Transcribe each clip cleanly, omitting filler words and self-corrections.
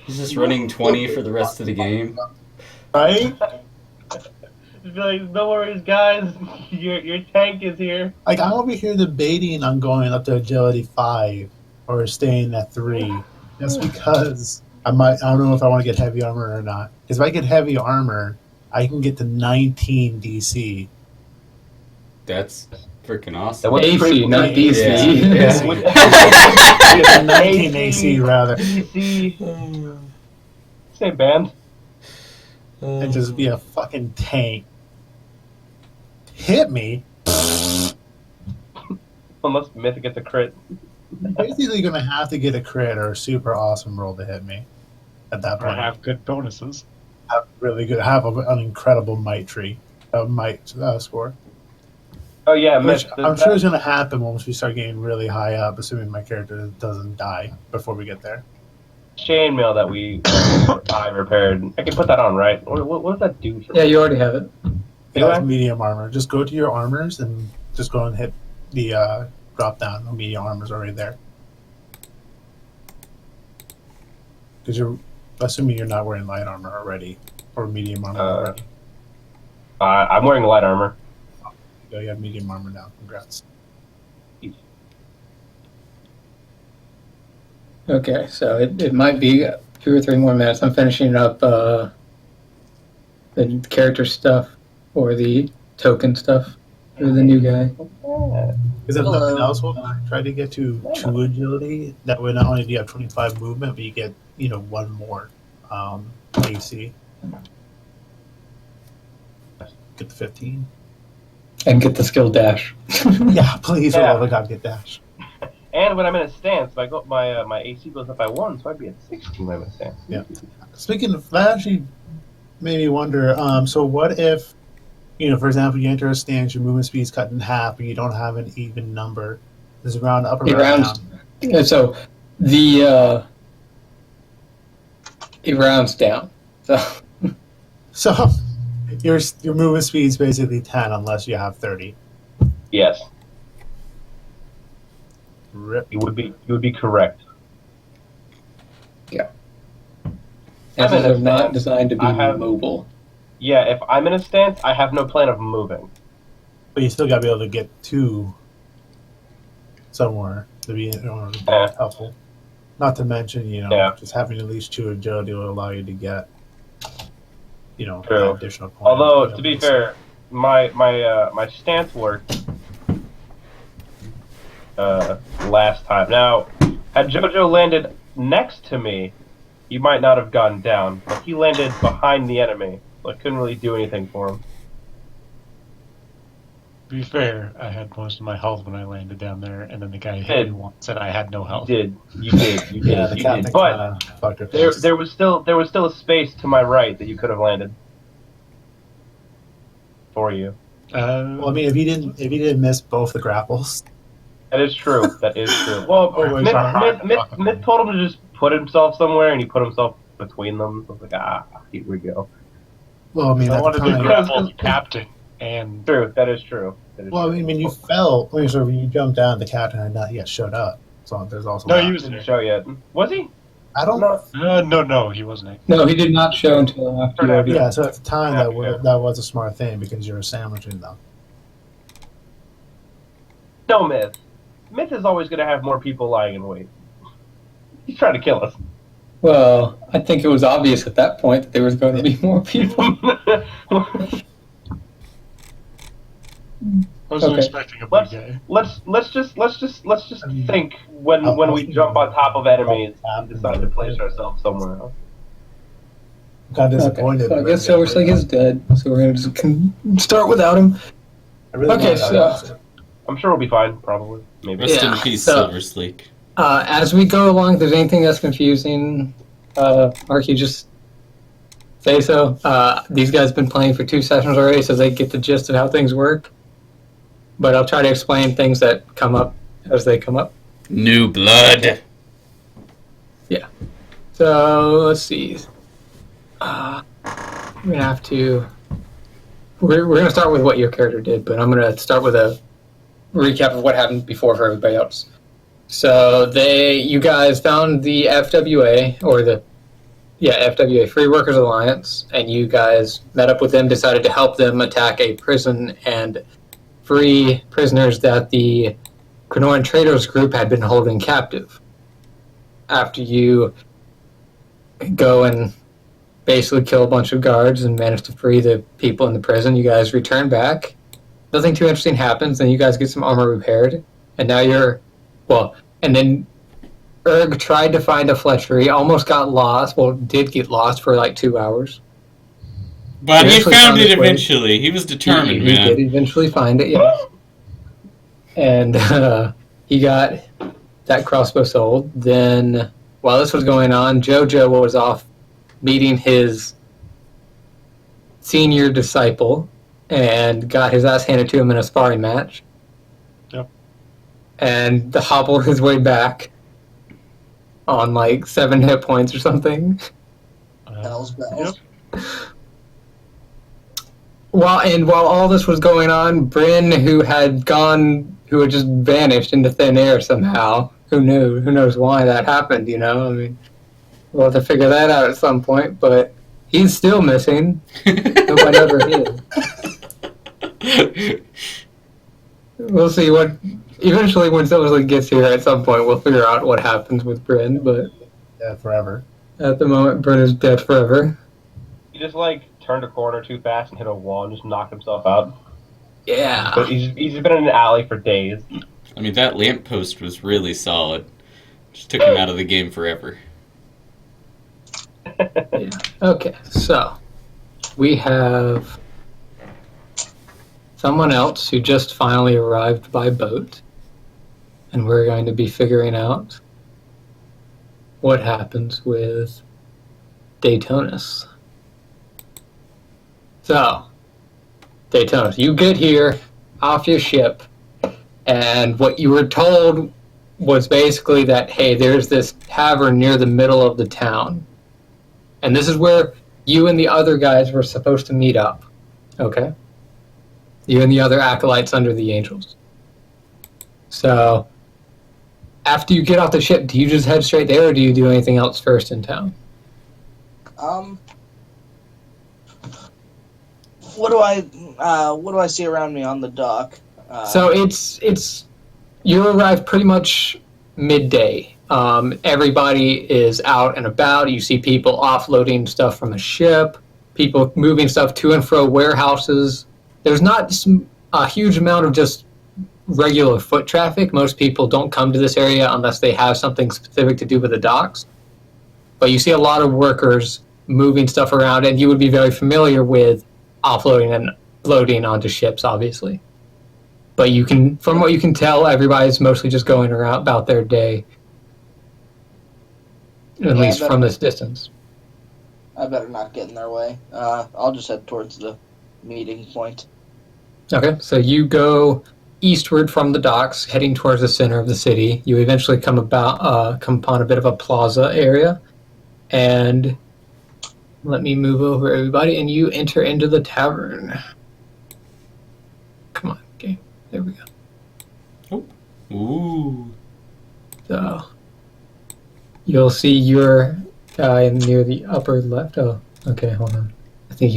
He's just running 20 for the rest of the game. Right? Just be like, no worries, guys. Your tank is here. Like, I'm over here debating on going up to agility 5 or staying at 3. Just because I don't know if I want to get heavy armor or not. Because if I get heavy armor, I can get to 19 DC. That's freaking That awesome. would be pretty AC, not pretty- DC. Yeah. 19 AC rather. DC. Say band. And just be a fucking tank. Hit me. Unless Myth gets a crit. You're basically going to have to get a crit or a super awesome roll to hit me at that Or point. have good bonuses. Have really good, have an incredible might tree, might score. Oh yeah, Which Myth. I'm sure is going to happen once we start getting really high up, assuming my character doesn't die before we get there. Chainmail that I repaired. I can put that on, right? What does that do for Yeah, me? you already have it. It Do has I? medium armor. Just go to your armors and just go and hit the drop down. The medium armor's already there. Because you're assuming you're not wearing light armor already or medium armor already. I'm wearing light armor. You have medium armor now. Congrats. Okay, so it might be 2 or 3 more minutes. I'm finishing up the character stuff or the token stuff for the new guy. Yeah. Because if Hello. nothing else, we'll try to get to 2 agility. That way, not only do you have 25 movement, but you get 1 more AC. Get the 15. And get the skill dash. Yeah, please, Yeah. for all the god, get dash. And when I'm in a stance, I go my AC goes up by 1, so I'd be at 16 when I'm in a stance. Yeah. Speaking of that, actually made me wonder. So, what if, for example, you enter a stance, your movement speed is cut in half, but you don't have an even number? Does it round up or It round rounds. down? Yeah, so the it rounds down. So So, your movement speed is basically 10 unless you have 30. Yes, Rip. you would be correct. as I'm in a are not stance. designed to be I have- mobile. Yeah, if I'm in a stance, I have no plan of moving. But you still got to be able to get to somewhere to be Yeah. helpful. Not to mention, Yeah. just having at least 2 agility will allow you to get, True. that additional point. Although, to be fair, my stance worked last time. Now, had JoJo landed next to me, he might not have gone down, but he landed behind the enemy, so I couldn't really do anything for him. To be fair, I had most of my health when I landed down there, and then the guy hit me once, and I had no You health. did. Yeah, the you captain did. But kind of fucked her there face. was still a space to my right that you could have landed for you. Well, I mean, if you didn't miss both the grapples, That is true. That is true. Well, Oh, wait, Myth told him to just put himself somewhere, and he put himself between them. So I was like, here we go. well, I mean, I at the wanted to time, grapple the captain, and True. That is true. That is well, I true. mean, you fell. So when you jumped down, the captain had not yet showed up. So there's also no, that. he was Didn't there. show yet. Was he? I don't. No. No, he wasn't. No, he did not show until after you already. Yeah, so at the time Yeah. that was a smart thing because you were sandwiching them. No, Myth. Myth is always going to have more people lying in wait. He's trying to kill us. Well, I think it was obvious at that point that there was going to be more people. I wasn't Okay. expecting a big guy. let's just think when we jump on top of enemies and decide to place ourselves somewhere else. I'm kind of Okay, disappointed. so I that guess we're Silver Snake is dead, so we're going to just start without him. I really Okay, wanted that so- episode. I'm sure we'll be fine. Probably. Maybe. Rest Yeah, in peace, so- Silver Sleek. As we go along, if there's anything that's confusing, Mark, you just say so. These guys have been playing for 2 sessions already, so they get the gist of how things work. But I'll try to explain things that come up as they come up. New blood. So let's see. We're gonna have to. We're gonna start with what your character did, but I'm gonna start with a recap of what happened before for everybody else. So you guys found the FWA or the FWA, Free Workers Alliance, and you guys met up with them, decided to help them attack a prison and free prisoners that the Kranoran Traders group had been holding captive. After you go and basically kill a bunch of guards and manage to free the people in the prison, you guys return back. Nothing too interesting happens, then you guys get some armor repaired, and now and then Erg tried to find a Fletchery, almost got lost, did get lost for like 2 hours. But he Eventually found it his way. eventually. He was determined, He man. did eventually find it, yeah. And he got that crossbow sold. Then, while this was going on, Jojo was off meeting his senior disciple and got his ass handed to him in a sparring match. Yep. And hobbled his way back on like 7 hit points or something. Hell's bells. Yep. While all this was going on, Bryn, who had just vanished into thin air somehow. Who knew? Who knows why that happened, you know? I mean, we'll have to figure that out at some point, but he's still missing. Nobody ever did. We'll see what... Eventually, when Silversley gets here at some point, we'll figure out what happens with Bryn, but... Yeah, forever. At the moment, Bryn is dead forever. He just, turned a corner too fast and hit a wall and just knocked himself out. Yeah. But he's been in an alley for days. I mean, that lamppost was really solid. Just took him out of the game forever. Yeah. Okay, so we have someone else who just finally arrived by boat, and we're going to be figuring out what happens with Daytonus. So, Daytonus, you get here off your ship, and what you were told was basically that, hey, there's this tavern near the middle of the town. And this is where you and the other guys were supposed to meet up. Okay? You and the other acolytes under the angels. So, after you get off the ship, do you just head straight there, or do you do anything else first in town? What do I see around me on the dock? So you arrive pretty much midday. Everybody is out and about. You see people offloading stuff from the ship, people moving stuff to and fro warehouses. There's not a huge amount of just regular foot traffic. Most people don't come to this area unless they have something specific to do with the docks. But you see a lot of workers moving stuff around, and you would be very familiar with offloading and loading onto ships, obviously. But from what you can tell, everybody's mostly just going around about their day. At least from this distance. I better not get in their way. I'll just head towards the meeting point. Okay, so you go eastward from the docks, heading towards the center of the city. You eventually come upon a bit of a plaza area, and let me move over everybody, and you enter into the tavern. Come on, game. There we go. Ooh. So you'll see your guy near the upper left. Oh, okay, hold on. I think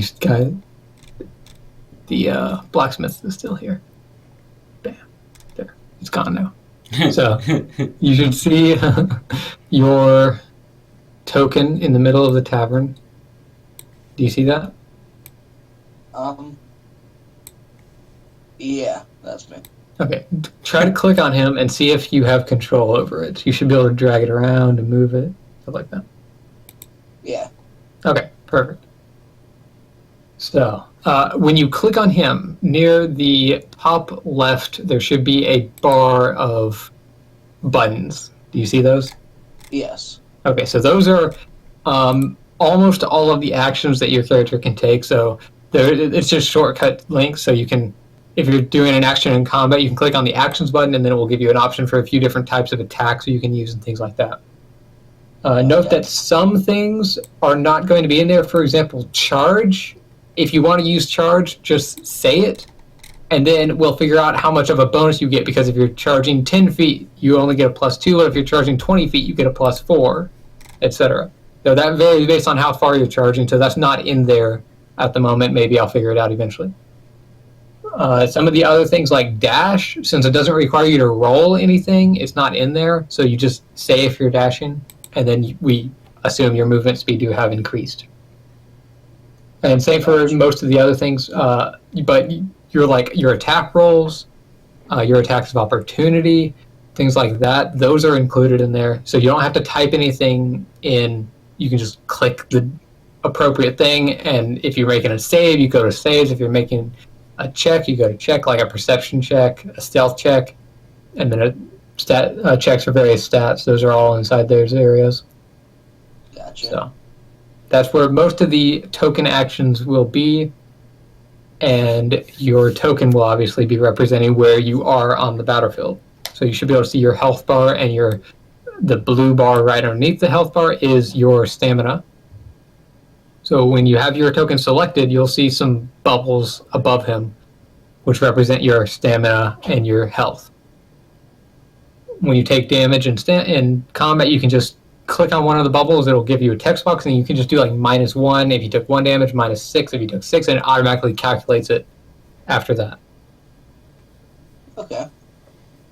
the blacksmith is still here. Bam. There. It's gone now. So you should see your token in the middle of the tavern. Do you see that? Yeah, that's me. Okay, try to click on him and see if you have control over it. You should be able to drag it around and move it, stuff like that. Yeah. Okay, perfect. So, when you click on him, near the top left, there should be a bar of buttons. Do you see those? Yes. Okay, so those are almost all of the actions that your character can take. So it's just shortcut links, so you can, if you're doing an action in combat, you can click on the actions button, and then it will give you an option for a few different types of attacks you can use and things like that. Note that some things are not going to be in there. For example, charge. If you want to use charge, just say it, and then we'll figure out how much of a bonus you get, because if you're charging 10 feet, you only get a +2, but if you're charging 20 feet, you get a +4, etc. So that varies based on how far you're charging, so that's not in there at the moment. Maybe I'll figure it out eventually. Some of the other things like dash, since it doesn't require you to roll anything, it's not in there. So you just say if you're dashing, and then we assume your movement speed you have increased. And same for most of the other things. But your attack rolls, your attacks of opportunity, things like that, those are included in there. So you don't have to type anything in. You can just click the appropriate thing, and if you're making a save, you go to saves. If you're making a check, you go to check, like a perception check, a stealth check, and then checks for various stats. Those are all inside those areas. Gotcha. So that's where most of the token actions will be, and your token will obviously be representing where you are on the battlefield. So you should be able to see your health bar, and the blue bar right underneath the health bar is your stamina. So when you have your token selected, you'll see some bubbles above him, which represent your stamina and your health. When you take damage in combat, you can just click on one of the bubbles. It'll give you a text box, and you can just do like -1 if you took 1 damage, -6 if you took 6, and it automatically calculates it after that. Okay.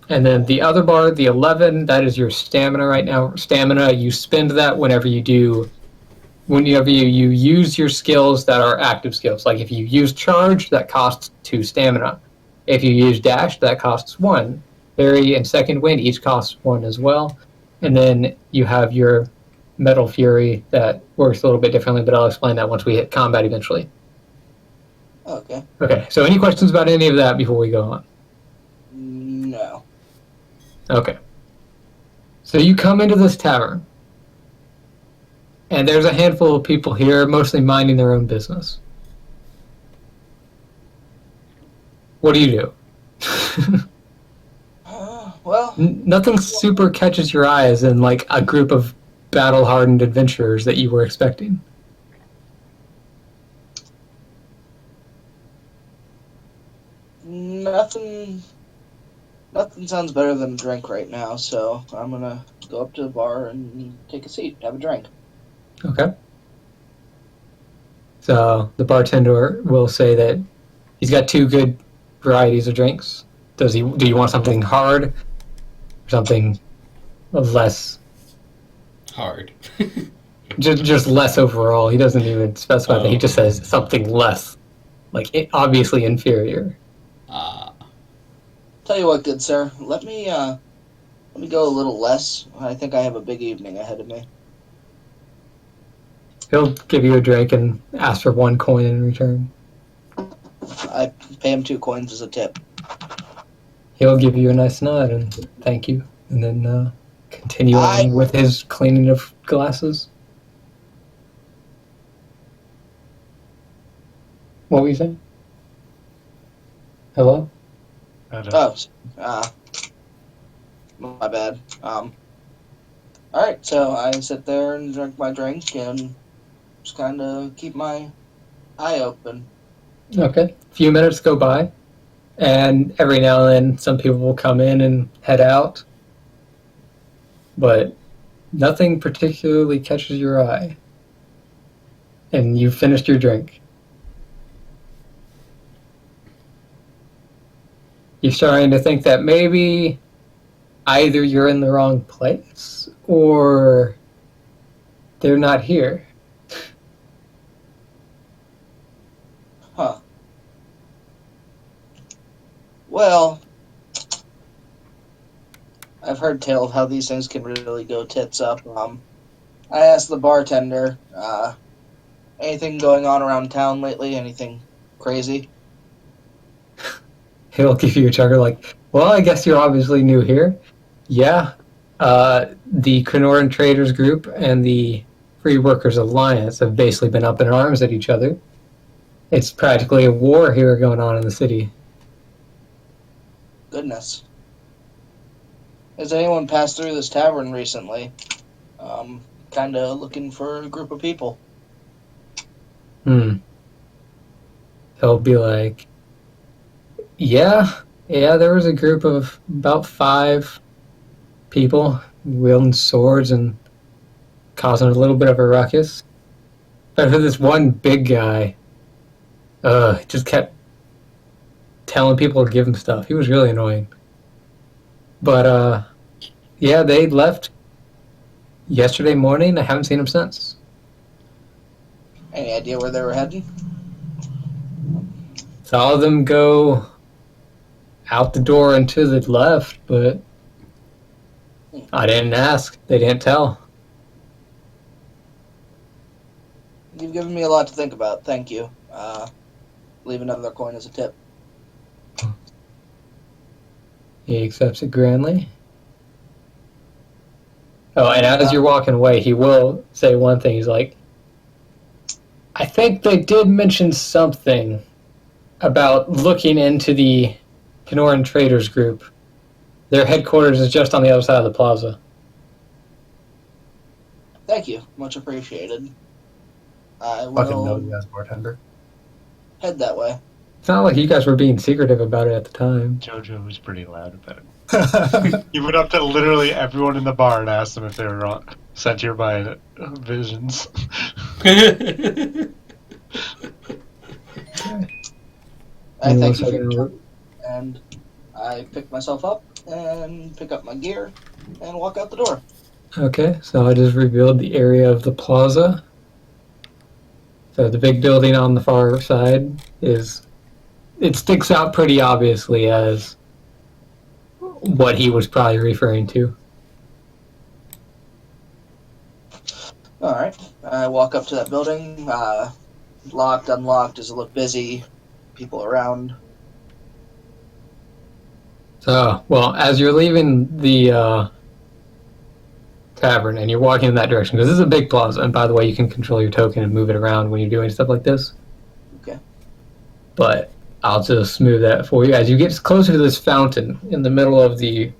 And then the other bar, the 11, that is your stamina right now. Stamina, you spend that whenever you use your skills that are active skills. Like if you use charge, that costs 2 stamina. If you use dash, that costs 1. Parry and second wind each costs 1 as well. And then you have your Metal Fury that works a little bit differently, but I'll explain that once we hit combat eventually. Okay. Okay, so any questions about any of that before we go on? No. Okay. So you come into this tavern, and there's a handful of people here, mostly minding their own business. What do you do? Well, Nothing super catches your eye as in like a group of battle-hardened adventurers that you were expecting. nothing sounds better than a drink right now, so I'm gonna go up to the bar and take a seat, have a drink. Okay. So the bartender will say that he's got 2 good varieties of drinks. Do you want something hard or something less? Hard. Just less overall. He doesn't even specify that. He just says something less, like obviously inferior. Tell you what, good sir, let me go a little less. I think I have a big evening ahead of me. He'll give you a drink and ask for 1 coin in return. I pay him 2 coins as a tip. He'll give you a nice nod and thank you, and then continue on with his cleaning of glasses. What were you saying? Hello? Oh, my bad. Alright, so I sit there and drink my drink and just kind of keep my eye open. Okay. A few minutes go by, and every now and then some people will come in and head out, but nothing particularly catches your eye. And you've finished your drink. You're starting to think that maybe either you're in the wrong place or they're not here. Huh. Well, I've heard tale of how these things can really go tits up. I asked the bartender, anything going on around town lately? Anything crazy? He'll give you a chuckle like, well, I guess you're obviously new here. Yeah. The Crenoran Traders Group and the Free Workers Alliance have basically been up in arms at each other. It's practically a war here going on in the city. Goodness. Has anyone passed through this tavern recently? Kind of looking for a group of people. He'll be like, yeah, there was a group of about 5 people wielding swords and causing a little bit of a ruckus. But for this one big guy, just kept telling people to give him stuff. He was really annoying. But, yeah, they left yesterday morning. I haven't seen him since. Any idea where they were heading? Saw them go out the door and to the left, but I didn't ask. They didn't tell. You've given me a lot to think about. Thank you. Leave another coin as a tip. He accepts it grandly. Oh, and as you're walking away, he will say one thing. He's like, I think they did mention something about looking into the Kenoran Traders Group. Their headquarters is just on the other side of the plaza. Thank you. Much appreciated. I Fucking will nosy ass bartender. head that way. It's not like you guys were being secretive about it at the time. Jojo was pretty loud about it. He went up to literally everyone in the bar and asked them if they were sent here by visions. I thank you for your time, and I pick myself up and pick up my gear and walk out the door. Okay, so I just revealed the area of the plaza. So the big building on the far side it sticks out pretty obviously as what he was probably referring to. Alright, I walk up to that building, locked, unlocked, does it look busy? People around? So, well, as you're leaving the tavern and you're walking in that direction, because this is a big plaza, and by the way, you can control your token and move it around when you're doing stuff like this. Okay. But I'll just smooth that for you. As you get closer to this fountain in the middle of the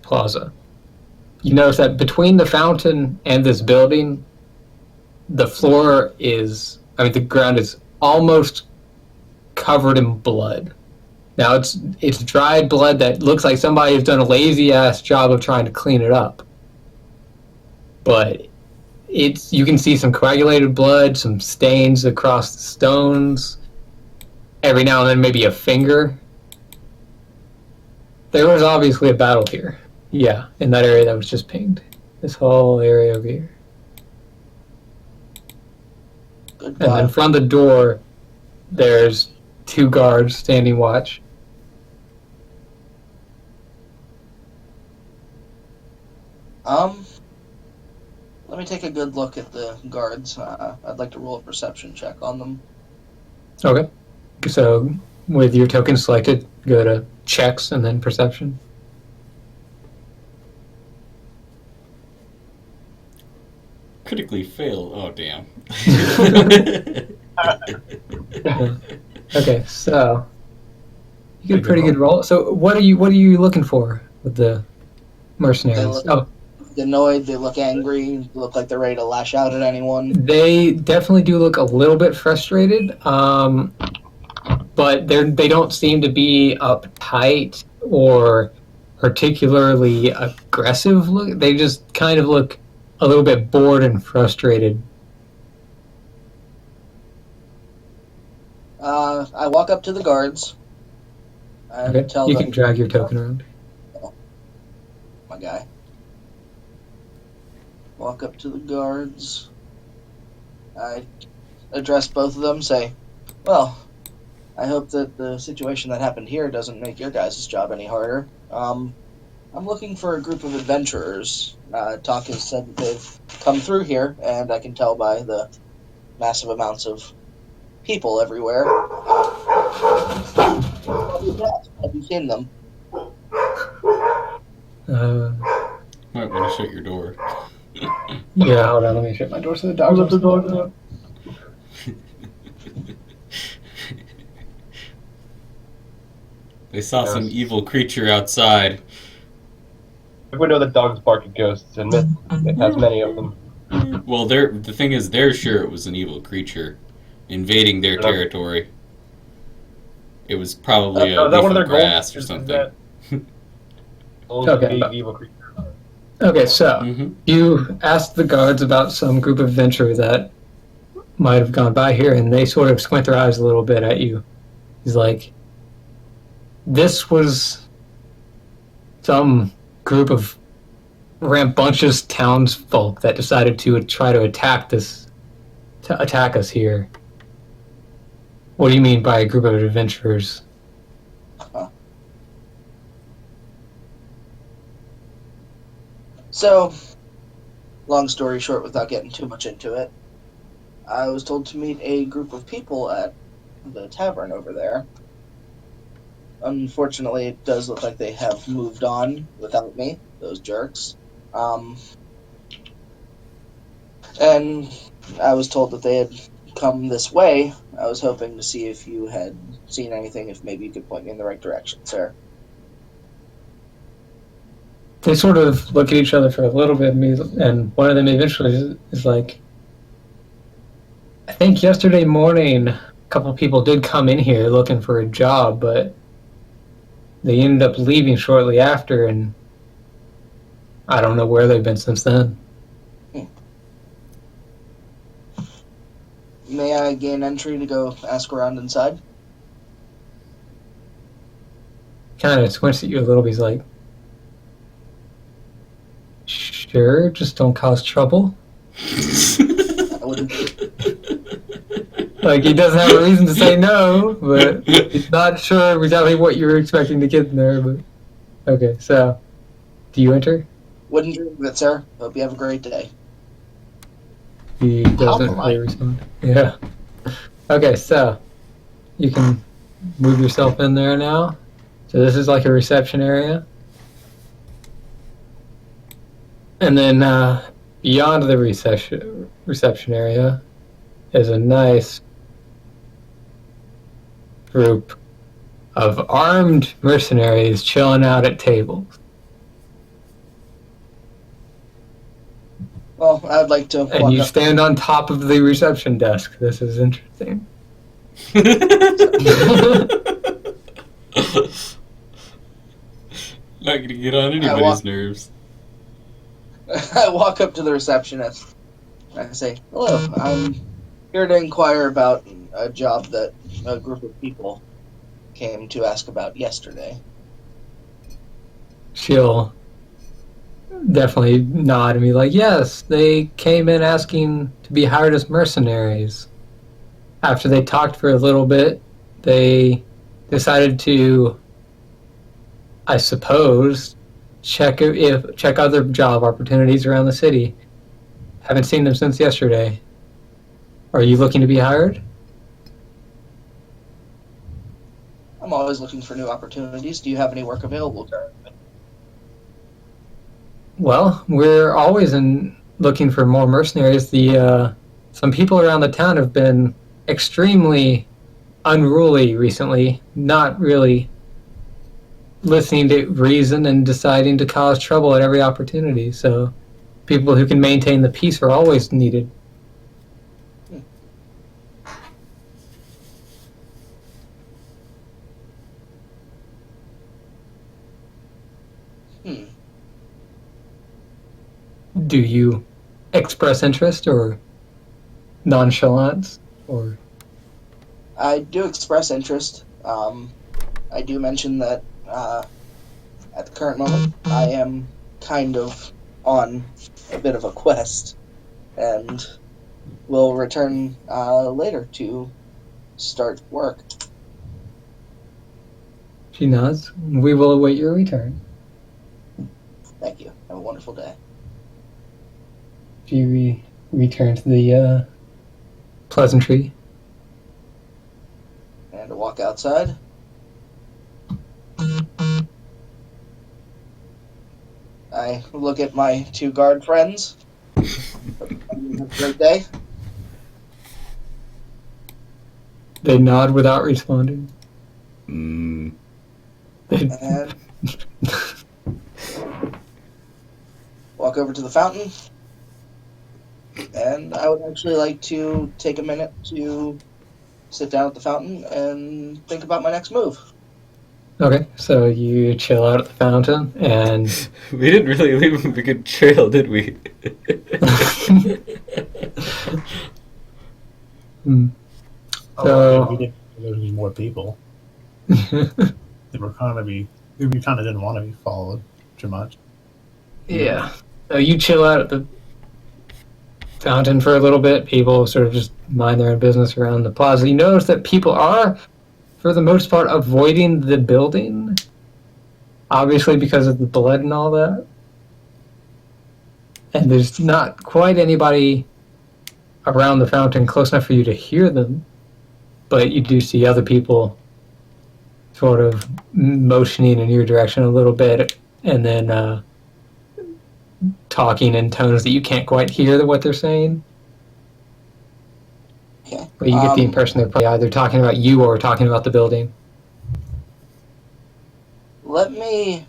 plaza, you notice that between the fountain and this building, the ground is almost covered in blood. Now it's dried blood that looks like somebody has done a lazy ass job of trying to clean it up. But you can see some coagulated blood, some stains across the stones. Every now and then maybe a finger. There was obviously a battle here. Yeah, in that area that was just pinged. This whole area over here. Goodbye. And then from the door, there's 2 guards standing watch. Let me take a good look at the guards. I'd like to roll a perception check on them. Okay. So, with your token selected, go to checks and then perception. Critically fail. Oh, damn. Okay, so you get a pretty good roll. So, what are you looking for with the mercenaries? Annoyed, they look angry, they look like they're ready to lash out at anyone. They definitely do look a little bit frustrated, but they don't seem to be uptight or particularly aggressive. They just kind of look a little bit bored and frustrated. I walk up to the guards. Okay, Tell you them, can drag your token around. my guy. Walk up to the guards. I address both of them, say, well, I hope that the situation that happened here doesn't make your guys' job any harder. I'm looking for a group of adventurers. Talk has said that they've come through here, and I can tell by the massive amounts of people everywhere. Have you seen them? Might want to shut your door. Yeah, hold on, let me shut my door so the dogs don't bark. They saw some evil creature outside. Everyone know that dogs bark at ghosts, and Myth it has many of them. Well, the thing is, they're sure it was an evil creature invading their territory. It was probably a is that leaf one of their of grass goals? or Is something. that- Okay. Evil creature. Okay, so Mm-hmm. you asked the guards about some group of adventurers that might have gone by here, and they sort of squint their eyes a little bit at you. He's like, this was some group of rambunctious townsfolk that decided to try to attack us here. What do you mean by a group of adventurers? So, long story short, without getting too much into it, I was told to meet a group of people at the tavern over there. Unfortunately, it does look like they have moved on without me, those jerks. And I was told that they had come this way. I was hoping to see if you had seen anything, if maybe you could point me in the right direction, sir. They sort of look at each other for a little bit, and one of them eventually is like, I think yesterday morning a couple of people did come in here looking for a job, but they ended up leaving shortly after, and I don't know where they've been since then. May I gain entry to go ask around inside? Kind of squints at you a little bit. He's like, sure, just don't cause trouble. I wouldn't. Like, he doesn't have a reason to say no, but he's not sure exactly what you were expecting to get in there. But okay, so do you enter? Wouldn't dream of it, sir. Hope you have a great day. He doesn't polite. really respond. Yeah. Okay, so you can move yourself in there now. So this is like a reception area. And then beyond the reception area is a nice group of armed mercenaries chilling out at tables. Well, I'd like to And walk you up. stand on top of the reception desk. This is interesting. Not gonna get on anybody's walk- nerves. I walk up to the receptionist. I say, "Hello, I'm here to inquire about a job that a group of people came to ask about yesterday." She'll definitely nod and be like, yes, they came in asking to be hired as mercenaries. After they talked for a little bit, they decided to, I suppose, check other job opportunities around the city. Haven't seen them since yesterday. Are you looking to be hired? I'm always looking for new opportunities. Do you have any work available currently? Well, we're always looking for more mercenaries. Some people around the town have been extremely unruly recently, not really listening to reason and deciding to cause trouble at every opportunity. So people who can maintain the peace are always needed. Do you express interest or nonchalance or? I do express interest. I do mention that at the current moment, I am kind of on a bit of a quest, and will return later to start work. She nods. We will await your return. Thank you. Have a wonderful day. She returns to the pleasantry. And to walk outside. I look at my two guard friends. Have a great day. They nod without responding. Mm. And walk over to the fountain. And I would actually like to take a minute to sit down at the fountain and think about my next move. Okay, so you chill out at the fountain, and We didn't really leave him a good trail, did we? Hmm. Oh, we didn't. There would be more people. They were kind of be. We kind of didn't want to be followed too much. Yeah. So you chill out at the fountain for a little bit. People sort of just mind their own business around the plaza. You notice that people are, for the most part, avoiding the building. Obviously, because of the blood and all that. And there's not quite anybody around the fountain close enough for you to hear them. But you do see other people sort of motioning in your direction a little bit. And then talking in tones that you can't quite hear what they're saying. Okay. But you get the impression they're probably either talking about you or talking about the building. Let me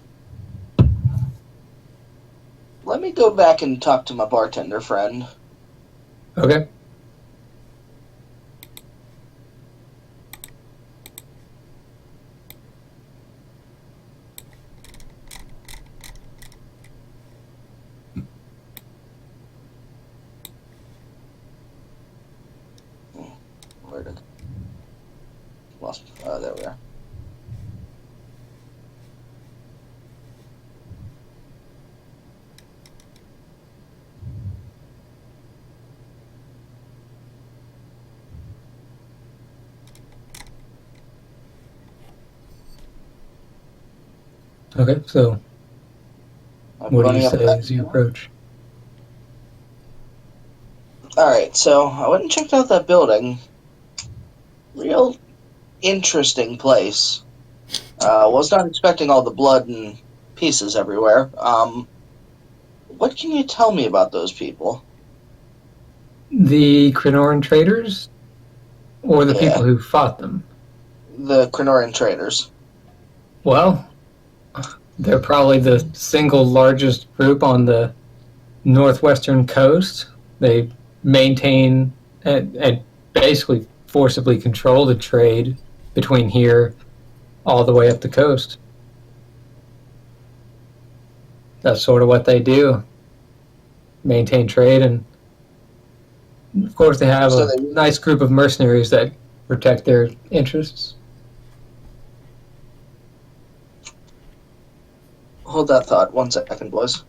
go back and talk to my bartender friend. Okay. Where did lost? There we are. Okay, so I'm what do running you up say that- as you approach? All right, so I went and checked out that building. Real interesting place. Was not expecting all the blood and pieces everywhere. What can you tell me about those people? The Krinoran traders or the Yeah. people who fought them? The Krinoran traders. Well, they're probably the single largest group on the northwestern coast. They maintain and basically forcibly control the trade between here all the way up the coast. That's sort of what they do. Maintain trade, and of course they have So a nice group of mercenaries that protect their interests. Hold that thought 1 second, boys.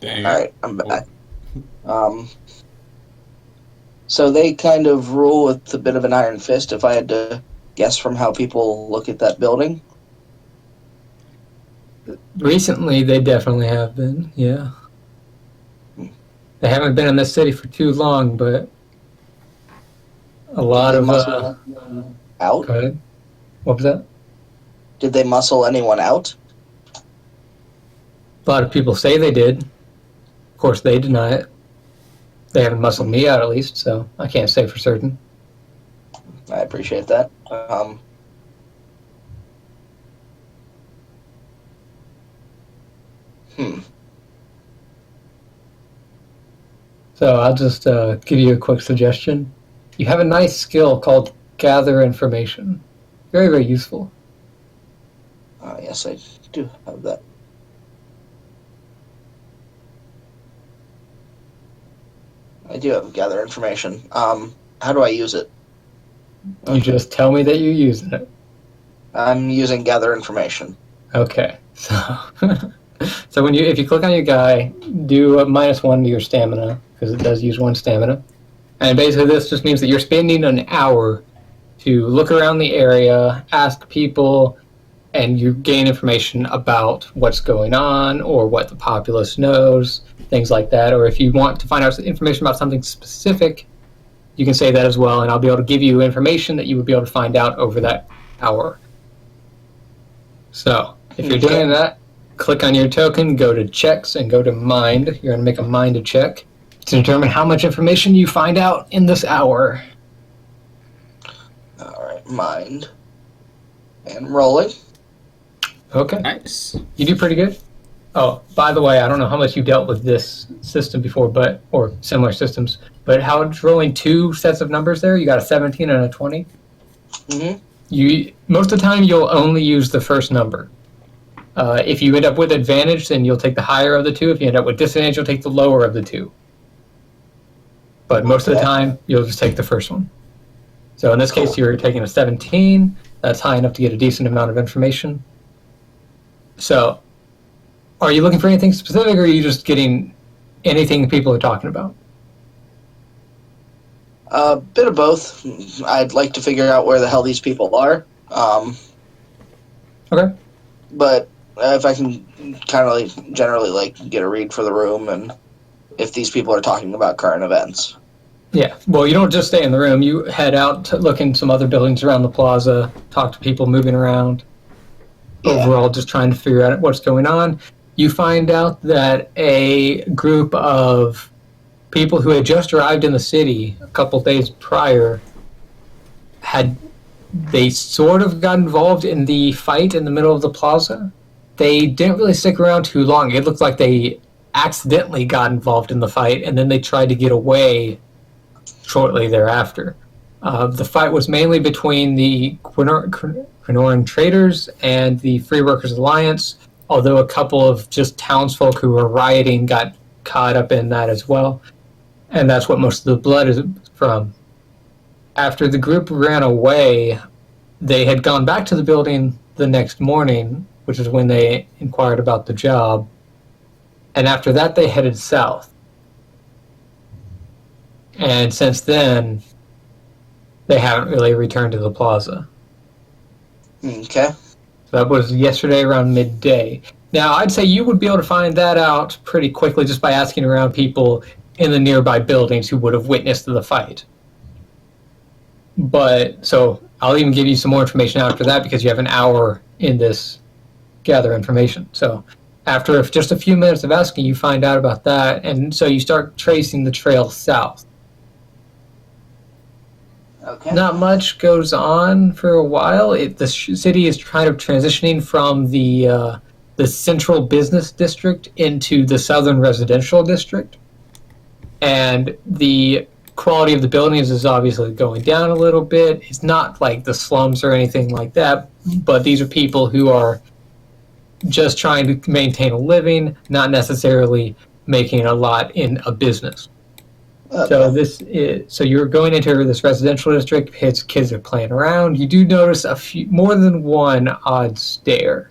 Dang. All right, I'm back. So they kind of rule with a bit of an iron fist, if I had to guess from how people look at that building. Recently, they definitely have been, yeah. They haven't been in this city for too long, but a lot Did they of... muscle out? Go ahead. What was that? Did they muscle anyone out? A lot of people say they did. Of course, they deny it. They haven't muscled me out, at least, so I can't say for certain. I appreciate that. So I'll just give you a quick suggestion. You have a nice skill called gather information. Very, very useful. Yes, I do have that. I do have gather information. How do I use it? You just tell me that you're using it. I'm using gather information. Okay. So, so if you click on your guy, do a -1 to your stamina, because it does use 1 stamina. And basically this just means that you're spending an hour to look around the area, ask people, and you gain information about what's going on or what the populace knows, things like that. Or if you want to find out information about something specific, you can say that as well, and I'll be able to give you information that you would be able to find out over that hour. So, if you're doing that, click on your token, go to checks, and go to mind. You're going to make a mind check to determine how much information you find out in this hour. All right, mind. And rolling. Okay. Nice. You do pretty good. Oh, by the way, I don't know how much you dealt with this system before, or similar systems, but how it's rolling two sets of numbers there? You got a 17 and a 20. Mm-hmm. You most of the time you'll only use the first number. If you end up with advantage, then you'll take the higher of the two. If you end up with disadvantage, you'll take the lower of the two. But most of the time, you'll just take the first one. So in this case, you're taking a 17. That's high enough to get a decent amount of information. So, are you looking for anything specific, or are you just getting anything people are talking about? A bit of both. I'd like to figure out where the hell these people are. Okay. But if I can kind of like generally like get a read for the room and if these people are talking about current events. Yeah. Well, you don't just stay in the room. You head out to look in some other buildings around the plaza, talk to people moving around. Yeah. Overall, just trying to figure out what's going on. You find out that a group of people who had just arrived in the city a couple days prior they sort of got involved in the fight in the middle of the plaza. They didn't really stick around too long. It looked like they accidentally got involved in the fight, and then they tried to get away shortly thereafter. The fight was mainly between the Quinoran traders and the Free Workers Alliance, although a couple of just townsfolk who were rioting got caught up in that as well. And that's what most of the blood is from. After the group ran away, they had gone back to the building the next morning, which is when they inquired about the job. And after that, they headed south. And since then, they haven't really returned to the plaza. Okay. So that was yesterday around midday. Now, I'd say you would be able to find that out pretty quickly just by asking around people in the nearby buildings who would have witnessed the fight. But, so, I'll even give you some more information after that because you have an hour in this gather information. So, after just a few minutes of asking, you find out about that, and so you start tracing the trail south. Okay. Not much goes on for a while. The city is kind of transitioning from the central business district into the southern residential district. And the quality of the buildings is obviously going down a little bit. It's not like the slums or anything like that, but these are people who are just trying to maintain a living, not necessarily making a lot in a business. Okay. So you're going into this residential district. Kids are playing around. You do notice more than one odd stare.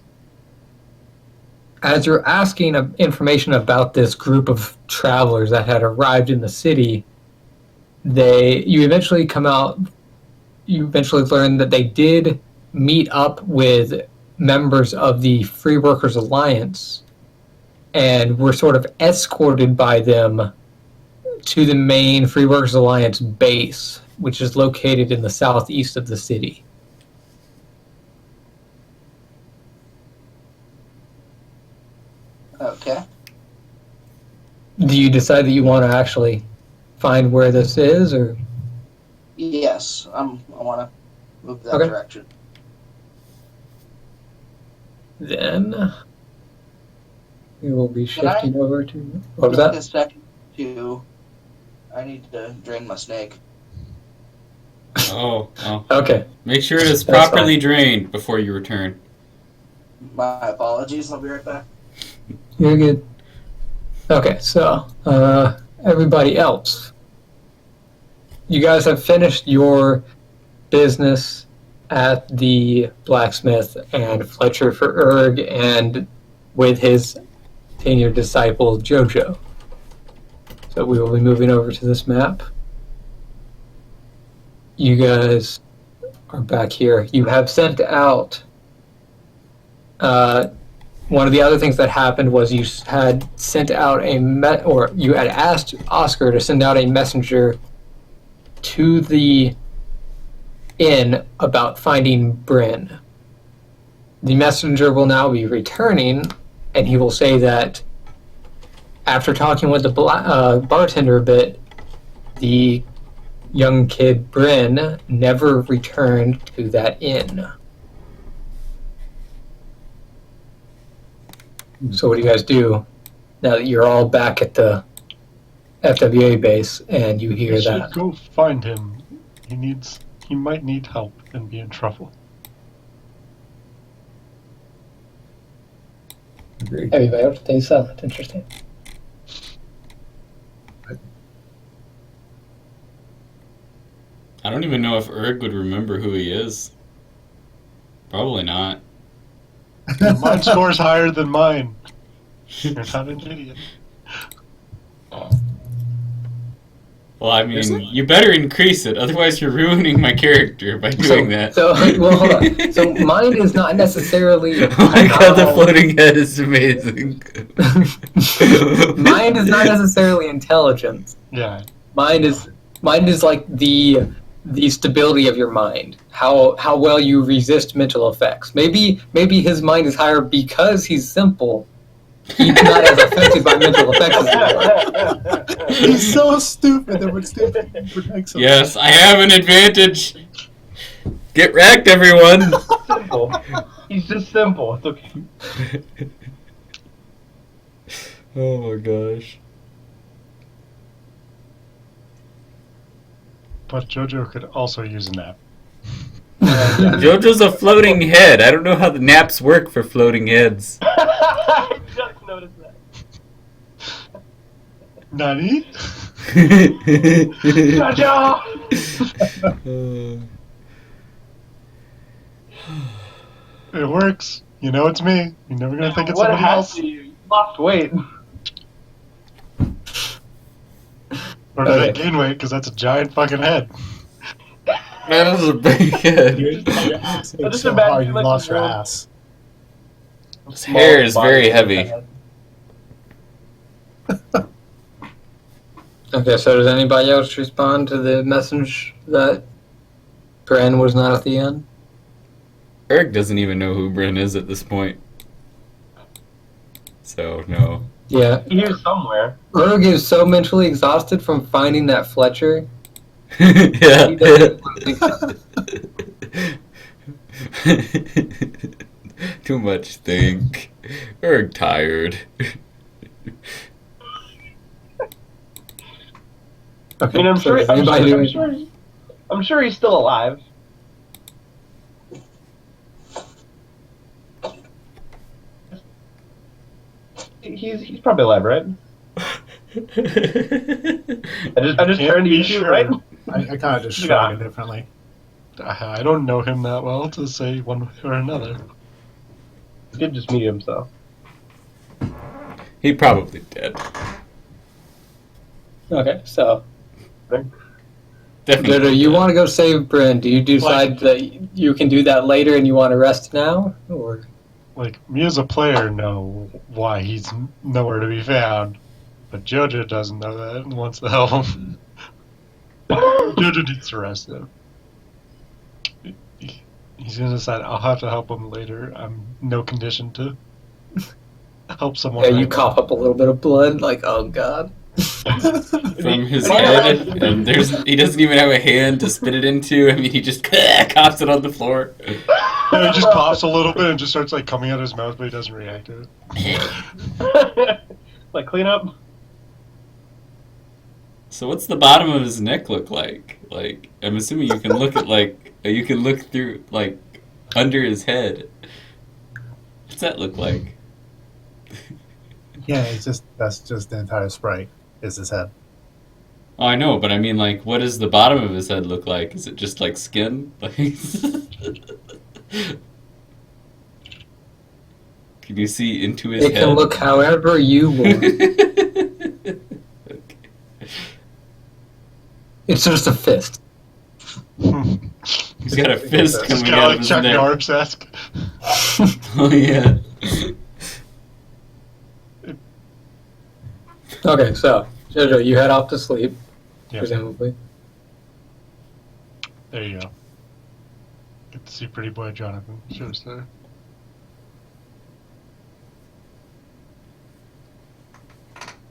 As you're asking information about this group of travelers that had arrived in the city, you eventually learn that they did meet up with members of the Free Workers Alliance and were sort of escorted by them to the main Free Workers Alliance base, which is located in the southeast of the city. Okay. Do you decide that you want to actually find where this is, or? Yes, I want to move that Okay. direction. Then we will be Can I shifting over to. What was Take that? a second to. I need to drain my snake. Oh. Okay. Make sure it is That's properly fine. drained before you return. My apologies. I'll be right back. You're good. Okay, so everybody else, you guys have finished your business at the blacksmith and Fletcher for Erg and with his tenured disciple Jojo. So we will be moving over to this map. You guys are back here. You have sent out one of the other things that happened was you had sent out you had asked Oscar to send out a messenger to the inn about finding Bryn. The messenger will now be returning, and he will say that after talking with the bartender a bit, the young kid Bryn never returned to that inn. So what do you guys do now that you're all back at the FWA base and you hear We should that? go find him. He might need help and be in trouble. Everybody else stays silent. Interesting. I don't even know if Erg would remember who he is. Probably not. Mine scores higher than mine. You're not an idiot. Well, I Is mean, it? you better increase it, otherwise you're ruining my character by doing that. So, well, hold on. So mind is not necessarily. Oh my god, the how- floating head is amazing. Mind is not necessarily intelligence. Yeah. Mind is like the stability of your mind. How well you resist mental effects. Maybe his mind is higher because he's simple. He's not as affected by mental effects as you are. He's so stupid that when stupid protects him. Yes, I have an advantage. Get wrecked, everyone. Simple. He's just simple. It's okay. Oh my gosh. But JoJo could also use a nap. JoJo's a floating head. I don't know how the naps work for floating heads. I just noticed that. Nani? JoJo! It works. You know it's me. You're never gonna think it's What somebody happened else. to you? You lost weight. Or did I Okay. gain weight? Because that's a giant fucking head. That is a big head. It's just so imagine hard you like lost a your real- ass. His hair is very heavy. Okay, so does anybody else respond to the message that Bren was not at the end? Erg doesn't even know who Bryn is at this point. So, no. Yeah. Here somewhere. Erg is so mentally exhausted from finding that Fletcher. Yeah. He doesn't want to think Too much think. Erg tired. I Okay, mean, I'm so sure. does I'm anybody sure, I'm do- sure. I'm sure he's still alive. He's probably alive, right? I just Can't turned to be you, sure. right? I kind of just Yeah. shrug it differently. I don't know him that well to say one way or another. He did just meet him, so. He probably did. Okay, so Definitely. Jojo, you want to go save Bren? Do you decide that you can do that later and you want to rest now, or? Like, me as a player know why he's nowhere to be found, but JoJo doesn't know that and wants to help him. JoJo needs to rest him. He's gonna decide I'll have to help him later. I'm no condition to help someone. Yeah, you right cough up a little bit of blood, like, oh god. From his head, and he doesn't even have a hand to spit it into. I mean, he just coughs it on the floor. now. He just coughs a little bit and just starts like coming out of his mouth, but he doesn't react to it. Like, clean up? So what's the bottom of his neck look like? Like, I'm assuming you can look at you can look through under his head. What's that look like? Yeah, that's just the entire sprite is his head. Oh, I know, but I mean, what does the bottom of his head look like? Is it just like skin? Can you see into his It head? can look however you want. Okay. It's just a fist. He's got a fist It's coming kind out of of like his Chuck neck. Norris-esque. Oh yeah. Okay, so, Jojo, you head off to sleep, Yeah, presumably. there you go. Get to see pretty boy Jonathan. Sure, sir.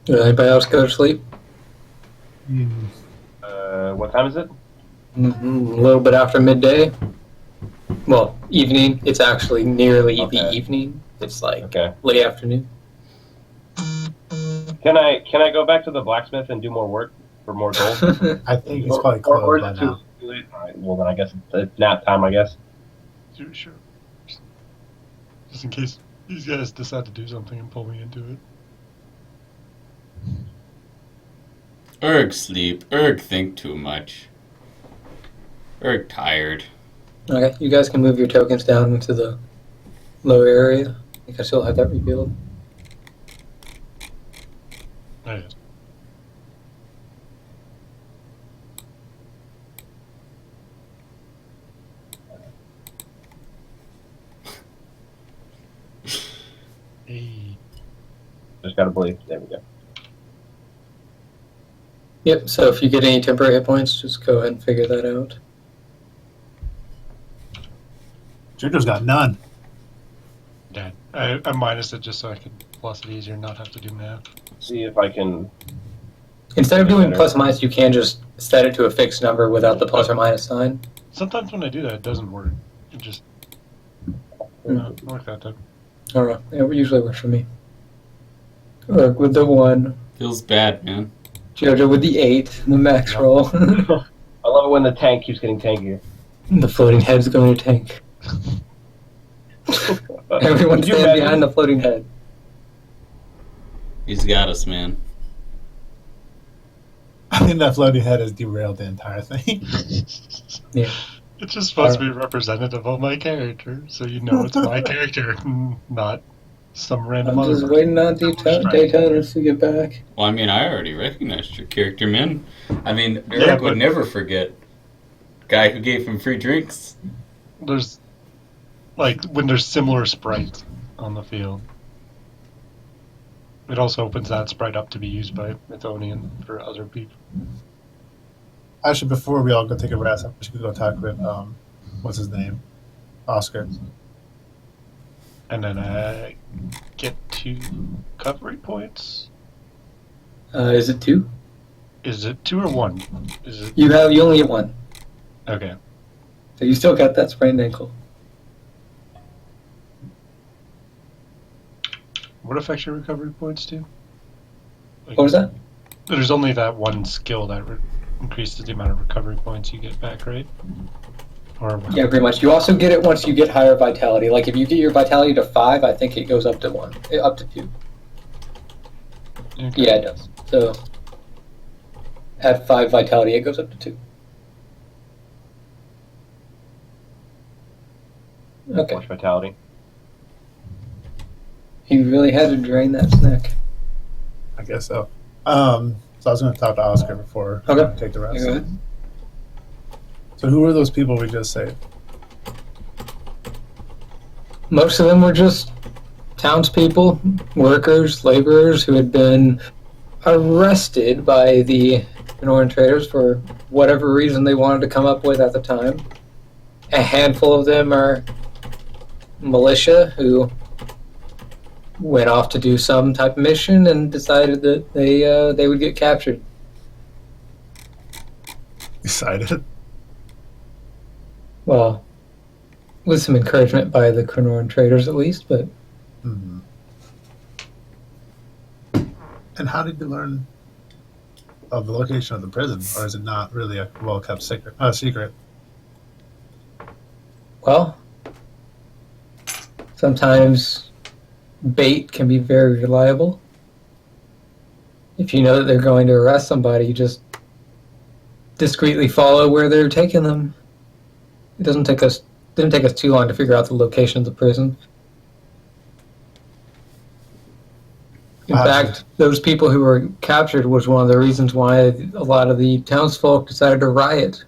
Did anybody else go to sleep? What time is it? A little bit after midday. Well, evening. It's actually nearly the Okay. evening. It's like Okay. late afternoon. Can I go back to the blacksmith and do more work for more gold? I think he's probably closed by is it too now. late? All right, well then I guess it's nap time. I guess. Sure. Just in case these guys decide to do something and pull me into it. Erg sleep. Erg think too much. Erg tired. Okay, you guys can move your tokens down into the lower area. I think I still have that revealed. Oh, yes. Hey. Just gotta believe. There we go. Yep, so if you get any temporary hit points, just go ahead and figure that out. Jojo's got none. Dad. I minus it just so I can plus it easier and not have to do math. See if I can. Instead of doing plus or minus, you can just set it to a fixed number without the plus or minus sign. Sometimes when I do that, it doesn't work. It just not work that time. I don't know. It usually works for me. Look, with the 1. Feels bad, man. Jojo with the 8, the max roll. I love it when the tank keeps getting tankier. The floating head's going to tank. Everyone Could you stand imagine- behind the floating head. He's got us, man. I think that floating head has derailed the entire thing. Yeah. It's just supposed to be representative of my character, so you know it's my character, not some random I'm other just person. waiting on Daytona to get back. Well, I mean, I already recognized your character, man. I mean, Erg Yeah, but- would never forget. Guy who gave him free drinks. There's, like, when there's similar sprites on the field. It also opens that sprite up to be used by Mythonian for other people. Actually, before we all go take a rest, I should go talk with what's his name, Oscar. And then I get 2 recovery points. Is it 2? Is it 2 or 1? Is it You only get 1. okay? So you still got that sprained ankle. What affects your recovery points too? Like, What was that? There's only that one skill that increases the amount of recovery points you get back, right? Or Yeah, pretty much. You also get it once you get higher vitality. Like if you get your vitality to 5, I think it goes up to 1, up to 2. Okay. Yeah, it does. So at 5 vitality, it goes up to 2. Okay. Much vitality. He really had to drain that snack. I guess so. So I was going to talk to Oscar before Okay. I take the rest. You go ahead. So who were those people we just saved? Most of them were just townspeople, workers, laborers who had been arrested by the Northern traders for whatever reason they wanted to come up with at the time. A handful of them are militia who went off to do some type of mission and decided that they would get captured. Decided. Well, with some encouragement by the Cronoran traders at least, but Hmm. And how did you learn of the location of the prison, or is it not really a well-kept secret? Secret. well, sometimes bait can be very reliable. If you know that they're going to arrest somebody, you just discreetly follow where they're taking them. It didn't take us too long to figure out the location of the prison. In Wow. fact, those people who were captured was one of the reasons why a lot of the townsfolk decided to riot.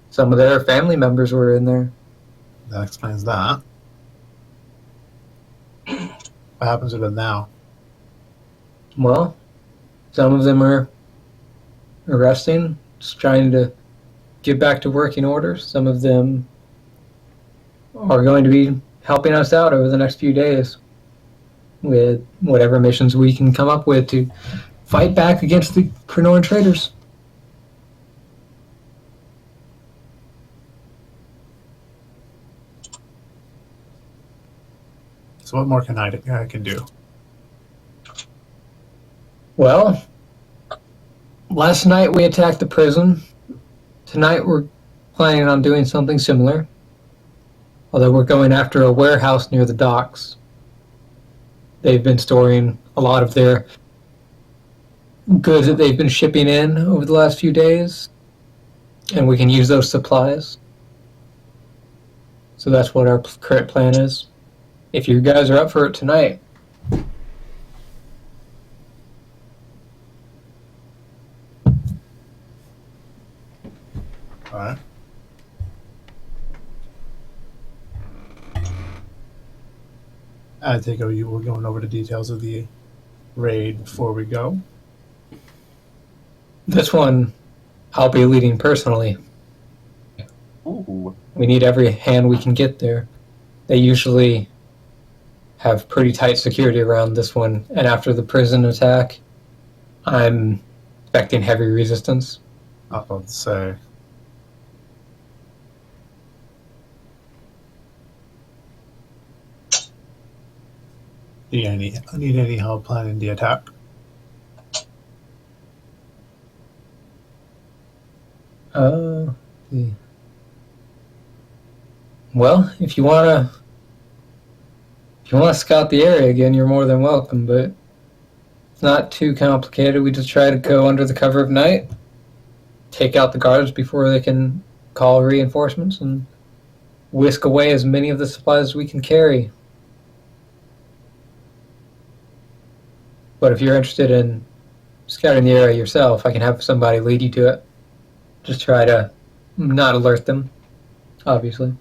Some of their family members were in there. That explains that. What happens to them now? Well, some of them are arresting, just trying to get back to working order. Some of them are going to be helping us out over the next few days with whatever missions we can come up with to fight back against the Cronoran traders. So what more can I can do? Well, last night we attacked the prison. Tonight we're planning on doing something similar. Although we're going after a warehouse near the docks. They've been storing a lot of their goods that they've been shipping in over the last few days. And we can use those supplies. So that's what our current plan is. If you guys are up for it tonight. All right. I think you were going over the details of the raid before we go. This one, I'll be leading personally. Ooh. We need every hand we can get there. They usually have pretty tight security around this one, and after the prison attack, I'm expecting heavy resistance. I was about to say. Do you need any help planning the attack? See. Well, if you wanna scout the area again, you're more than welcome. But it's not too complicated. We just try to go under the cover of night, take out the guards before they can call reinforcements, and whisk away as many of the supplies as we can carry. But if you're interested in scouting the area yourself, I can have somebody lead you to it. Just try to not alert them, obviously.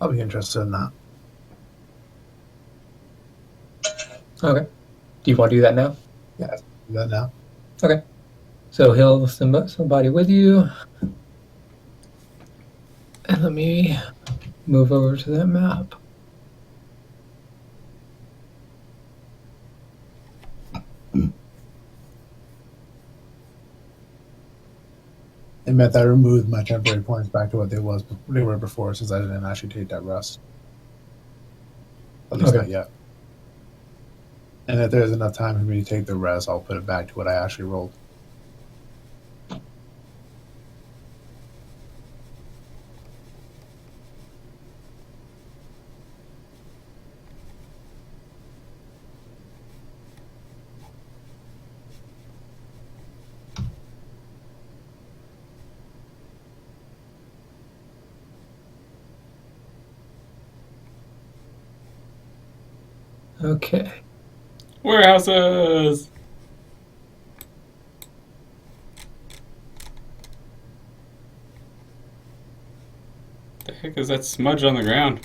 I'll be interested in that. Okay. Do you want to do that now? Yeah, do that now. Okay. So he'll send somebody with you. And let me move over to that map. It meant that I removed my temporary points back to what they were before, since I didn't actually take that rest. At least Okay. not yet. And if there's enough time for me to take the rest, I'll put it back to what I actually rolled. Okay. Warehouses! The heck is that smudge on the ground?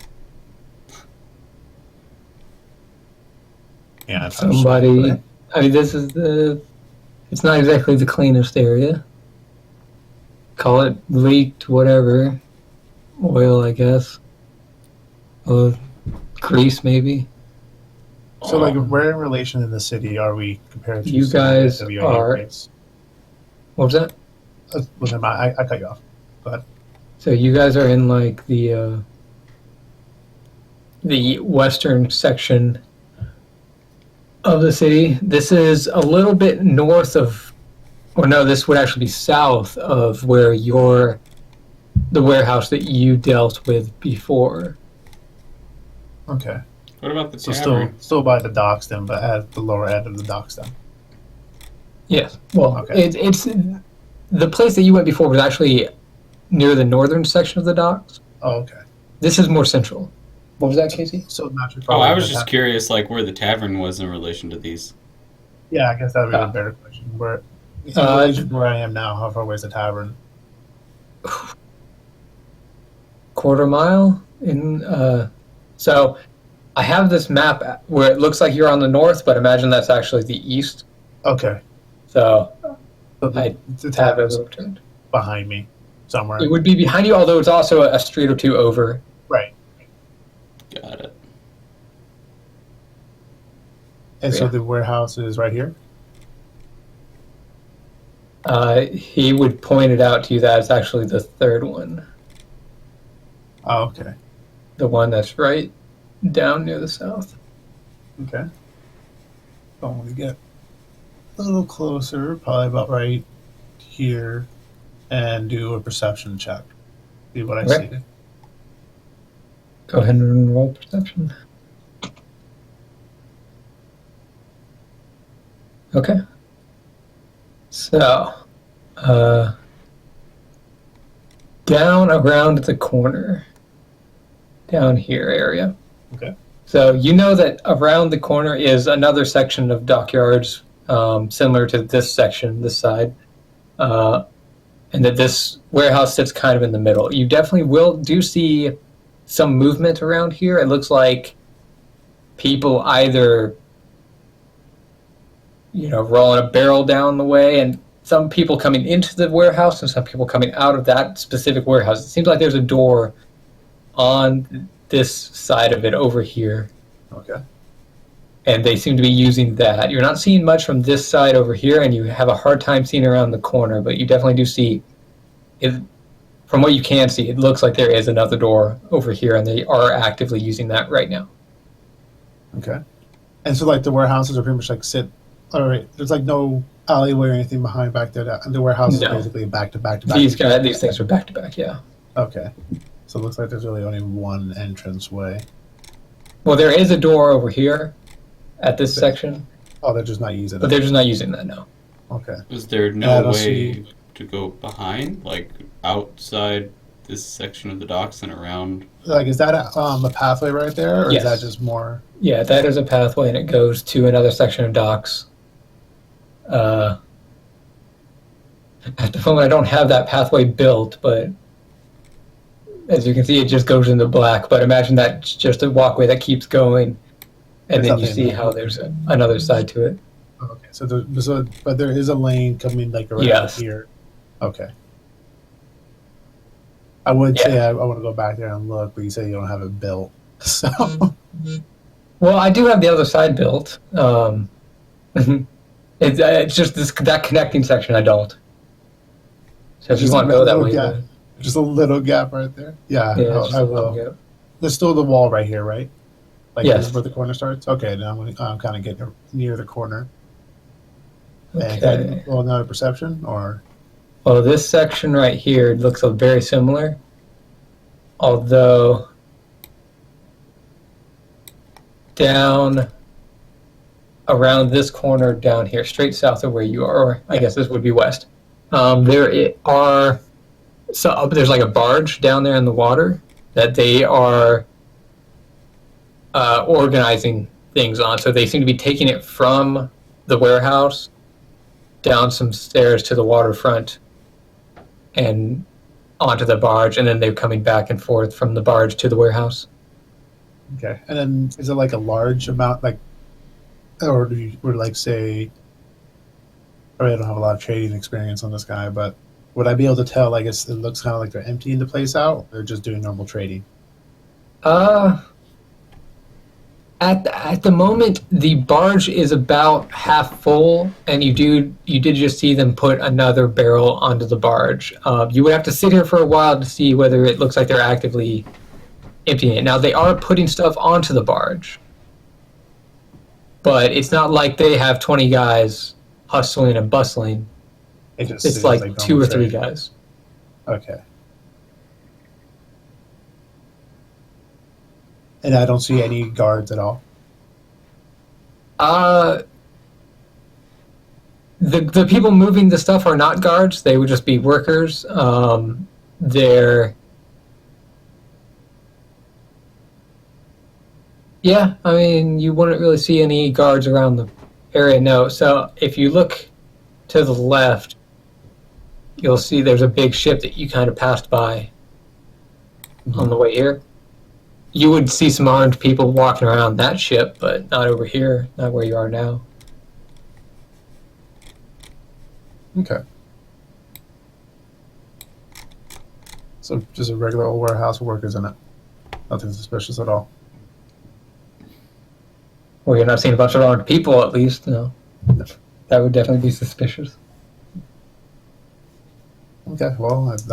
Yeah, it's Somebody. I mean, this is the. It's not exactly the cleanest area. Call it leaked, whatever. Oil, I guess. Grease, maybe. So, like, where in relation in the city are we compared to You some of the guys WIA are- rates? What was that? Well, never mind, I cut you off. So you guys are in like the western section of the city. This is a little bit north of, or no, this would actually be south of where the warehouse that you dealt with before. Okay. What about the So tavern? still by the docks then, but at the lower end of the docks then. Yes. Well, Okay. it's the place that you went before was actually near the northern section of the docks. Oh, okay. This is more central. What was that, Casey? So not too Oh, far I away was from just that. curious, like, where the tavern was in relation to these. Yeah, I guess that would be Ah. a better question. Where, Uh, where I am now, how far away is the tavern? Quarter mile so I have this map where it looks like you're on the north, but imagine that's actually the east. Okay. So So the I have it tavern's overturned. behind me somewhere. It would be behind you, although it's also a street or two over. Right. Got it. And so Yeah. the warehouse is right here? He would point it out to you that it's actually the third one, Oh, okay. the one that's right down near the south. Okay. So I'm gonna get a little closer, probably about right here, and do a perception check. See what I Okay. see. Go ahead and roll perception. Okay. So, down around the corner, down here area. Okay. So you know that around the corner is another section of dockyards, similar to this section, this side, and that this warehouse sits kind of in the middle. You definitely do see some movement around here. It looks like people either, rolling a barrel down the way, and some people coming into the warehouse and some people coming out of that specific warehouse. It seems like there's a door on this side of it over here, Okay. and they seem to be using that. You're not seeing much from this side over here, and you have a hard time seeing around the corner, but you definitely do see it. From what you can see, it looks like there is another door over here, and they are actively using that right now. Okay. And so, like, the warehouses are pretty much like sit. All right. There's like no alleyway or anything behind back there. The warehouses No. are basically back to back to back. These things are back to back, yeah. Okay. So it looks like there's really only one entrance way. Well, there is a door over here at this section, Oh, they're just not using but it. they're just not using that now. Okay. Is there I no don't way see- to go behind, like outside this section of the docks and around? Like, is that a pathway right there, or Yes. is that just more? Yeah, that is a pathway, and it goes to another section of docks. At the moment, I don't have that pathway built, but as you can see, it just goes into black. But imagine that's just a walkway that keeps going, and There's then you nothing see there. how there's another side to it. Okay. But there is a lane coming like around Yes. here. Okay. I would say I want to go back there and look, but you say you don't have it built. So Well, I do have the other side built. It's just that connecting section I don't. So if you want to go that way, gap. Just a little gap right there. Yeah, yeah, just I a little will. gap. There's still the wall right here, right? Like Yes. this is where the corner starts. Okay, now I'm kind of getting near the corner. And Okay. roll another perception, or Well, this section right here looks very similar, although down around this corner down here, straight south of where you are, or I guess this would be west, there's like a barge down there in the water that they are organizing things on. So they seem to be taking it from the warehouse down some stairs to the waterfront and onto the barge, and then they're coming back and forth from the barge to the warehouse. okay. And then is it like a large amount, like, or do you would like say? I don't have a lot of trading experience on this guy, but would I be able to tell? Like, it looks kind of like they're emptying the place out. Or they're just doing normal trading. At the moment, the barge is about half full, and you did just see them put another barrel onto the barge. You would have to sit here for a while to see whether it looks like they're actively emptying it. Now they are putting stuff onto the barge, but it's not like they have 20 guys hustling and bustling. It just It's seems like normal 2 or 3 trading. guys. Okay. And I don't see any guards at all. The people moving the stuff are not guards. They would just be workers. Yeah, I mean, you wouldn't really see any guards around the area, no. So if you look to the left, you'll see there's a big ship that you kind of passed by on the way here. You would see some armed people walking around that ship, but not over here, not where you are now. Okay. So just a regular old warehouse with workers in it. Nothing suspicious at all. Well, you're not seeing a bunch of armed people, at least, no. That would definitely be suspicious. Okay, well, that's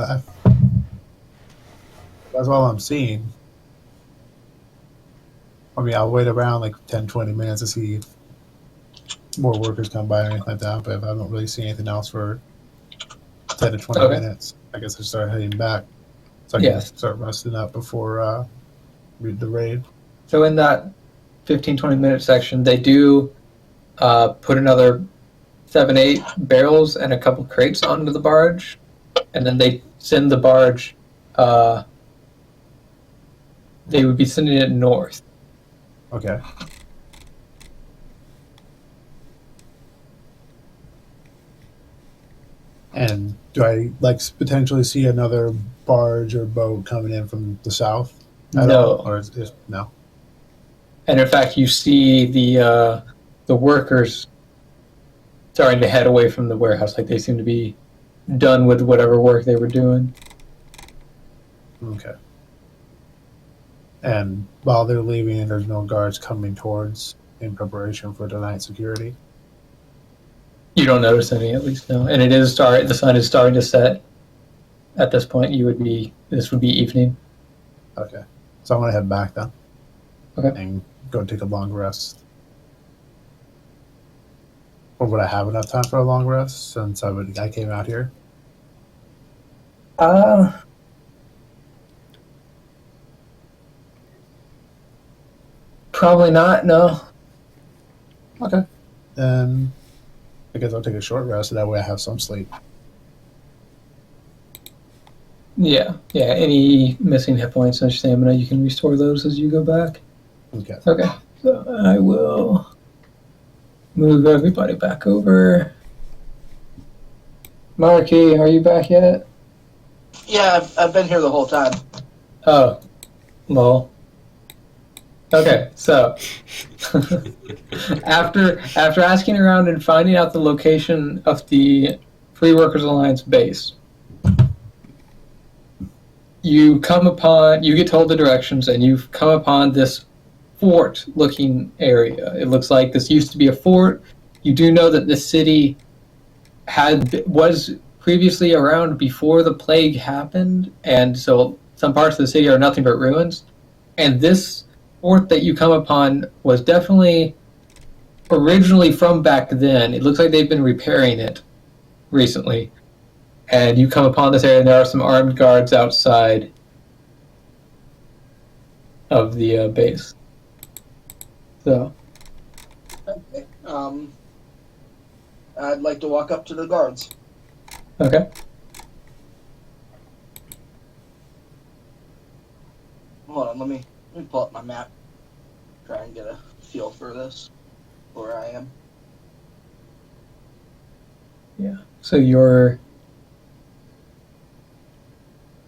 all I'm seeing. I mean, I'll wait around like 10, 20 minutes to see if more workers come by or anything like that. But if I don't really see anything else for 10 to 20 Okay. minutes, I guess I start heading back so I can Yes. start resting up before the raid. So in that 15, 20-minute section, they do put another 7, 8 barrels and a couple crates onto the barge, and then they send the barge. They would be sending it north. Okay. And do I potentially see another barge or boat coming in from the south? At No. all? Or is no? And in fact, you see the workers starting to head away from the warehouse, like they seem to be done with whatever work they were doing. Okay. And while they're leaving, there's no guards coming towards in preparation for tonight security. You don't notice any, at least, no. And it is the sun is starting to set. At this point, this would be evening. Okay. So I'm gonna head back then. Okay. And go take a long rest. Or would I have enough time for a long rest since I came out here? Probably not, no. Okay. Then I guess I'll take a short rest so that way I have some sleep. Yeah. Any missing hit points and stamina, you can restore those as you go back. Okay. Okay. So I will move everybody back over. Marky, are you back yet? Yeah, I've been here the whole time. Oh, lol. Okay, so after asking around and finding out the location of the Free Workers Alliance base, you get told the directions, and you've come upon this fort-looking area. It looks like this used to be a fort. You do know that the city was previously around before the plague happened, and so some parts of the city are nothing but ruins. And this fort that you come upon was definitely originally from back then. It looks like they've been repairing it recently. And you come upon this area, and there are some armed guards outside of the base. So, Okay. I'd like to walk up to the guards. okay. Hold on, let me pull up my map. Try and get a feel for this, where I am. So you're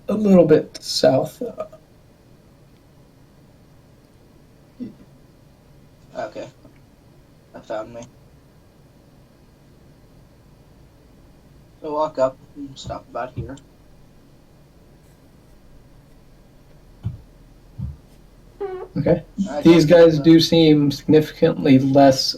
a little bit south. Okay. That found me. So walk up and stop about here. Okay. I These think, guys do seem significantly less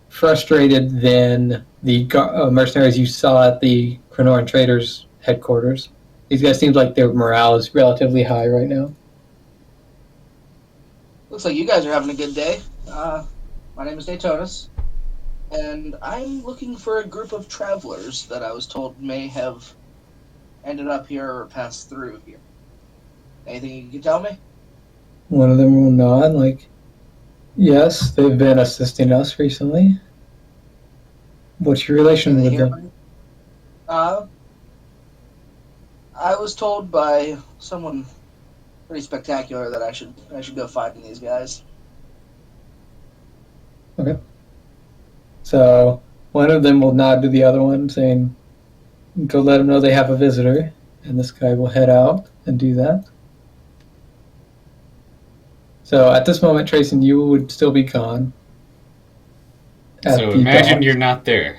frustrated than the mercenaries you saw at the Krenoran Traders headquarters. These guys seem like their morale is relatively high right now. Looks like you guys are having a good day. My name is Daytonus, and I'm looking for a group of travelers that I was told may have ended up here or passed through here. Anything you can tell me? One of them will nod, like, yes, they've been assisting us recently. What's your relation Are they with here? them? I was told by someone pretty spectacular that I should go find these guys. So one of them will nod to the other one, saying, go let them know they have a visitor, and this guy will head out and do that. So at this moment, Trace, you would still be gone. At So the imagine docks. you're not there.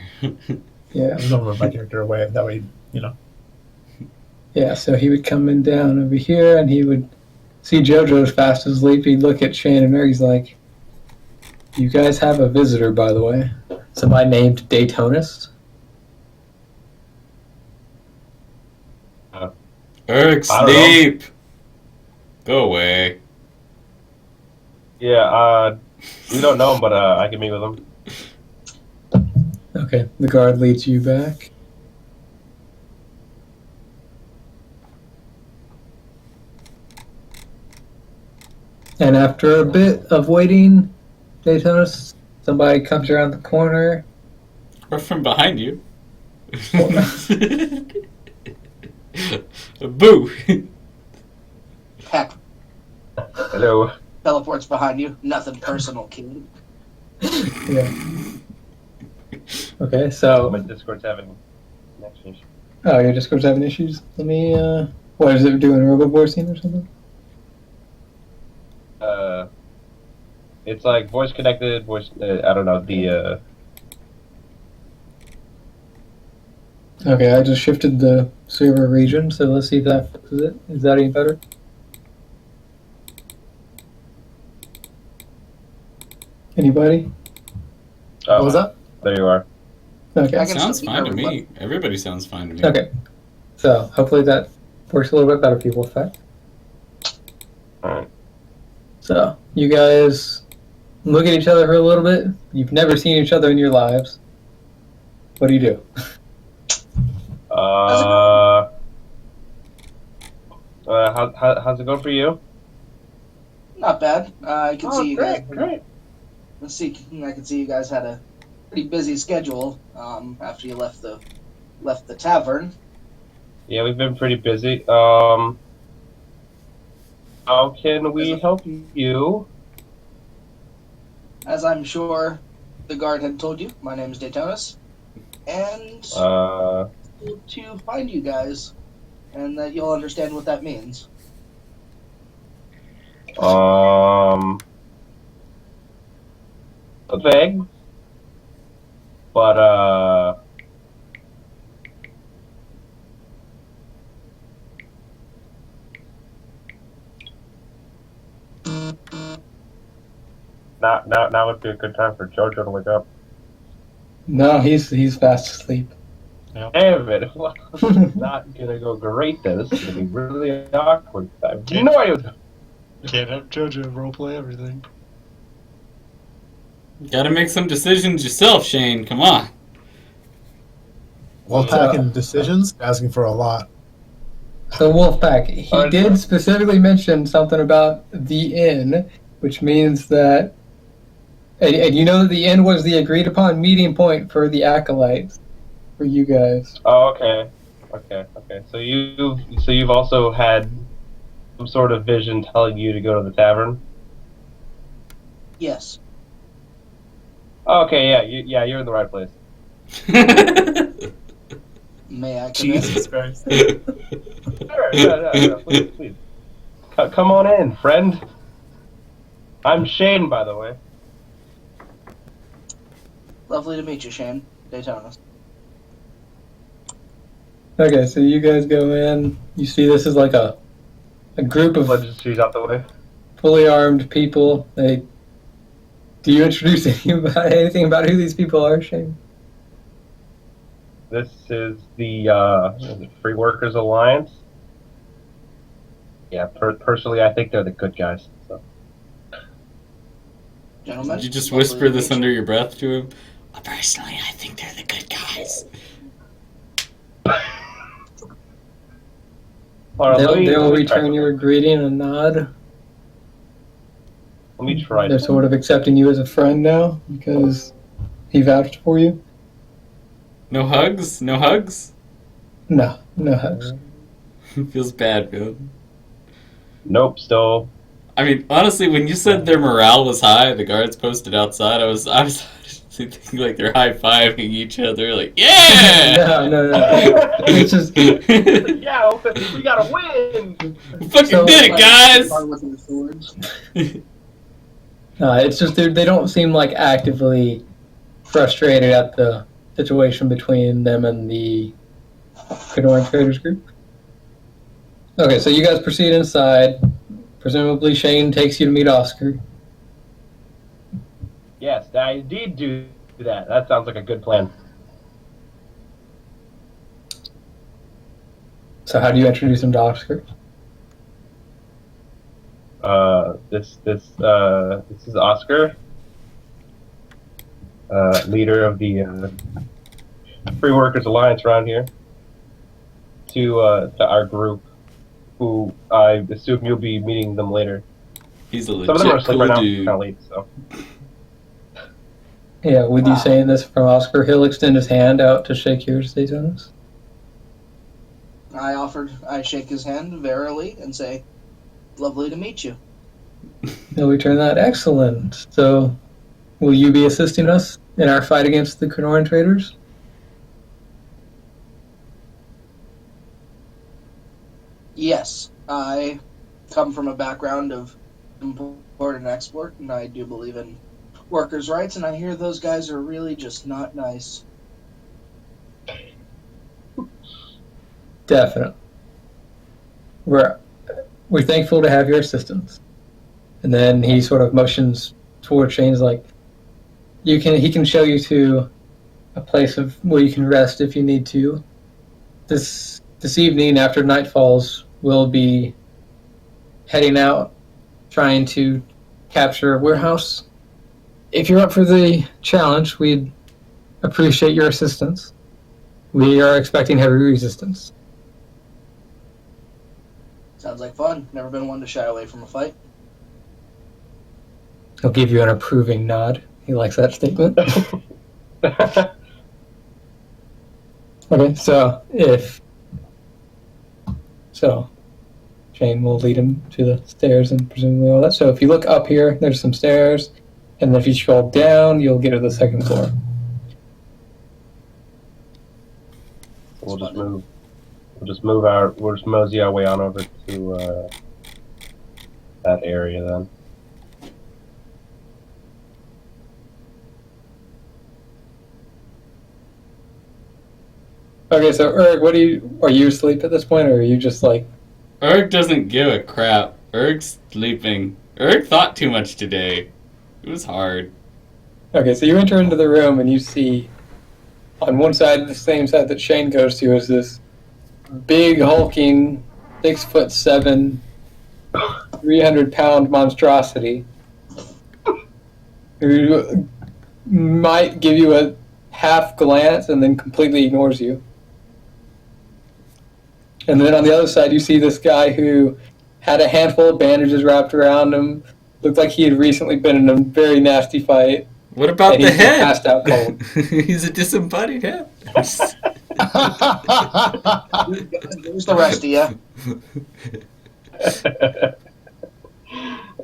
Yeah. I'm gonna move my character away. That way, Yeah, so he would come in down over here, and he would see JoJo fast asleep. He'd look at Shane and Mary. He's like, you guys have a visitor, by the way. Somebody named Daytonus. Eric, I don't know. sleep! Go away. Yeah, we don't know him, but I can meet with him. Okay, the guard leads you back. And after a bit of waiting, Daytona, somebody comes around the corner. Or from behind you. Boo! Heck, Hello. teleports behind you. Nothing personal, kid. Yeah. Okay, so My Discord's having connections. oh, your Discord's having issues. Let me. What is it doing? Robo voicing or something? It's like voice connected, voice. I don't know the. Okay, I just shifted the server region, so let's see if that fixes it. Is that any better? Anybody? Oh, What was that? there you are. Okay. I can Sounds still fine hear to everybody. me. Everybody sounds fine to me. Okay. So hopefully that works a little bit better for you, Wolfpack. Alright. So you guys look at each other for a little bit. You've never seen each other in your lives. What do you do? How's it going for you? Not bad. I can see you guys. Great. Let's see. I can see you guys had a pretty busy schedule after you left the tavern. Yeah, we've been pretty busy. How can we help you? As I'm sure the guard had told you, my name is Daytonus, and to find you guys, and that you'll understand what that means. Vague, but now would be a good time for Jojo to wake up. No, he's fast asleep. Damn it! Well, it's not gonna go great then. This is gonna be really awkward. I have no idea. Can't have JoJo roleplay everything. Gotta make some decisions yourself, Shane. Come on. Wolfpack and decisions, asking for a lot. So Wolfpack, he Alright. did specifically mention something about the inn, which means that, and you know that the inn was the agreed upon meeting point for the acolytes, for you guys. Oh, okay. So you've also had some sort of vision telling you to go to the tavern. Yes. Okay, you're in the right place. May I come in? Jesus Christ. Sure, yeah, please. Come on in, friend. I'm Shane, by the way. Lovely to meet you, Shane. Daytona. Okay, so you guys go in. You see this is like a group of She's out the way. fully armed people. Do you introduce anything about who these people are, Shane? This is the Free Workers Alliance. Yeah, personally, I think they're the good guys. So. Gentlemen. Did you just lovely whisper to this meet under you. your breath to him? Personally, I think they're the good guys. All right, let me They'll try return your greeting and nod. Let me try. They're sort of accepting you as a friend now because he vouched for you. No hugs? No hugs? No hugs. Feels bad, man. Nope, still. I mean, honestly, when you said their morale was high, the guards posted outside, I was thinking like they're high-fiving each other, like, yeah! No. It's just Yeah, we gotta win. We fucking So, did it, guys! Start with your swords. it's just they don't seem like actively frustrated at the situation between them and the Kenoran Traders group. Okay, so you guys proceed inside. Presumably Shane takes you to meet Oscar. Yes, I did do that. That sounds like a good plan. So how do you introduce him to Oscar? This is Oscar, leader of the Free Workers Alliance around here. To our group, who I assume you'll be meeting them later. He's a Some of them are legit asleep cool right now. It's dude. kind of late, so. Yeah, with you saying this from Oscar, he'll extend his hand out to shake yours, Daytonas. I shake his hand verily and say, lovely to meet you. He'll return that. Excellent. So, will you be assisting us in our fight against the Kurnoran traders? Yes, I come from a background of import and export, and I do believe in workers' rights, and I hear those guys are really just not nice. Definitely. We're thankful to have your assistance. And then he sort of motions toward Shane's like, he can show you to a place of where you can rest if you need to. This evening after night falls, we'll be heading out trying to capture a warehouse. If you're up for the challenge, we'd appreciate your assistance. We are expecting heavy resistance. Sounds like fun. Never been one to shy away from a fight. He'll give you an approving nod. He likes that statement. Okay, so Shane will lead him to the stairs and presumably all that. So if you look up here, there's some stairs, and then if you scroll down, you'll get to the second floor. We'll just mosey our way on over to that area then. Okay, so Erg, are you asleep at this point, or are you just like... Erg doesn't give a crap. Erg's sleeping. Erg thought too much today. It was hard. Okay, so you enter into the room and you see on one side, the same side that Shane goes to, is this big hulking 6'7", 300-pound monstrosity who might give you a half glance and then completely ignores you. And then on the other side, you see this guy who had a handful of bandages wrapped around him. Looked like he had recently been in a very nasty fight. What about And the he's head? passed out cold. He's a disembodied head. There's the rest of you.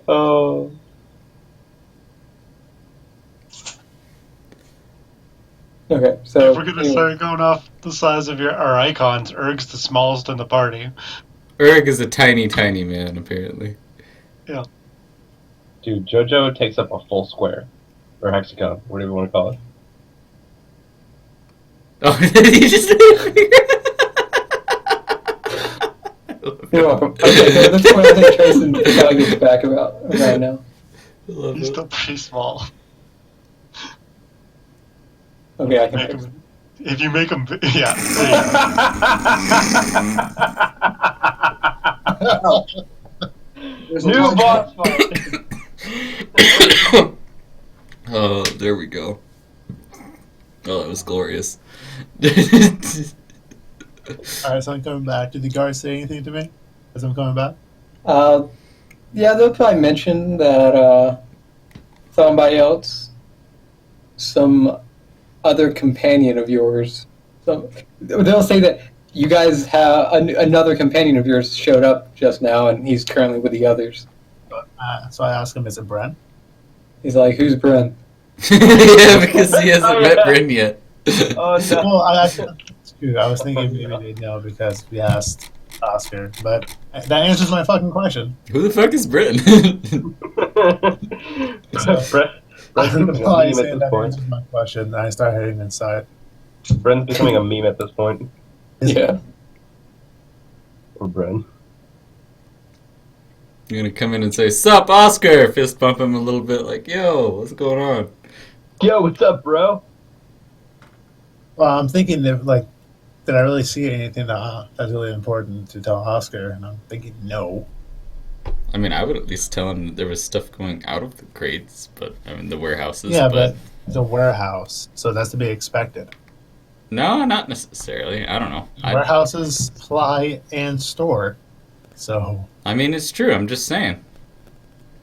Oh. Okay, so If we're gonna start going off the size of our icons, Erg's the smallest in the party. Erg is a tiny, tiny man, apparently. Dude, JoJo takes up a full square. Or hexagon, whatever you want to call it. Oh, did he just... You're welcome. Okay, so at this point, I think Trayson kind of gets back about right now. I love He's it. still pretty small. Okay, I can Make fix it. him, if you make him, yeah. There you go. There's a New large- boss fight! Oh, there we go. Oh, that was glorious. Alright, so I'm coming back. Did the guards say anything to me as I'm coming back? Yeah, they'll probably mention that somebody else, some other companion of yours, they'll say that you guys have another companion of yours showed up just now, and he's currently with the others. So I asked him, is it Bren? He's like, "Who's Bren?" Yeah, because he hasn't met Bryn yet. Oh no. Well, I was thinking maybe they'd know because we asked Oscar, but that answers my fucking question. Who the fuck is Bryn? I don't know Brent's why I becoming a say meme at that this point. answers my question, and I start heading inside. Brent's becoming a meme at this point. Yeah. Or Bren. You're gonna come in and say, "Sup, Oscar?" Fist bump him a little bit, like, "Yo, what's going on?" Yo, what's up, bro? Well, I'm thinking that, like, did I really see anything that's really important to tell Oscar? And I'm thinking no. I mean, I would at least tell him that there was stuff going out of the crates, but I mean the warehouses. Yeah, but the warehouse, so that's to be expected. No, not necessarily. I don't know. Warehouses supply and store, so I mean, it's true. I'm just saying.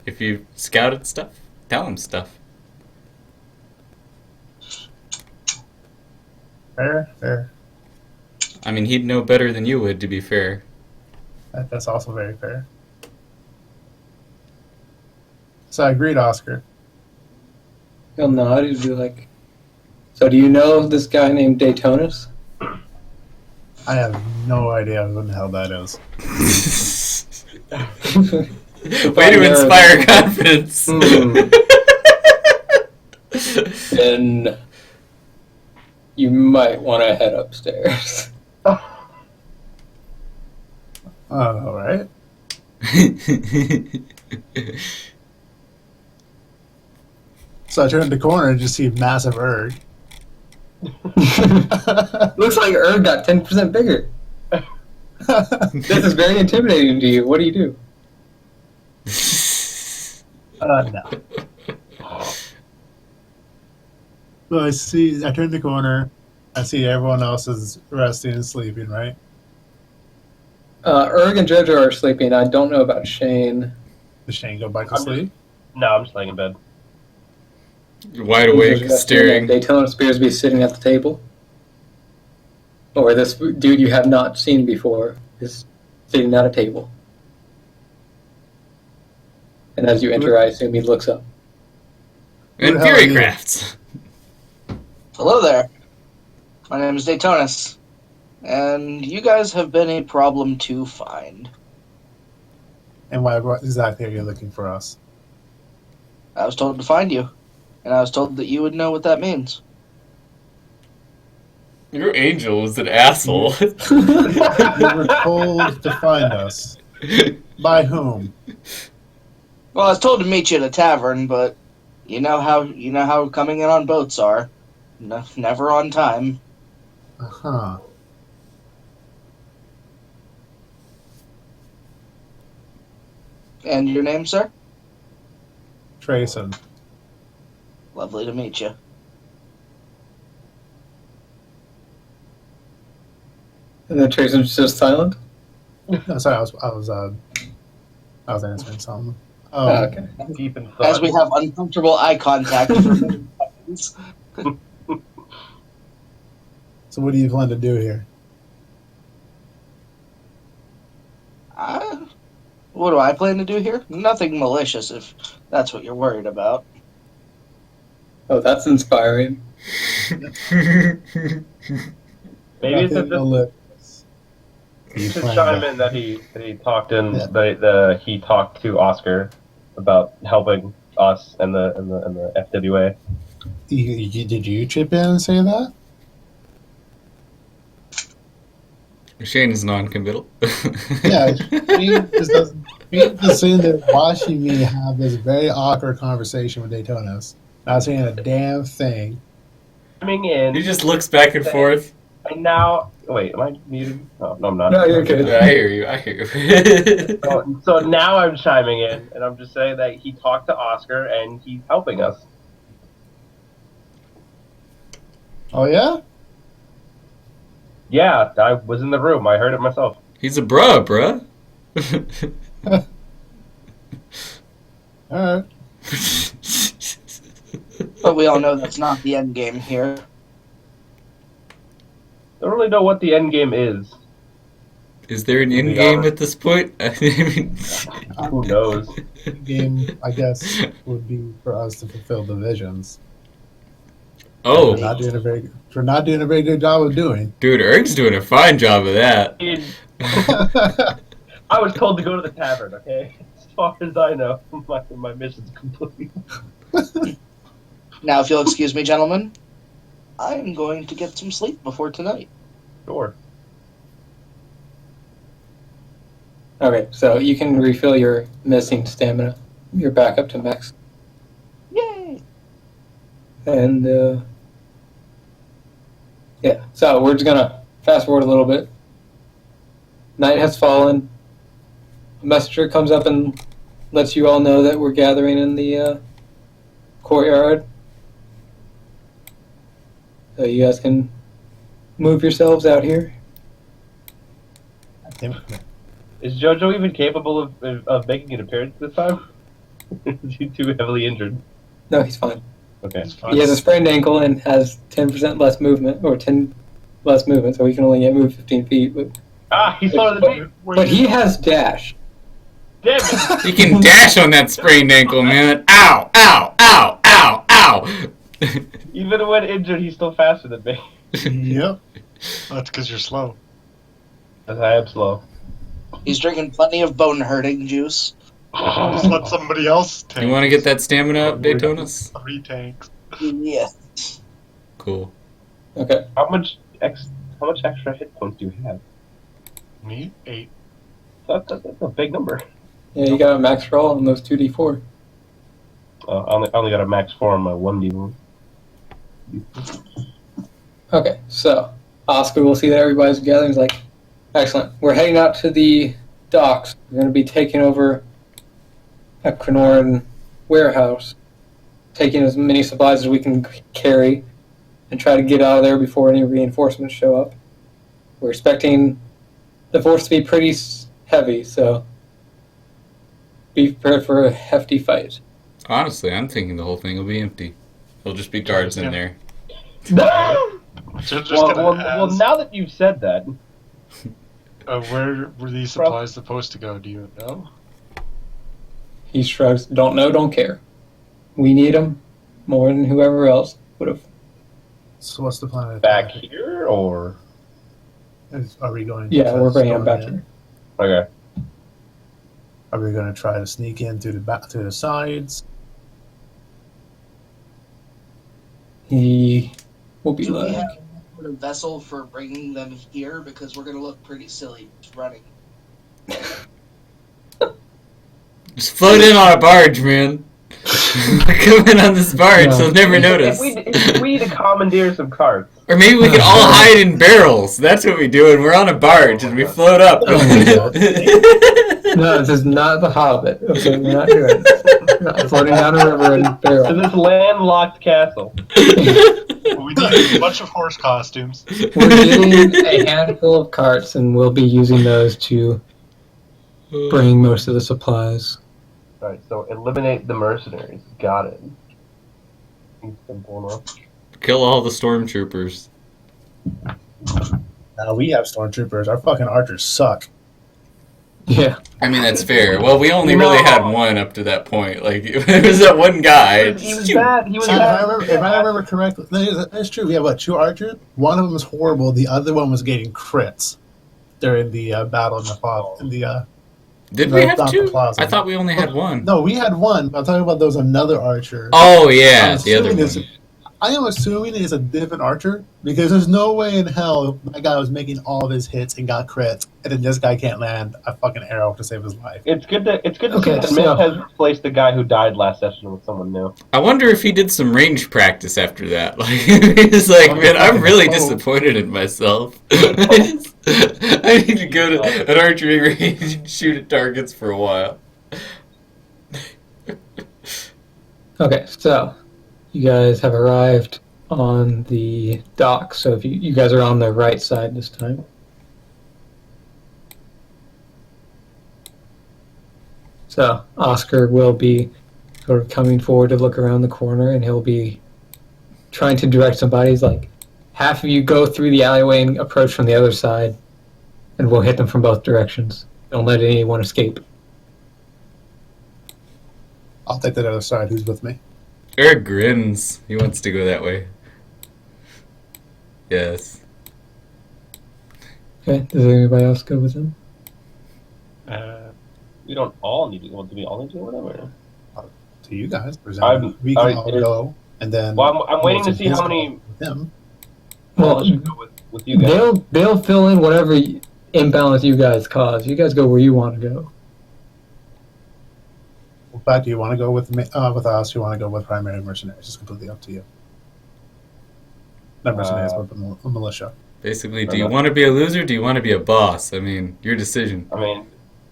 If you scouted stuff, tell him stuff. fair. I mean, he'd know better than you would, to be fair. That's also very fair. So I agreed, Oscar. He'll nod. He'd be like, "So do you know this guy named Daytonus?" I have no idea who the hell that is. Way to inspire confidence. Then you might want to head upstairs. All right. So I turned the corner and just see massive Erg. Looks like Erg got 10% bigger. This is very intimidating to you. What do you do? No. So I turn the corner, I see everyone else is resting and sleeping, right? Erg and Jojo are sleeping. I don't know about Shane. Does Shane go back to I'm sleep? No, I'm just laying in bed. Wide awake, staring. Daytona Spearsby sitting at the table. Or this dude you have not seen before is sitting at a table. And as you enter, I assume he looks up. And Who the hell are Fury you? Crafts. Hello there. My name is Daytonus, and you guys have been a problem to find. And what exactly are you looking for us? I was told to find you, and I was told that you would know what that means. Your angel was an asshole. You were told to find us. By whom? Well, I was told to meet you at a tavern, but you know how coming in on boats are. Never on time. Uh-huh. And your name, sir? Trayson. Lovely to meet you. And then Trayson's just silent. No, sorry, I was answering something. Oh, okay. Deep in thought. As we have uncomfortable eye contact for many seconds. So what do you plan to do here? What do I plan to do here? Nothing malicious, if that's what you're worried about. Oh, that's inspiring. Maybe it's Nothing just malicious. You you should plan chime to- in that he talked in Yeah. he talked to Oscar about helping us and the FWA. Did you chip in and say that? Shane is non-committal. Yeah, just sitting there watching me have this very awkward conversation with Daytonus. Not saying a damn thing. Coming in, He just looks back and forth. and now wait, am I muted? Oh, no, I'm not. No, you're good. I hear you. I hear you. So now I'm chiming in, and I'm just saying that he talked to Oscar, and he's helping us. Oh yeah? Yeah, I was in the room. I heard it myself. He's a bruh. Alright. But we all know that's not the end game here. Don't really know what the end game is. Is there an end game at this point? I mean, Who knows? Game, I guess, would be for us to fulfill the visions. oh, We're not doing a very good job of doing. dude, Erg's doing a fine job of that. I was told to go to the tavern. Okay, as far as I know, my mission's complete. Now, if you'll excuse me, gentlemen, I'm going to get some sleep before tonight. Sure. Okay, so you can refill your missing stamina. You're back up to max. Yay! And, yeah, so we're just gonna fast forward a little bit. Night has fallen. a messenger comes up and lets you all know that we're gathering in the courtyard. So you guys can move yourselves out here. Damn it. Is JoJo even capable of making an appearance this time? Is he too heavily injured? No, he's fine. Okay. He has a sprained ankle and has 10% less movement, or 10 less movement, so he can only get moved 15 feet. He's slower than me. But he has dash. Damn it! You can dash on that sprained ankle, man. Ow! Ow! Ow! Ow! Ow! Even when injured, he's still faster than me. Yep. That's because you're slow. Because I am slow. He's drinking plenty of bone-hurting juice. Just let somebody else tank. You want to get that stamina up, Daytonas? 3 tanks. Yeah. Cool. Okay. How much extra hit points do you have? Me? 8. That's a big number. Yeah, you got a max roll on those 2d4. I only got a max 4 on my 1d1. Okay, so Oscar will see that everybody's gathering. He's like, excellent. We're heading out to the docks. We're going to be taking over a Crenoran warehouse, taking as many supplies as we can carry, and try to get out of there before any reinforcements show up. We're expecting the force to be pretty heavy, so be prepared for a hefty fight. Honestly, I'm thinking the whole thing will be empty. There'll just be guards in there. Just Well, gonna ask, now that you've said that, where were these supplies supposed to go? Do you know? He shrugs, don't know, don't care. We need them more than whoever else would have. So what's the plan? of back attack? here or Are we going? Yeah, to we're bringing him storm back in? here. okay? Are we going to try to sneak in through the sides? He will be Do we like, have a vessel for bringing them here? Because we're going to look pretty silly just running. Just float in on a barge, man. Come in on this barge, No. they'll never notice. If we to commandeer some carts. Or maybe we could all hide in barrels. That's what we do, and we're on a barge and we float up. Oh my God. No, this is not the Hobbit. Okay, we're not doing it. We're not floating down a river in a To barrel. this landlocked castle. We need a bunch of horse costumes. We're getting a handful of carts, and we'll be using those to bring most of the supplies. Alright, so eliminate the mercenaries. Got it. Simple enough. Kill all the stormtroopers. Now we have stormtroopers. Our fucking archers suck. Yeah. I mean, that's fair. Well, we only really had one up to that point. Like, it was that one guy. He was bad. He was See, if bad. I remember correctly, that's true. We have what, 2 archers? One of them was horrible. The other one was getting crits during the battle in the Did No, we have not the 2? plaza. I thought we only had 1. No, we had 1. But I'm talking about there was another archer. Oh, yeah, I'm the other assuming one. it's- I am assuming it's a different archer because there's no way in hell that guy was making all of his hits and got crits, and then this guy can't land a fucking arrow to save his life. It's good to Okay, see that so- Myth has replaced the guy who died last session with someone new. I wonder if he did some range practice after that. Like, he's like, man, I'm really disappointed in myself. I need to go to an archery range and shoot at targets for a while. Okay, so you guys have arrived on the dock. So if you guys are on the right side this time. So Oscar will be sort of coming forward to look around the corner, and he'll be trying to direct somebody. He's like, half of you go through the alleyway and approach from the other side, and we'll hit them from both directions. Don't let anyone escape. I'll take that other side. Who's with me? Eric grins. He wants to go that way. Yes. Okay, does anybody else go with him? We don't all need to go. Do we all need to go? Whatever. To you guys. Presumably. We can all go, and then. Well, I'm waiting to see his how many. with him. Well, should go with you guys. They'll fill in whatever imbalance you guys cause. You guys go where you want to go. In fact, do you want to go with me, with us? You want to go with primary mercenaries? It's completely up to you. Not mercenaries, but the militia. Basically, do you want to be a loser? Do you want to be a boss? I mean, your decision. I mean,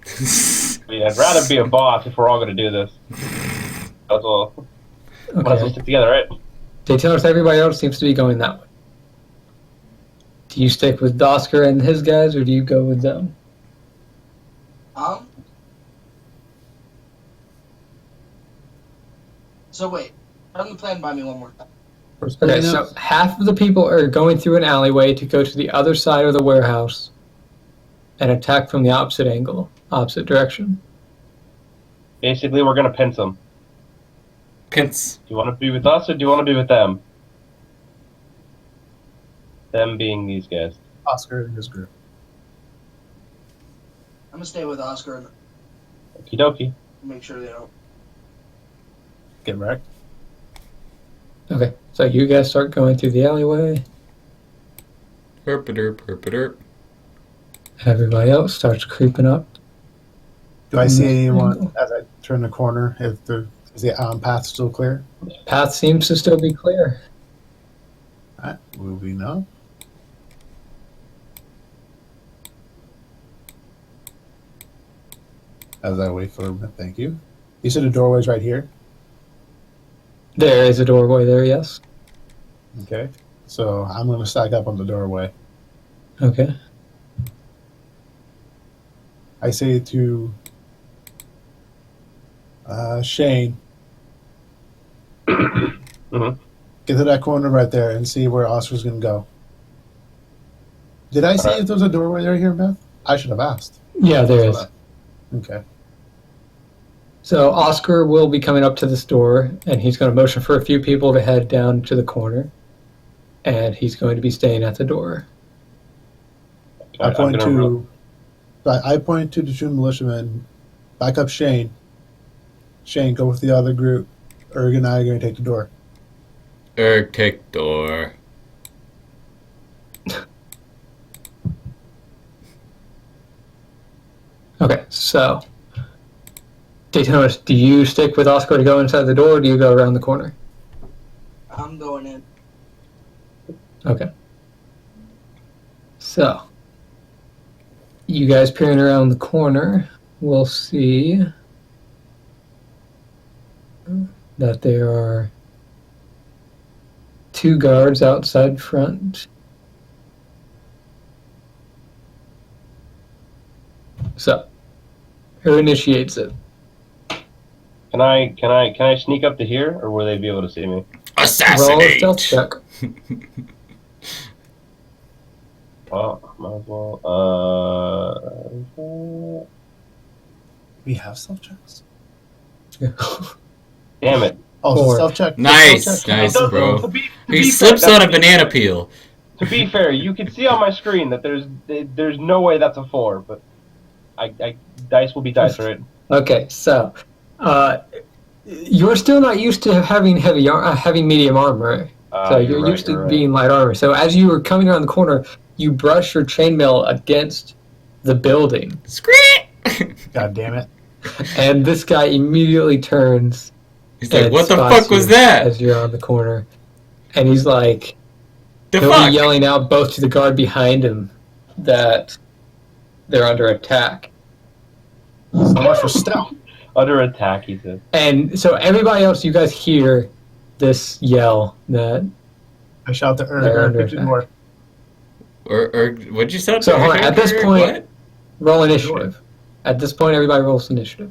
I mean, I'd rather be a boss if we're all going to do this. Might as well Okay. stick together, right? Daytona's everybody else seems to be going that way. Do you stick with Oscar and his guys, or do you go with them? So wait, run the plan by me one more time. Okay, so half of the people are going through an alleyway to go to the other side of the warehouse and attack from the opposite angle, opposite direction. Basically, we're going to pinch them. Pince. Do you want to be with us or do you want to be with them? Them being these guys. Oscar and his group. I'm gonna stay with Oscar and Okie dokie. make sure they don't. Get wrecked. Okay, so you guys start going through the alleyway. Herpaderp, herpaderp. Everybody else starts creeping up. Do I see anyone as I turn the corner? Is the path still clear? Path seems to still be clear. Alright, moving on. As I wait for him, thank you. You said the doorway's right here? There is a doorway there, yes. Okay. So I'm going to stack up on the doorway. Okay. I say to Shane, Mhm. get to that corner right there and see where Oscar's going to go. Did I see Alright. if there's a doorway there here, Beth? I should have asked. Yeah, there is. Okay. So Oscar will be coming up to this door, and he's going to motion for a few people to head down to the corner, and he's going to be staying at the door. I I'm point gonna roll. I point to the two militiamen. Back up Shane. Shane, go with the other group. Erg and I are going to take the door. Erg, take door. Okay, so Daytona, do you stick with Oscar to go inside the door, or do you go around the corner? I'm going in. Okay. So, you guys peering around the corner will see that there are two guards outside front. So, who initiates it? Can I sneak up to here, or will they be able to see me? Roll a Assassinate! stealth check. Oh, might as well. We have stealth checks. Damn it! Oh, it's a Four. stealth check. Nice, Stealth check. nice, To bro. be He fair, slips on a banana peel. To be fair, you can see on my screen that there's no way that's a 4, but I dice will be dice, right? Okay, so you're still not used to having heavy medium armor. So you're right, used to right. being light armor. So as you were coming around the corner, you brush your chainmail against the building, Screet! God damn it. and this guy immediately turns. He's like, and what the spots fuck was you that? As you're on the corner, and he's like, The he'll fuck? be yelling out both to the guard behind him that they're under attack. So much for stealth. Under attack, he said. And so everybody else, you guys hear this yell that. I shout to They're under Erg, pick the door. Or what'd you say? So hold on, at this point, What? roll initiative. At this point, everybody rolls initiative.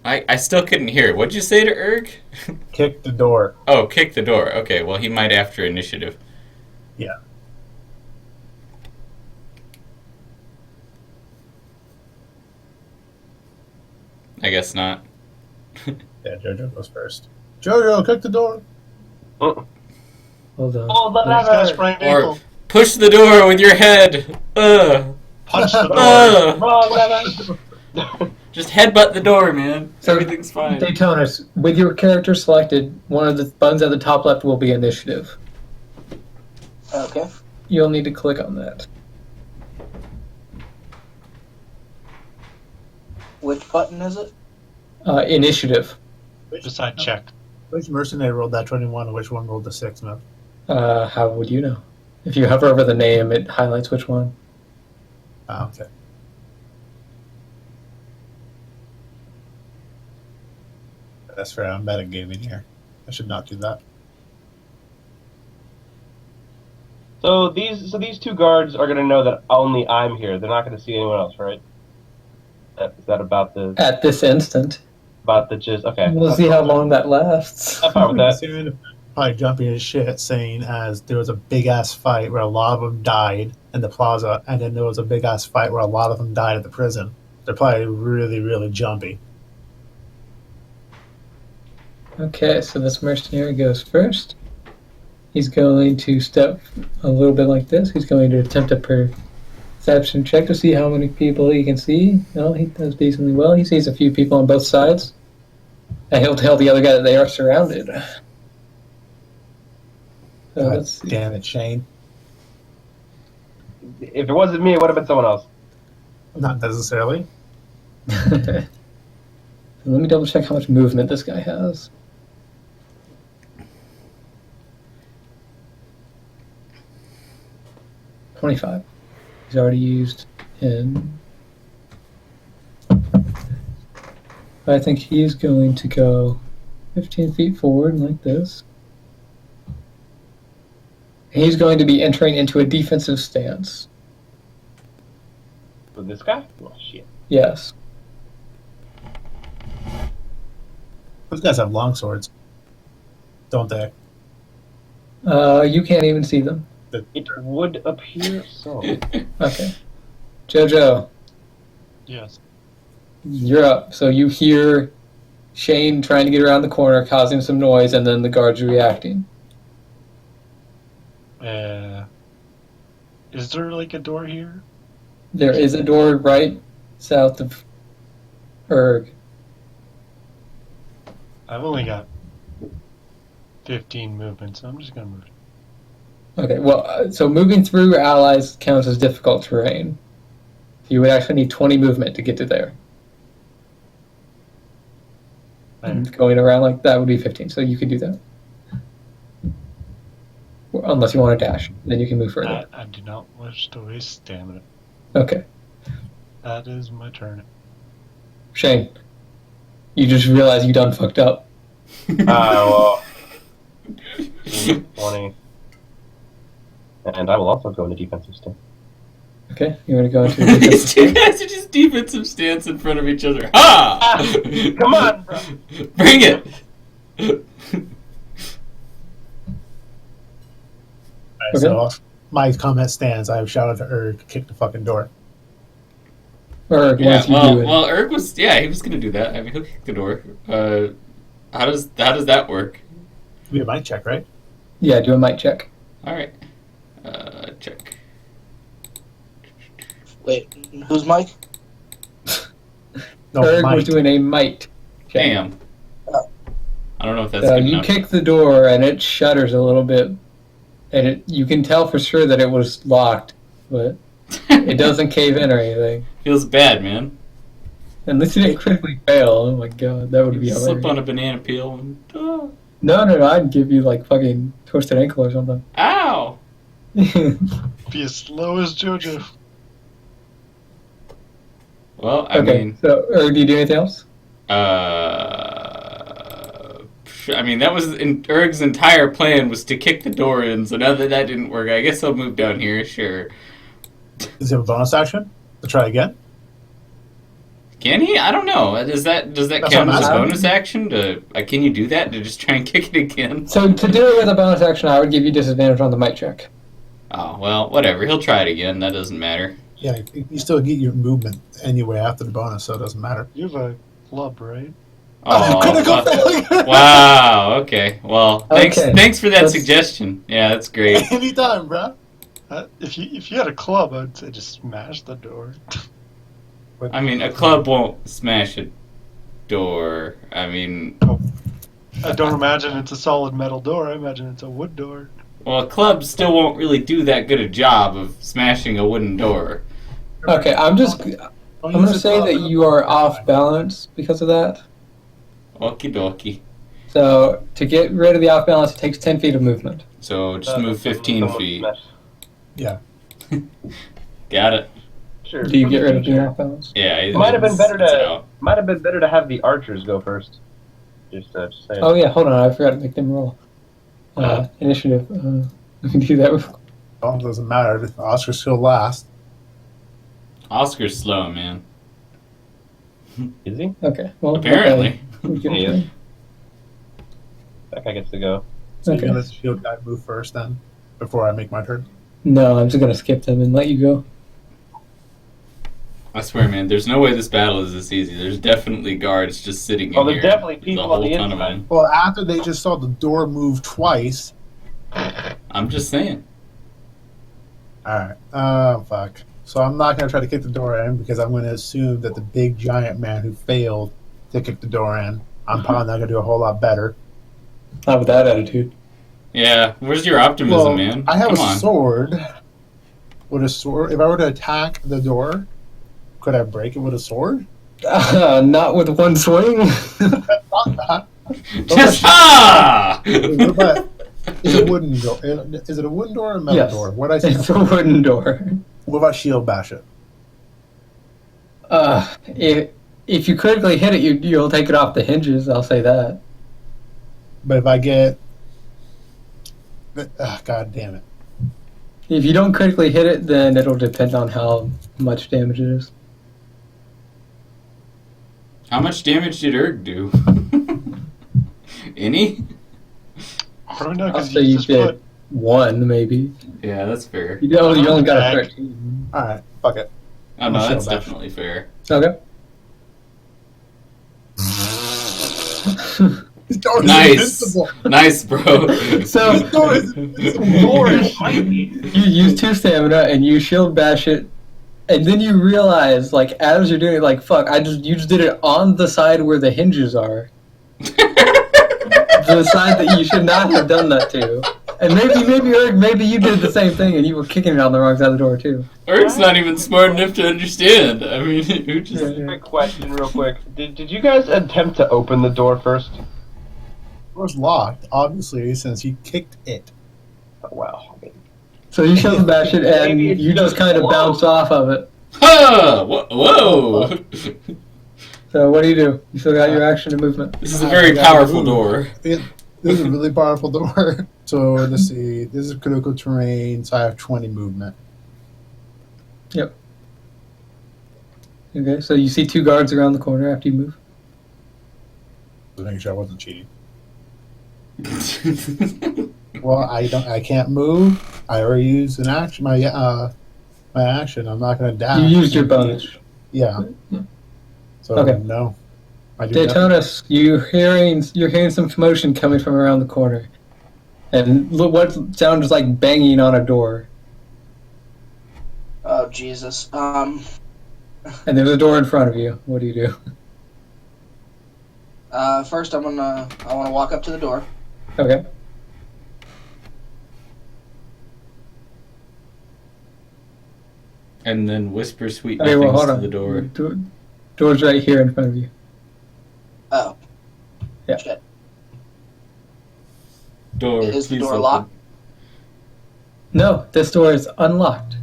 I still couldn't hear it. What'd you say to Erg? Kick the door. Oh, kick the door. Okay, well, he might after initiative. Yeah. I guess not. Yeah, Jojo goes first. Jojo, kick the door. Hold on. Oh, the He's got sprained Or ankle. push the door with your head. Punch the door. Wrong lever. Just headbutt the door, man. So, Everything's fine. Daytona, with your character selected, one of the buttons at the top left will be initiative. Okay. You'll need to click on that. Which button is it? Initiative. Decide check. Which mercenary rolled that 21 and which one rolled the 6, man? How would you know? If you hover over the name, it highlights which one. Oh, okay. That's fair. I'm metagaming here. I should not do that. So these two guards are gonna know that only I'm here. They're not gonna see anyone else, right? Is that about the At this instant. gist? Okay. We'll see how long that lasts. I'm fine with that. Soon, probably jumping his shit, saying as there was a big ass fight where a lot of them died in the plaza, and then there was a big ass fight where a lot of them died at the prison. They're probably really, really jumpy. Okay, so this mercenary goes first. He's going to step a little bit like this. He's going to attempt a perception check to see how many people he can see. No, he does decently well. He sees a few people on both sides. And he'll tell the other guy that they are surrounded. So God let's see. damn it, Shane. If it wasn't me, it would have been someone else. Not necessarily. Let me double check how much movement this guy has. 25. He's already used in. I think he's going to go 15 feet forward like this. He's going to be entering into a defensive stance. With this guy? Oh shit. Yes. Those guys have long swords, don't they? You can't even see them. It would appear so. Okay. Jojo, Yes. you're up. So you hear Shane trying to get around the corner, causing some noise, and then the guards reacting. Is there like a door here? There is a door right south of Erg. I've only got 15 movements, so I'm just gonna move. Okay, well, so moving through allies counts as difficult terrain. You would actually need 20 movement to get to there. And going around like that would be 15, so you could do that. Unless you want to dash, then you can move further. I do not wish to waste stamina. Okay. That is my turn. Shane, you just realized you done fucked up. Well. 20. And I will also go into defensive stance. Okay, you want to go into These two guys are just defensive stance in front of each other. Ha! Come on, bro. Bring it! Alright, so my comment stands. I have shouted to Erg, kick the fucking door. Or Yeah, once you do it. well, Erg was, he was gonna do that. I mean, he'll kick the door. How does that work? It'd be a mic check, right? Yeah, do a mic check. All right, check. Wait, who's Mike? No, Erg mic. was doing a might check. Damn. I don't know if that's So good you enough. kick the door and it shudders a little bit, and you can tell for sure that it was locked, but it doesn't cave in or anything. Feels bad, man. Unless you didn't critically fail. Oh my god, that would be You slip hilarious. on a banana peel and No, I'd give you like fucking twisted ankle or something. ow! Be as slow as JoJo. Well, I Okay, mean, so do you do anything else? I mean, that was Erg's entire plan was to kick the door in. So now that didn't work, I guess I'll move down here. Sure. Does he have a bonus action to try again? Can he? I don't know. Does that That's count what as a I'm bonus action? To can you do that to just try and kick it again? So to do it with a bonus action, I would give you disadvantage on the mic check. Oh well, whatever. He'll try it again. That doesn't matter. Yeah, you still get your movement anyway after the bonus, so it doesn't matter. You have a club, right? Oh, Critical failure! wow. Okay. Well, Okay. thanks for that Let's- suggestion. Yeah, that's great. Anytime, bro. If you had a club, I'd say just smash the door. I mean, a club won't smash a door. I mean, I don't imagine it's a solid metal door. I imagine it's a wood door. well, a club still won't really do that good a job of smashing a wooden door. Okay, I'm going to say that you are off balance because of that. Okie dokie. So to get rid of the off balance, it takes 10 feet of movement. So just move 15 someone feet. smash- Yeah. Got it. Sure. Do you get rid of the off balance? Yeah. It might have been better it's to out. have the archers go first. Just saying. Oh yeah, hold on, I forgot to make them roll. Initiative. We can do that. Oh, it doesn't matter. Oscar's still last. Oscar's slow, man. Is he? Okay. Well, Apparently. we can He is. That guy gets to go. So you're Okay. gonna let the shield guy move first then, before I make my turn. No, I'm just gonna skip them and let you go. I swear, man, there's no way this battle is this easy. There's definitely guards just sitting in Oh, there's here. definitely There's people a on whole the ton of inside. them. Well, after they just saw the door move twice. I'm just saying. Alright. Fuck. So I'm not gonna try to kick the door in because I'm gonna assume that the big giant man who failed to kick the door in, I'm probably not gonna do a whole lot better. Not with that attitude. Yeah, where's your optimism, Well, man? I have Come a on. sword. With a sword, if I were to attack the door, could I break it with a sword? Not with one swing. Fuck that. Just ah! What about, is it a wooden door? Is it a wooden door or a metal Yes. door? What I say? It's a wooden door. What about shield bash it? If you critically hit it, you'll take it off the hinges. I'll say that. But if I get, god damn it! If you don't critically hit it, then it'll depend on how much damage it is. How much damage did Erg do? Any? I don't know, I'll because say you you just did put. 1, maybe. Yeah, that's fair. You only got a Okay. 13. All right, fuck it. Oh, no, I'll that's show back. definitely fair. Okay. This door is Nice. invincible. Nice, bro. So- This door is Door is mighty. You use 2 stamina and you shield bash it, and then you realize, like, as you're doing it, like, fuck, you just did it on the side where the hinges are. The side that you should not have done that to. And maybe you did the same thing and you were kicking it on the wrong side of the door too. Erg's not even smart enough to understand. I mean, who just... Yeah. Quick question, real quick. Did you guys attempt to open the door first? door's locked, obviously, since he kicked it. Oh, wow. So you shield bash it and you just kind of bounce off of it. Huh! Whoa! So what do? You still got your action and movement. This is a very powerful door. This is a really powerful door. So let's see. This is critical terrain, so I have 20 movement. Yep. Okay, so you see 2 guards around the corner after you move. Just making sure I wasn't cheating. Well, I can't move. I already used an action. My action. I'm not going to die. You used your bonus. Yeah. So Okay. no. I do nothing. Daytona, you're hearing some commotion coming from around the corner, and look what sounds like banging on a door. Oh Jesus. And there's a door in front of you. What do you do? First I wanna walk up to the door. Okay. And then whisper sweet Okay, nothings well, hold to on. the door. Door's right here in front of you. Oh. Yeah. Shit. Door, Is the please door open. locked? No, this door is unlocked.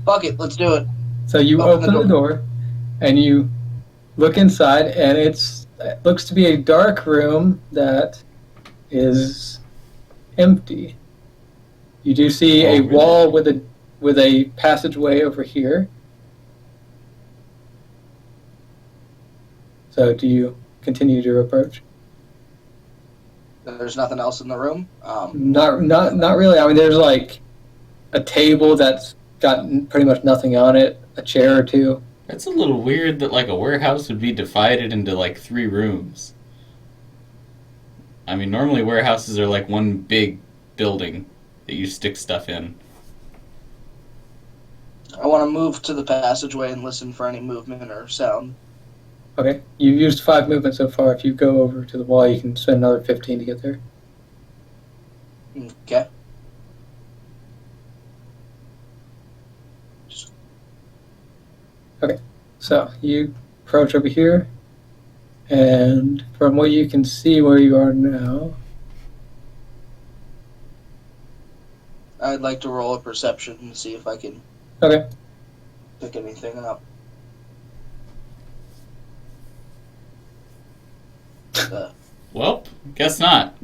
Fuck it, let's do it. So you Open open the the door, and you look inside, and it looks to be a dark room that is empty. You do see Oh, a really? wall with a passageway over here. So do you continue your approach? There's nothing else in the room. Not really. I mean, there's like a table that's got pretty much nothing on it, a chair or two. That's a little weird that like a warehouse would be divided into like 3 rooms. I mean, normally warehouses are like one big building that you stick stuff in. I want to move to the passageway and listen for any movement or sound. Okay, you've used 5 movement so far. If you go over to the wall, you can spend another 15 to get there. Okay. So you approach over here, and from what you can see where you are now, I'd like to roll a perception and see if I can okay, pick anything up. Well, guess not.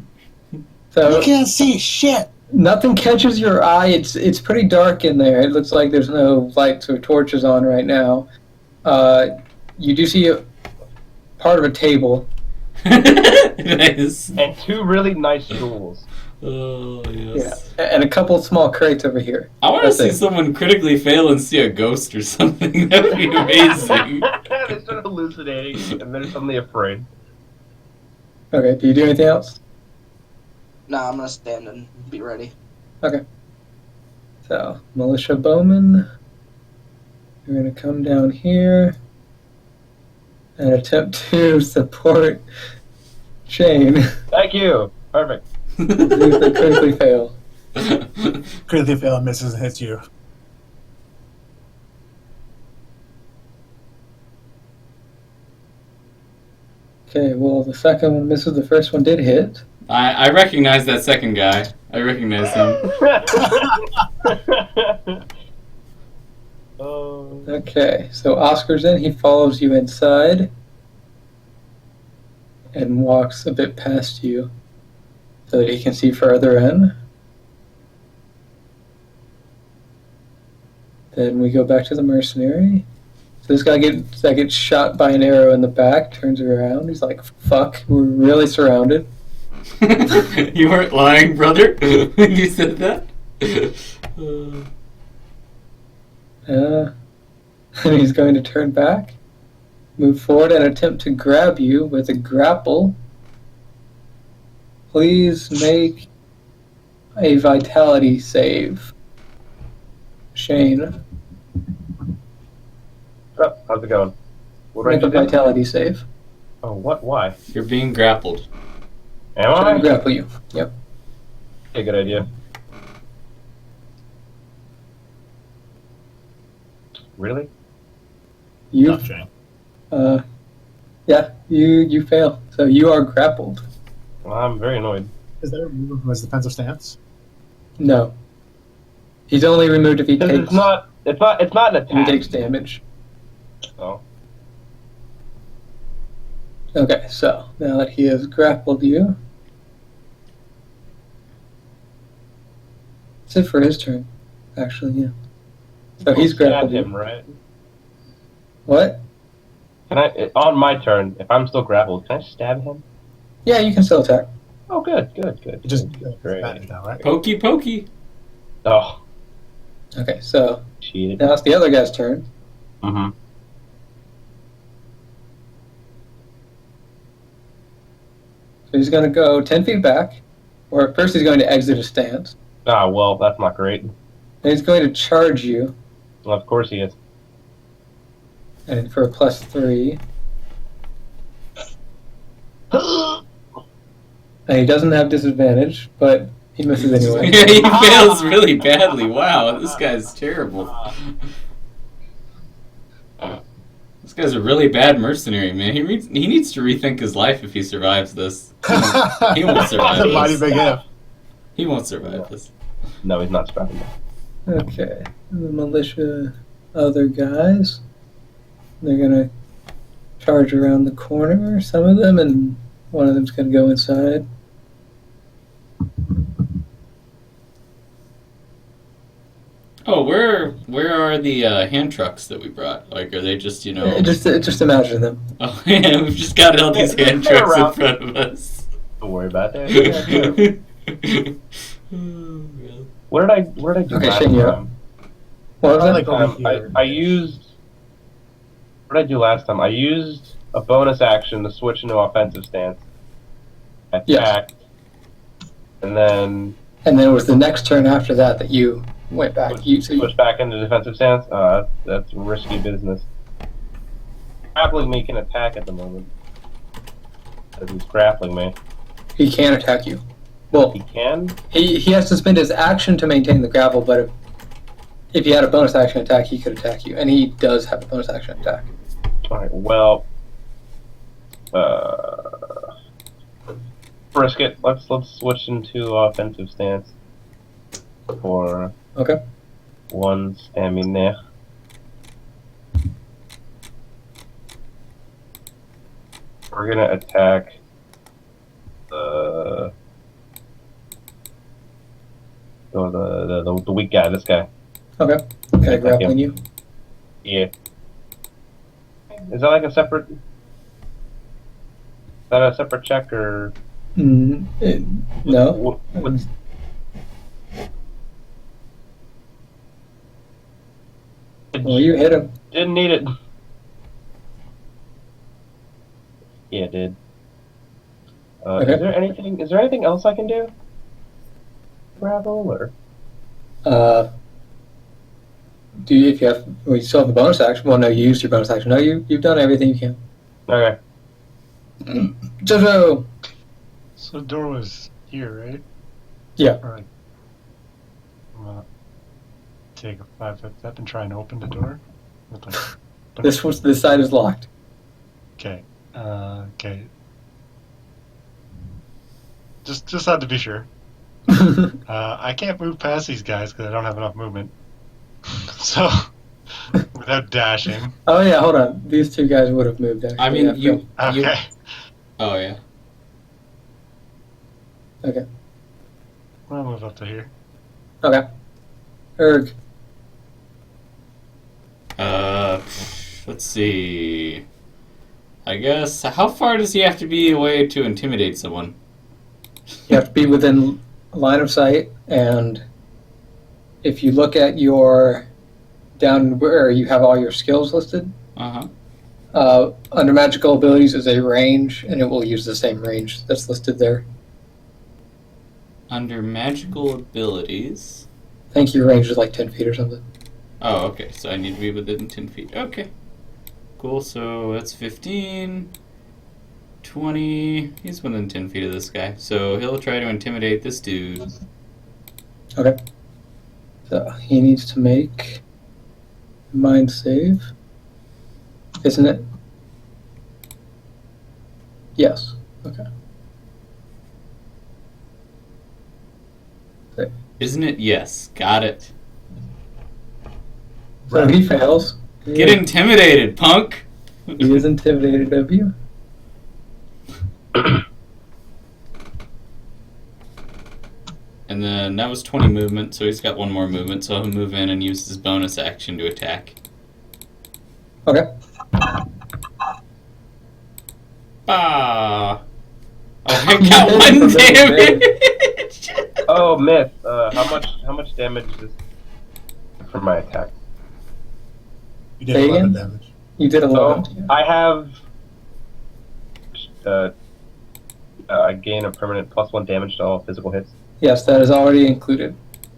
So You can't see shit. nothing catches your eye. It's pretty dark in there. It looks like there's no lights or torches on right now. You do see a part of a table. Nice. And two really nice stools. Oh, yes. Yeah, and a couple small crates over here. I want to That's see it. someone critically fail and see a ghost or something. That would be amazing. They start hallucinating, and they're suddenly afraid. Okay, do you do anything else? Nah, I'm gonna stand and be ready. So, Militia Bowman, you're going to come down here and attempt to support Shane. Thank you. Perfect. See if they critically fail. Critically fail and misses and hits you. Okay, well, the second one misses, the first one did hit. I recognize that second guy. I recognize him. Oh. Okay, so Oscar's in. He follows you inside and walks a bit past you so that he can see further in. Then we go back to the mercenary. So this guy gets shot by an arrow in the back, turns around. He's like, fuck, we're really surrounded. You weren't lying, brother, when you said that. And he's going to turn back, move forward, and attempt to grab you with a grapple. Please make a vitality save. Shane, Oh, how's it going? What do I make a do? vitality save. Oh, what? Why? You're being grappled. Am Trying to I? grapple you. Yep. Okay, good idea. Really? You, Tough, Shane. yeah, you fail. So you are grappled. Well, I'm very annoyed. Is that removed from his defensive stance? No. He's only removed if he Because takes it's not an if he attack. takes damage. Oh. Okay, so now that he has grappled you, that's it for his turn. Actually, yeah. So he's Stab grappled him, you. right? What? Can I, on my turn, if I'm still grappled, can I stab him? Yeah, you can still attack. Oh, good. It just Great. advantage now, right? Pokey pokey. Oh, Okay, so cheated. now it's the other guy's turn. Mm-hmm. So he's going to go 10 feet back, or first he's going to exit his stance. Ah, well, that's not great. And he's going to charge you, Well, of course he is. and for a +3. And he doesn't have disadvantage, but he misses anyway. Yeah, he fails really badly. Wow, this guy's terrible. This guy's a really bad mercenary, man. He needs to rethink his life if he survives this. He won't survive That's a mighty this. big if. He won't survive this. No, he's not strapping me. Okay, the militia, other guys, they're gonna charge around the corner, some of them, and one of them's gonna go inside. Oh, where are the hand trucks that we brought? Like, are they just, you know... Just imagine them. Oh, yeah, we've just got all these hand They're trucks in around. front of us. Don't worry about that. What did I do Okay, last Shane, you're up. time? What was I that? like over here. I used. What did I do last time? I used a bonus action to switch into offensive stance. Attacked. And then And then it was the next turn after that that you went back. switch back into defensive stance. That's risky business. Grappling me can attack at the moment. Because he's grappling me. He can attack you. Well, He can? he has to spend his action to maintain the grapple, but if he had a bonus action attack, he could attack you. And he does have a bonus action attack. Alright, well. Brisket, let's switch into offensive stance. For Okay. one stamina. We're gonna attack The weak guy, this guy. Okay. Okay, grappling you. Yeah. Is that like a separate? Is that a separate check or? No. What, Well, you hit him. didn't need it. Yeah, it did. Okay. Is there anything else I can do? Grapple or? Do you, if you have, well, you still have the bonus action. Well, no, you used your bonus action. No, you've done everything you can. Okay. Jojo! So the door was here, right? Yeah. Alright. I'm gonna take a 5-foot step and try and open the door. With like, This side is locked. Okay. Okay. Just had to be sure. I can't move past these guys because I don't have enough movement. So, without dashing. Oh yeah, hold on. These two guys would have moved. Actually. I mean, Yeah, you. Okay. Oh yeah. Okay. I'll move up to here. Okay. Erg. Let's see. I guess how far does he have to be away to intimidate someone? You have to be within line of sight, and if you look at your down where you have all your skills listed, under magical abilities is a range, and it will use the same range that's listed there. Under magical abilities. I think your range is like 10 feet or something. Oh, okay. So I need to be within 10 feet. Okay. Cool. So that's 15, 20. He's within 10 feet of this guy. So he'll try to intimidate this dude. Okay. So he needs to make a mind save. Isn't it? Yes. Okay. Isn't it? Yes. Got it. So he fails. Get intimidated, punk! He is intimidated of you. And then that was 20 movement, so he's got one more movement, so he'll move in and use his bonus action to attack. Okay. Ah! Oh, I got one damage! Oh, Myth. How much damage is this from my attack? You did Say 11 again? damage. You did 11. So I have. I gain a permanent +1 damage to all physical hits. Yes, that is already included.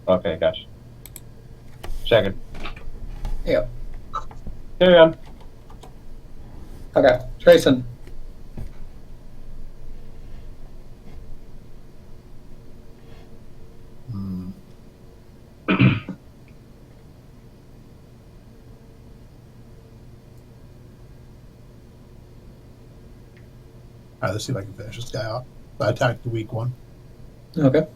Okay, gosh. Check it. Yep. Carry on. Okay. Trayson. Hmm. Alright, let's see if I can finish this guy off. I attacked the weak one. Okay.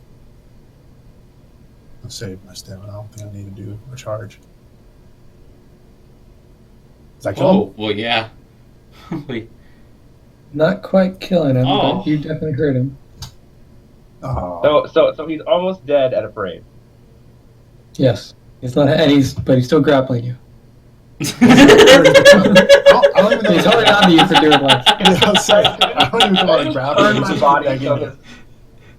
Let's save my stamina. I don't think I need to do a charge. Is that kill him? Oh, well, yeah. Wait. Not quite killing him, Oh. but you definitely hurt him. Oh. So he's almost dead at a parade. Yes. He's not, but he's still grappling you. I don't even know. He's holding on to you for doing like. Yeah, I was saying, I don't even know what a grapple Burn is. my Just body begging so you.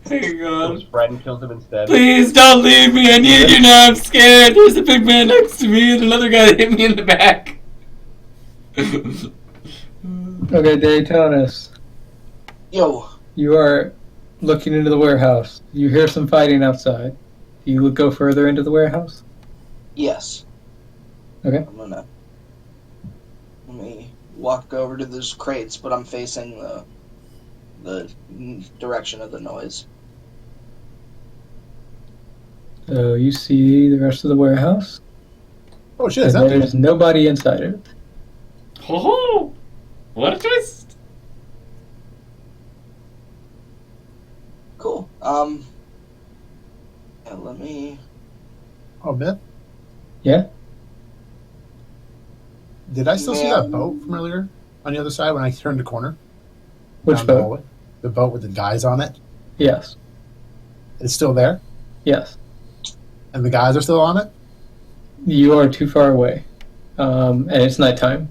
Hang so his on. friend kills him instead. Please don't leave me. I need you now. I'm scared. There's a big man next to me and another guy hit me in the back. Okay, Daytonis. Yo, You are looking into the warehouse. You hear some fighting outside. Do you go further into the warehouse? yes. Okay. I'm gonna let me walk over to those crates, but I'm facing the direction of the noise. So you see the rest of the warehouse. Oh shit, And is that there's nobody inside it. Oh, what a twist! Cool. Yeah, let me. Oh, Myth? Yeah? Did I still see Yeah. that boat from earlier on the other side when I turned the corner? Which Down the boat? hallway? The boat with the guys on it. Yes. It's still there? Yes. And the guys are still on it? You are too far away. And it's nighttime.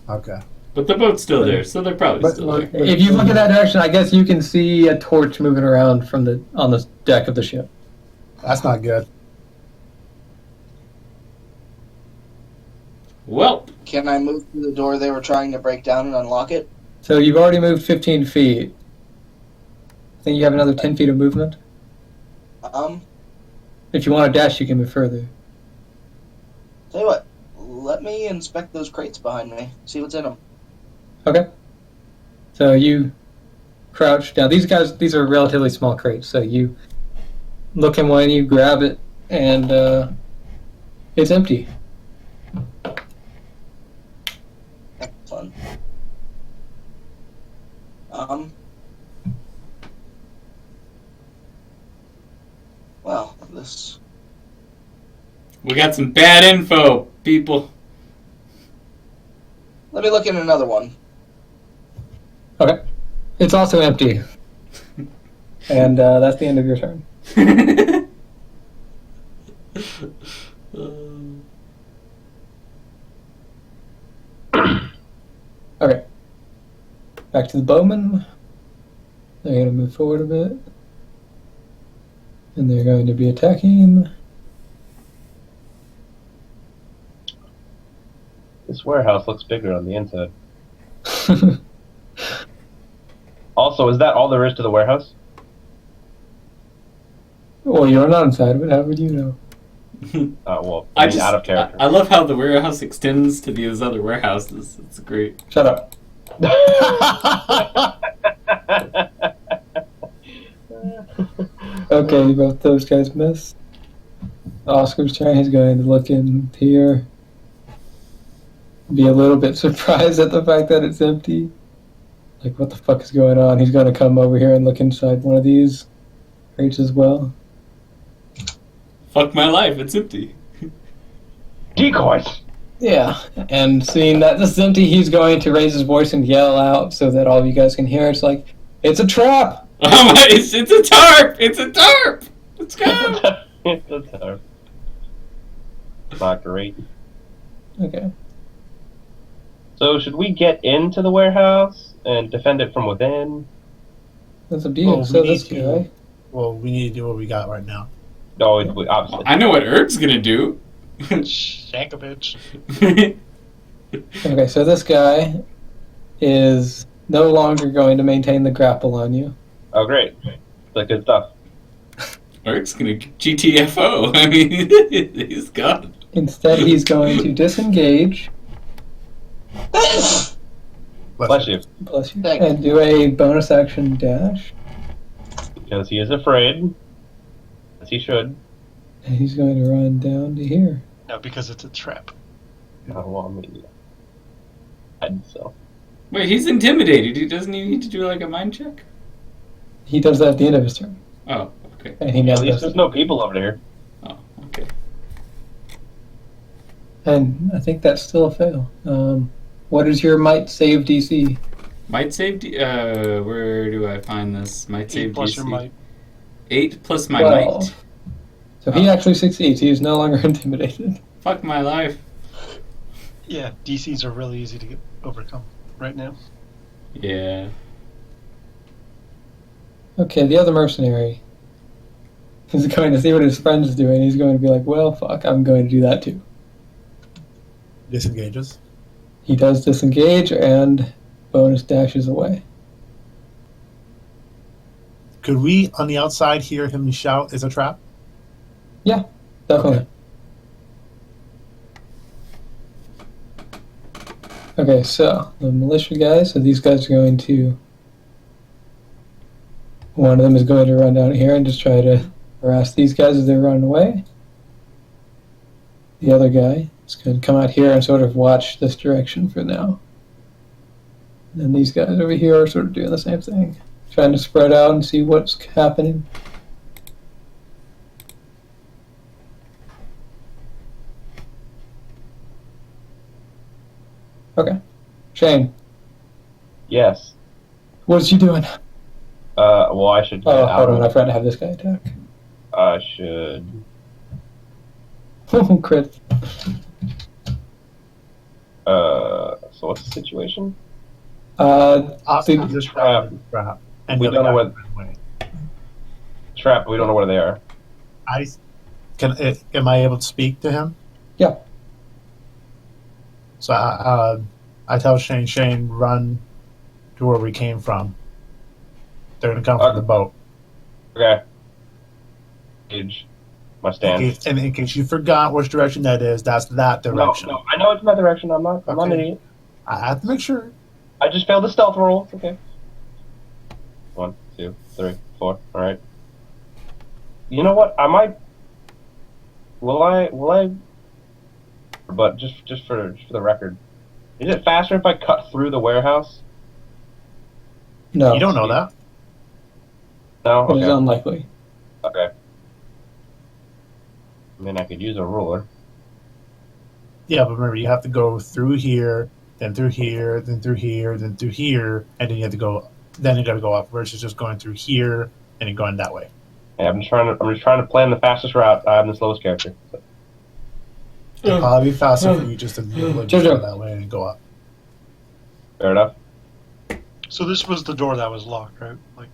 Okay. But the boat's still there, so they're probably But- still there. but- If you look in that direction, I guess you can see a torch moving around on the deck of the ship. That's not good. Well, Can I move through the door they were trying to break down and unlock it? So you've already moved 15 feet. I think you have another 10 feet of movement. If you want to dash, you can move further. Tell you what, let me inspect those crates behind me. See what's in them. Okay. So you crouch down. These are relatively small crates. So you look in one, you grab it, and it's empty. Excellent. Well, this. we got some bad info, people. Let me look in another one. Okay. It's also empty. And that's the end of your turn. Okay. Back to the bowmen. They're going to move forward a bit. And they're going to be attacking. This warehouse looks bigger on the inside. Also, is that all there is to the warehouse? Well, you're not inside of it. How would you know? Well, I mean, out of character. I love how the warehouse extends to these other warehouses. It's great. Shut up. Okay, both those guys miss. Oscar's turn. He's going to look in here. Be a little bit surprised at the fact that it's empty. Like, what the fuck is going on? He's going to come over here and look inside one of these crates as well. Fuck my life, it's empty. Decoys! Yeah, and seeing that this is empty, he's going to raise his voice and yell out so that all of you guys can hear. It's like, it's a trap! Oh my, it's a tarp! It's a tarp! Let's go! That's hard. Not great. Okay. So, should we get into the warehouse and defend it from within? That's up to you. Well, So we this need guy. Well, we need to do what we got right now. No, obviously. I know what Erg's gonna do. Shank a bitch. Okay, so this guy is no longer going to maintain the grapple on you. Oh, great. That's good stuff. Erg's gonna GTFO. I mean, he's gone. Instead, he's going to disengage, Bless you. bless you, Thank you. and do a bonus action dash. Because he is afraid. As he should. And he's going to run down to here. No, because it's a trap. Oh, well, I mean, I'd so. Wait, he's intimidated. He doesn't even need to do like a mind check? He does that at the end of his turn. Oh, okay. And he At never least does there's it. no people over there. Oh, okay. And I think that's still a fail. What is your might save DC? Might save where do I find this? Might save 8 plus DC. your might. 8 plus my 12. might. So he actually succeeds. He is no longer intimidated. Fuck my life. Yeah, DCs are really easy to overcome right now. Yeah. Okay, the other mercenary is going to see what his friend's doing. He's going to be like, well, fuck, I'm going to do that too. Disengages. He does disengage and bonus dashes away. Could we, on the outside, hear him shout, "It's a trap"? Definitely. Okay, so the militia guys, so these guys are going to. One of them is going to run down here and just try to harass these guys as they're running away. The other guy is going to come out here and sort of watch this direction for now. And these guys over here are sort of doing the same thing, trying to spread out and see what's happening. Okay. Shane, Yes. what's you doing? Well, I should get Oh, out. hold on, I forgot to have this guy attack. I should Oh, crit. So what's the situation? Oscar The- just tried to trap, and We the other don't know guy what- ran away. Trap. We don't know where they are. Am I able to speak to him? Yeah. So I tell Shane, run to where we came from. They're gonna come from the boat. Okay. Gauge my stand. And in case you forgot which direction that is, that's that direction. No, I know it's my direction. I'm not an Okay. idiot. I have to make sure. I just failed the stealth roll. It's okay. 1, 2, 3, 4. All right. You know what? I might. Will I? But just for the record, is it faster if I cut through the warehouse? No. You don't know that. No. It is Okay. unlikely. Okay. I mean, I could use a ruler. Yeah, but remember, you have to go through here, then through here, then through here, then through here, and then you have to go. Then you got to go up versus just going through here and then going that way. Yeah, I'm just trying to plan the fastest route. I'm the slowest character. So. It'll probably be faster for you just to literally just go Jojo. that way and go up. Fair enough. So this was the door that was locked, right? Like,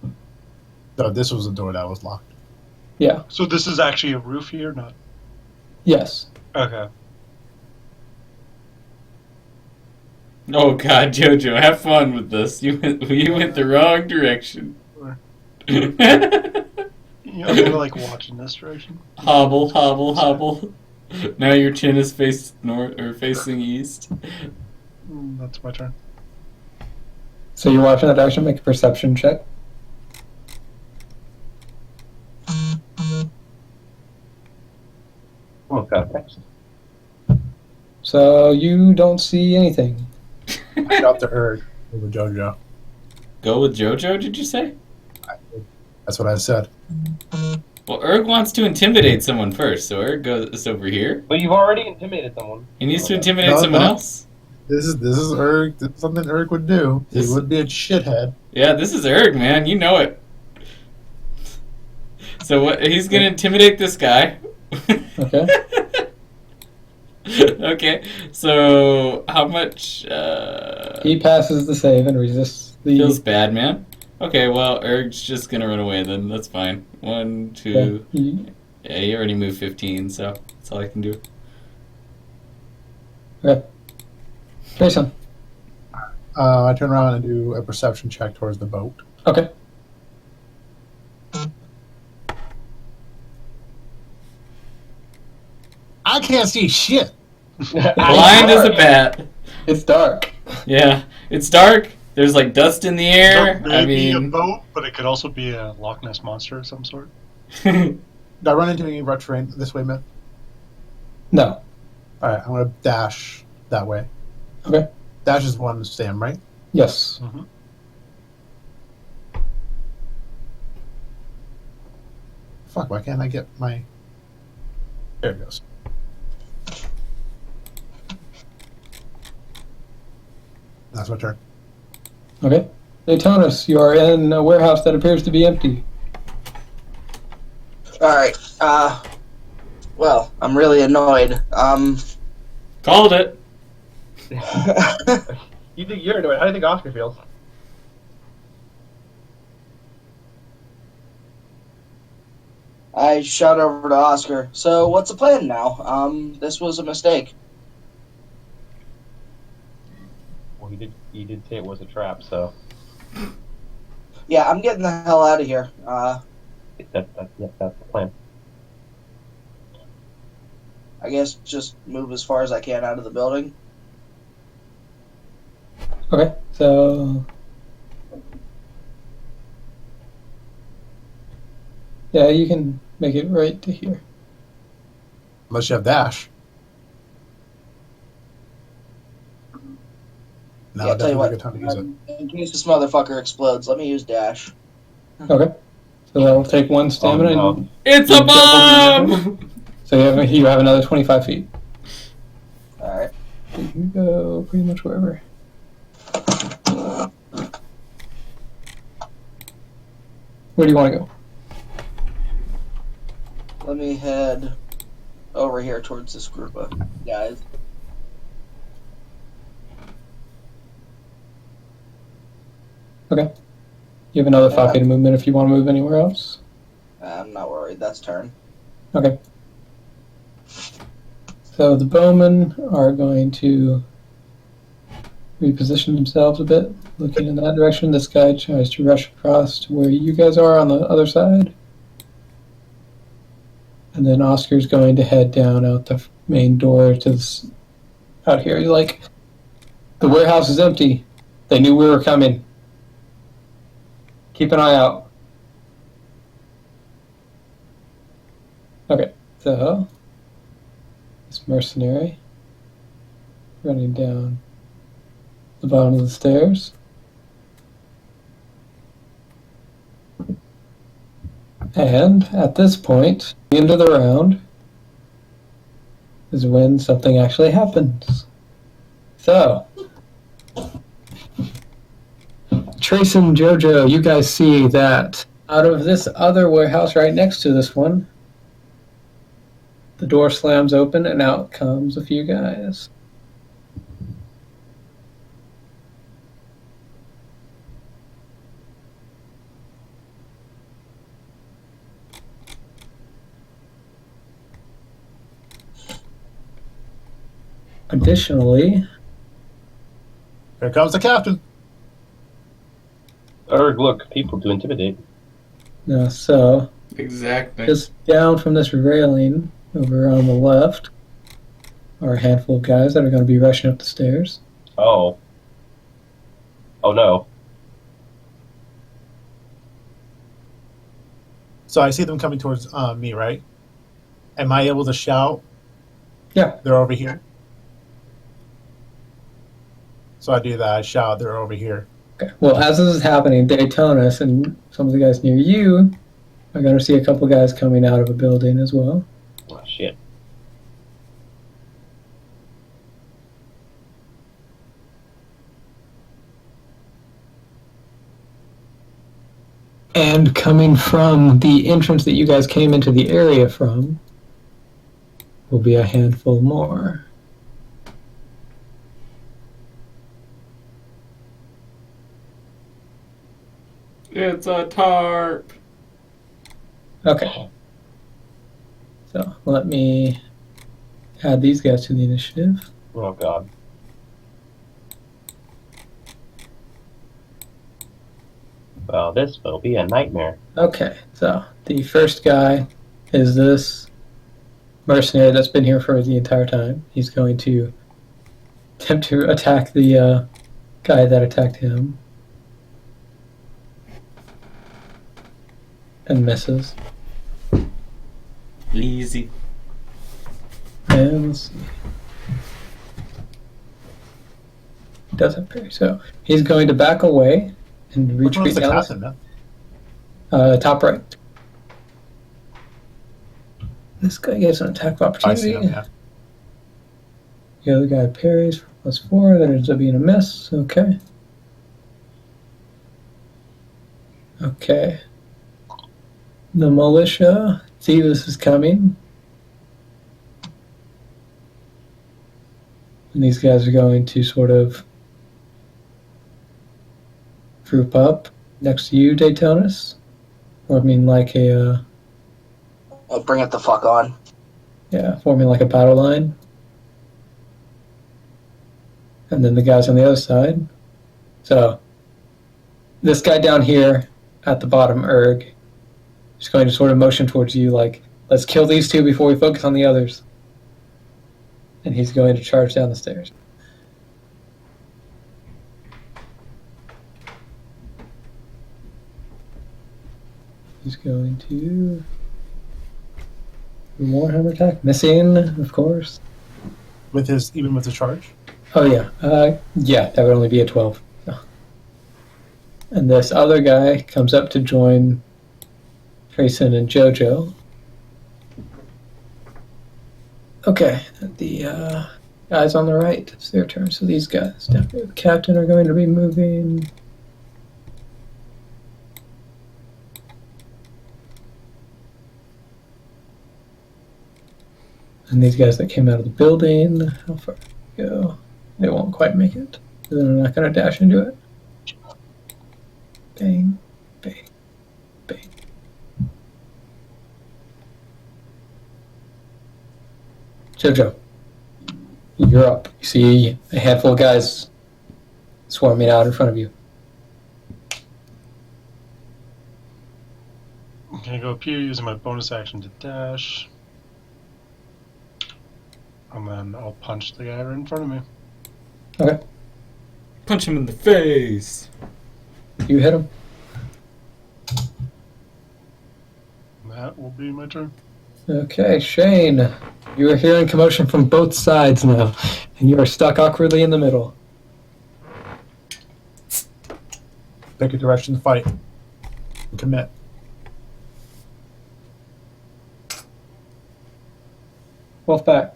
So this was the door that was locked. Yeah. so this is actually a roof here, not? Yes. Okay. Oh God, Jojo, have fun with this. You went the wrong direction. Yeah, I'm gonna like watch in this direction. Hobble, hobble, hobble. Now your chin is faced north or facing east. That's my turn. So you're watching that direction. Make a perception check. Oh God, thanks. So you don't see anything. Shout to Erg over Jojo. Go with Jojo, did you say? That's what I said. Well, Erg wants to intimidate someone first, so Erg goes over here. But you've already intimidated someone. He needs to Okay. intimidate No, someone no. else. This is Erg. This is something Erg would do. He This- would be a shithead. Yeah, this is Erg, man. You know it. So what? He's gonna intimidate this guy. Okay. Okay. So how much? He passes the save and resists the. Feels bad, man. Okay, well, Erg's just gonna run away then. That's fine. 1, 2. Yeah, he already moved 15, so that's all I can do. Okay. Jason. I turn around and do a perception check towards the boat. Okay. I can't see shit. Blind as a bat. It's dark. Yeah, it's dark. There's like dust in the air. So I maybe a mean, boat, but it could also be a Loch Ness monster of some sort. Do I run into any rough terrain this way, Myth? No. All right, I'm gonna dash that way. Okay. Dash is one Sam, right? Yes. Mm-hmm. Fuck, why can't I get my... There it goes. That's my turn. Okay. Daytonus, you are in a warehouse that appears to be empty. Alright, well, I'm really annoyed. called it. You think you're annoyed? How do you think Oscar feels? I shout over to Oscar. So, what's the plan now? This was a mistake. Well, he did say it was a trap, so Yeah, I'm getting the hell out of here. that's the plan. I guess just move as far as I can out of the building. Okay. So. Yeah, you can make it right to here. Unless you have dash. No, Yeah, I'll tell you definitely a what. good time to use it. In case this motherfucker explodes, let me use dash. Okay. So that'll take one stamina. Oh, no. And It's a bomb. so you have another 25 feet. Alright. You can go pretty much wherever. Where do you want to go? Let me head over here towards this group of guys. Okay. You have another 5 Yeah. feet of movement if you want to move anywhere else. I'm not worried. That's turn. Okay. So the bowmen are going to reposition themselves a bit, looking in that direction. This guy tries to rush across to where you guys are on the other side. And then Oscar's going to head down out the main door to this, out here. He's like, the warehouse is empty. They knew we were coming. Keep an eye out. Okay, so this mercenary running down the bottom of the stairs. And at this point, the end of the round is when something actually happens. So, Trace and Jojo, you guys see that out of this other warehouse right next to this one, the door slams open and out comes a few guys. Additionally, Here comes the captain. Erg, look, people to intimidate. Exactly. just down from this railing over on the left are a handful of guys that are going to be rushing up the stairs. Oh. Oh no. So I see them coming towards me, right? Am I able to shout? Yeah. They're over here. So I do that. I shout, they're over here. Okay. Well, as this is happening, Daytonis and some of the guys near you are going to see a couple guys coming out of a building as well. Oh, shit. And coming from the entrance that you guys came into the area from will be a handful more. It's a tarp. Okay. So let me add these guys to the initiative. Oh god. Well, this will be a nightmare. Okay, so the first guy is this mercenary that's been here for the entire time. He's going to attempt to attack the guy that attacked him. And misses. Easy. And let's see. Doesn't parry. So he's going to back away and Which one's retreat the down captain, man? top right. This guy gets an attack of I see opportunity. him, yeah. The other guy parries for +4. That ends up being a miss. Okay. Okay. The militia see this is coming. And these guys are going to sort of group up next to you, Daytonis. Forming like a, Oh, bring it the fuck on. forming like a battle line. And then the guys on the other side. So, this guy down here at the bottom, Erg, is going to sort of motion towards you like, let's kill these two before we focus on the others. And he's going to charge down the stairs. He's going to do more hammer attack. Missing, of course. Even with the charge? Oh, yeah. Yeah, that would only be a 12. So. And this other guy comes up to join Trayson and Jojo. Okay, the guys on the right, it's their turn. So these guys, definitely the captain, are going to be moving. And these guys that came out of the building, how far do they go? They won't quite make it. So they're not going to dash into it. Bang, bang, bang. Jojo, you're up. You see a handful of guys swarming out in front of you. I'm gonna go up here using my bonus action to dash. And then I'll punch the guy right in front of me. Okay, Punch him in the face. you hit him. And that will be my turn. Okay, Shane, you are hearing commotion from both sides now, and you are stuck awkwardly in the middle. Pick a direction to fight. And commit. Wolfpack.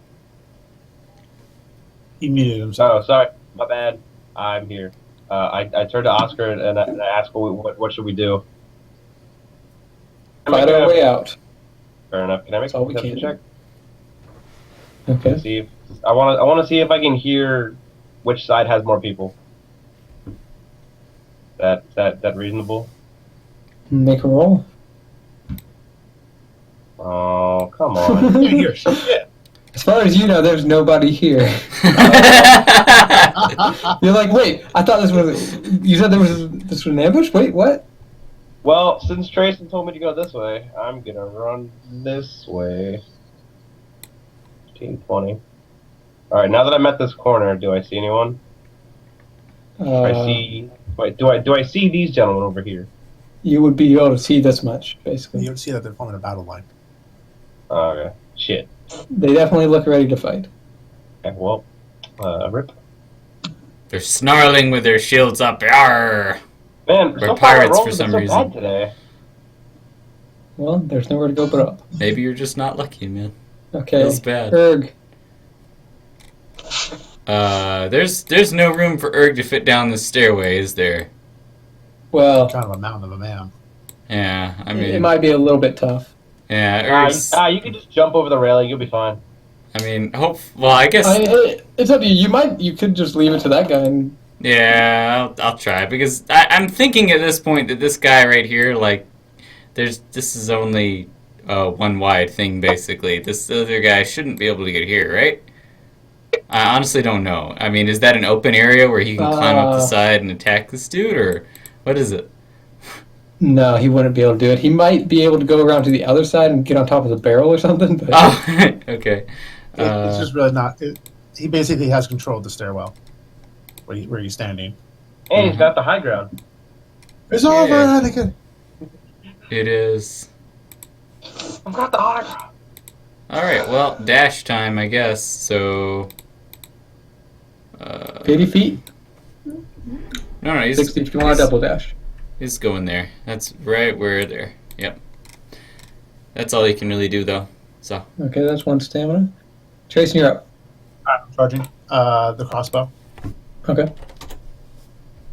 He muted himself. Oh, sorry, my bad. I'm here. I turned to Oscar and I asked, what should we do? Fight our way out. Fair enough. Can I make That's all a we perception can. check? Okay. See if I want to see if I can hear which side has more people. That reasonable? Make a roll. Oh, come on. Here, shit. As far as you know, there's nobody here. You're like, wait, I thought this was. You said this was an ambush? Wait, what? Well, since Trayson told me to go this way, I'm gonna run this way. 15, 20. Alright, now that I'm at this corner, do I see anyone? Wait, do I see these gentlemen over here? You would be able to see this much, basically. You see that they're forming a battle line. Oh, okay. Shit. They definitely look ready to fight. Okay, well, rip. They're snarling with their shields up. Yarr! Man, We're so far pirates my for rolls some have been so reason. bad today. Well, there's nowhere to go but up. Maybe you're just not lucky, man. Okay. Feels bad. Erg. There's no room for Erg to fit down the stairway, is there? Well, Kind of a mountain of a man. Yeah, I it mean, might be a little bit tough. yeah, Erg's. You can just jump over the railing, you'll be fine. I mean, well, I guess. It's up to you. You could just leave it to that guy and. Yeah, I'll try because I'm thinking at this point that this guy right here, like, this is only one wide thing basically. This other guy shouldn't be able to get here, right? I honestly don't know. I mean, is that an open area where he can climb up the side and attack this dude, or what is it? No, he wouldn't be able to do it. He might be able to go around to the other side and get on top of the barrel or something. But... Oh, okay. It's just really not. He basically has control of the stairwell where he's standing. And he's got the high ground. It's over, Anakin. It is. I've got the high ground. All right. Well, dash time, I guess. So. 80 feet? No, he's 60 if you want a double dash. He's going there. That's right where there. Yep. That's all he can really do, though. So. Okay, that's one stamina. Trayson, you're up. I'm charging the crossbow. Okay.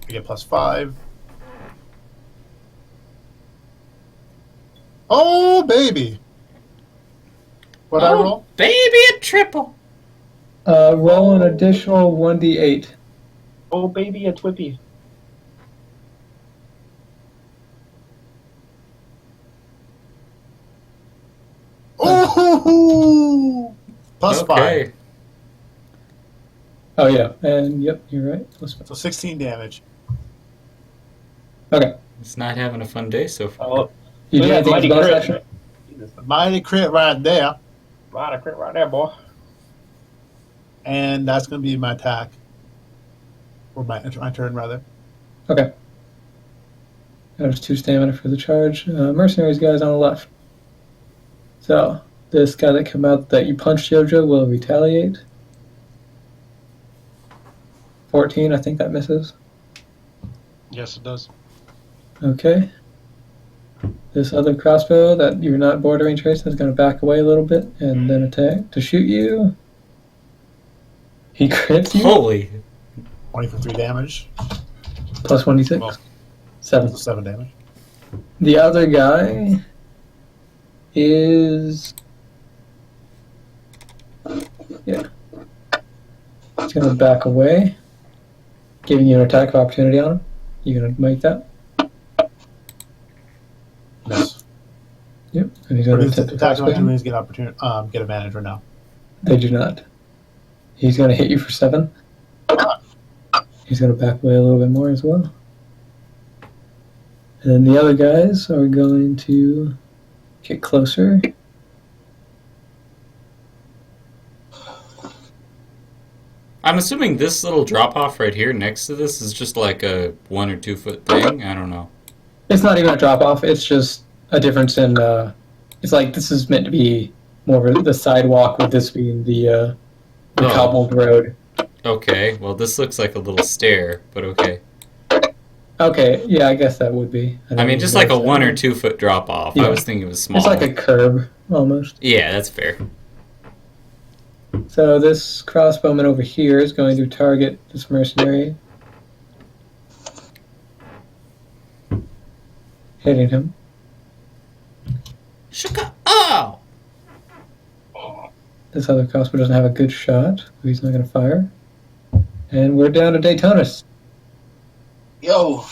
I get +5. Oh, baby. What I roll? Baby, a triple. Roll an additional 1d8. Oh, baby, a twippy. Oh, +5. Oh, yeah. And, yep, you're right. So 16 damage. Okay. It's not having a fun day so far. Oh, You so do yeah, anything mighty as bonus crit. action? Jesus, Mighty crit right there. mighty crit right there, boy. And that's going to be my attack. Or my turn, rather. Okay. There's 2 stamina for the charge. Mercenaries guys on the left. So, this guy that came out that you punched, Jojo, will retaliate. 14, I think that misses. Yes, it does. Okay. This other crossbow that you're not bordering Trayson is going to back away a little bit and then attack to shoot you. He crits you. Holy. 20 for 3 damage. Plus 1d6. Well. 7. So 7 damage. The other guy is He's going to back away, giving you an attack opportunity on him. You going to make that? Miss. Yep. And he's Or going to does attempt to attack crossbow him. opportunities get opportunity get advantage or no? They do not. He's going to hit you for 7. He's going to back away a little bit more as well. And then the other guys are going to get closer. I'm assuming this little drop off right here next to this is just like a 1 or 2 foot thing. I don't know. It's not even a drop off. It's just a difference in. It's like this is meant to be more of the sidewalk, with this being the cobbled road. Okay, well this looks like a little stair, but okay. Okay, yeah, I guess that would be. I mean, just like a 1 or 2 foot drop off. Yeah. I was thinking it was small. It's like a curb almost. Yeah, that's fair. So this crossbowman over here is going to target this mercenary, hitting him. Shaka! Oh! This other crossbow doesn't have a good shot, so he's not going to fire. And we're down to Daytonis. Yo,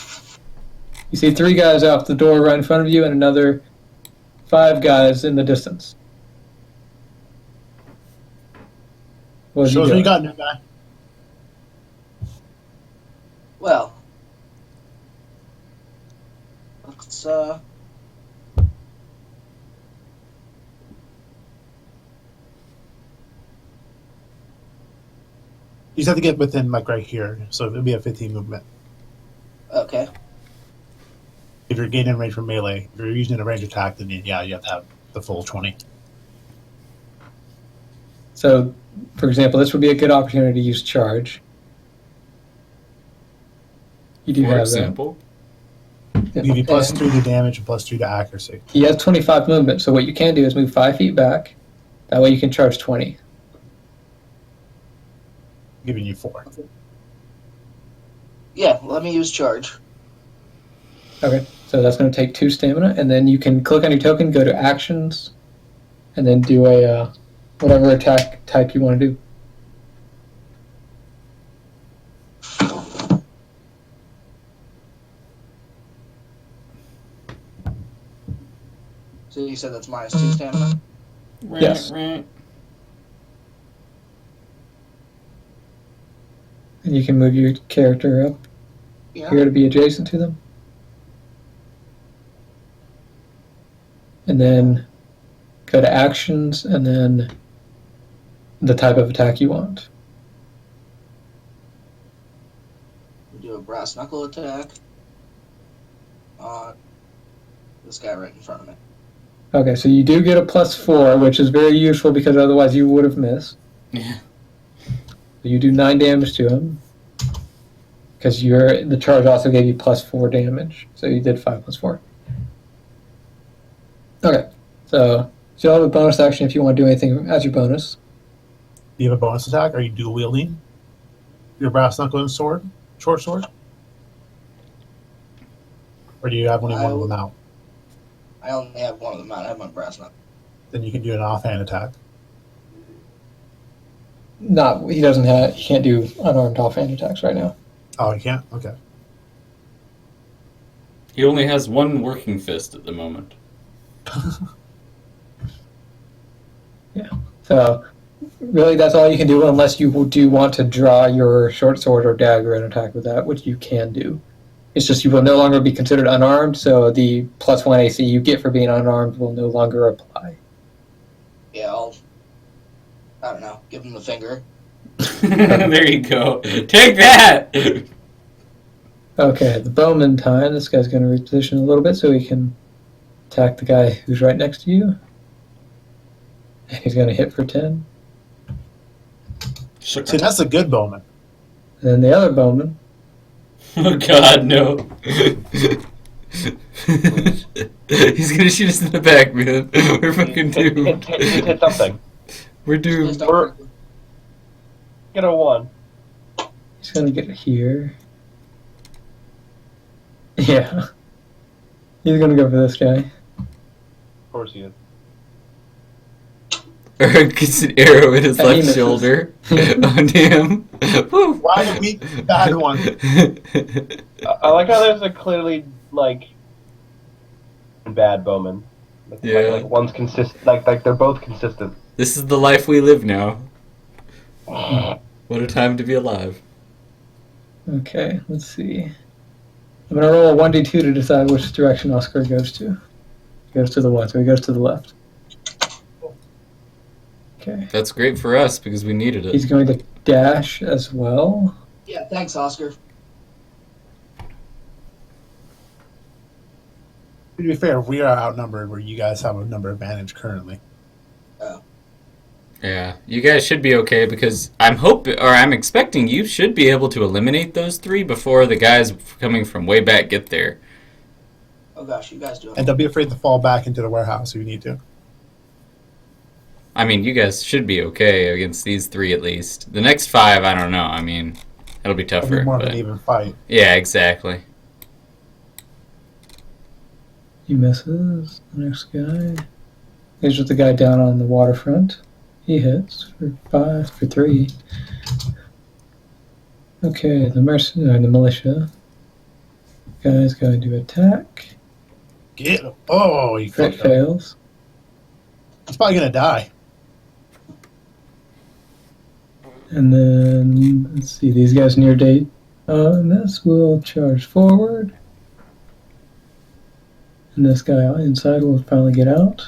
You see 3 guys off the door right in front of you, and another 5 guys in the distance. What's Shows he what you doing? got, new guy. well, let's You just have to get within like right here, so it'll be a 15 movement. okay. If you're gaining range from melee, if you're using a range attack, then you have to have the full 20. So, for example, this would be a good opportunity to use charge. You do For have example. that. Give you plus And 3 to damage and plus 2 to accuracy. he has 25 movement, so what you can do is move 5 feet back. That way you can charge 20. Giving you 4. Yeah, let me use charge. Okay, so that's going to take 2 stamina, and then you can click on your token, go to actions, and then do a whatever attack type you want to do. So you said that's minus 2 stamina? Yes. Right. And you can move your character up Yeah. here to be adjacent to them. And then go to actions, and then the type of attack you want. We do a brass knuckle attack on this guy right in front of me. Okay, so you do get a +4, which is very useful because otherwise you would have missed. Yeah. You do 9 damage to him because the charge also gave you +4 damage, so you did 5 + 4. Okay, so you'll have a bonus action if you want to do anything as your bonus. Do you have a bonus attack? Are you dual wielding your brass knuckle and sword, short sword? Or do you have only one of them out? I only have one of them out. I have my brass knuckle. Then you can do an offhand attack. He can't do unarmed offhand attacks right now. Oh, you can't? Okay. He only has one working fist at the moment. So really that's all you can do unless you do want to draw your short sword or dagger and attack with that, which you can do. It's just you will no longer be considered unarmed, so the +1 AC you get for being unarmed will no longer apply. Yeah, I don't know, give him the finger. There you go. Take that! Okay, the bowman time. This guy's going to reposition a little bit so he can attack the guy who's right next to you. And he's going to hit for 10. See, that's a good bowman. And then the other bowman. Oh god, no. He's gonna shoot us in the back, man. We're fucking doomed. Hit something. We're Just doomed. don't- Get a 1. He's going to get here. Yeah. He's going to go for this guy. Of course he is. Eric gets an arrow in his And he left misses. shoulder. Oh, damn. Woo. Why did we bad one? I like how there's a clearly like bad bowman. Yeah. Like one's consistent. Like they're both consistent. This is the life we live now. What a time to be alive. Okay, let's see. I'm gonna roll a 1d2 to decide which direction Oscar goes to. He goes to the what? So he goes to the left. Okay. That's great for us because we needed He's it. going to dash as well. Yeah, thanks, Oscar. To be fair, we are outnumbered where you guys have a number advantage currently. Yeah, you guys should be okay because I'm expecting you should be able to eliminate those 3 before the guys coming from way back get there. Oh gosh, you guys do it. And don't be afraid to fall back into the warehouse if you need to. I mean, you guys should be okay against these 3 at least. The next 5, I don't know. I mean, it'll be It'll tougher. be more of But an even fight. yeah, exactly. He misses. The next guy. Here's with the guy down on the waterfront. He hits for 3. Okay, the militia guy's going to attack. Get him. Oh, he Crit fucked up. fails. He's probably gonna die. And then, let's see, these guys near date on this will charge forward. And this guy inside will finally get out.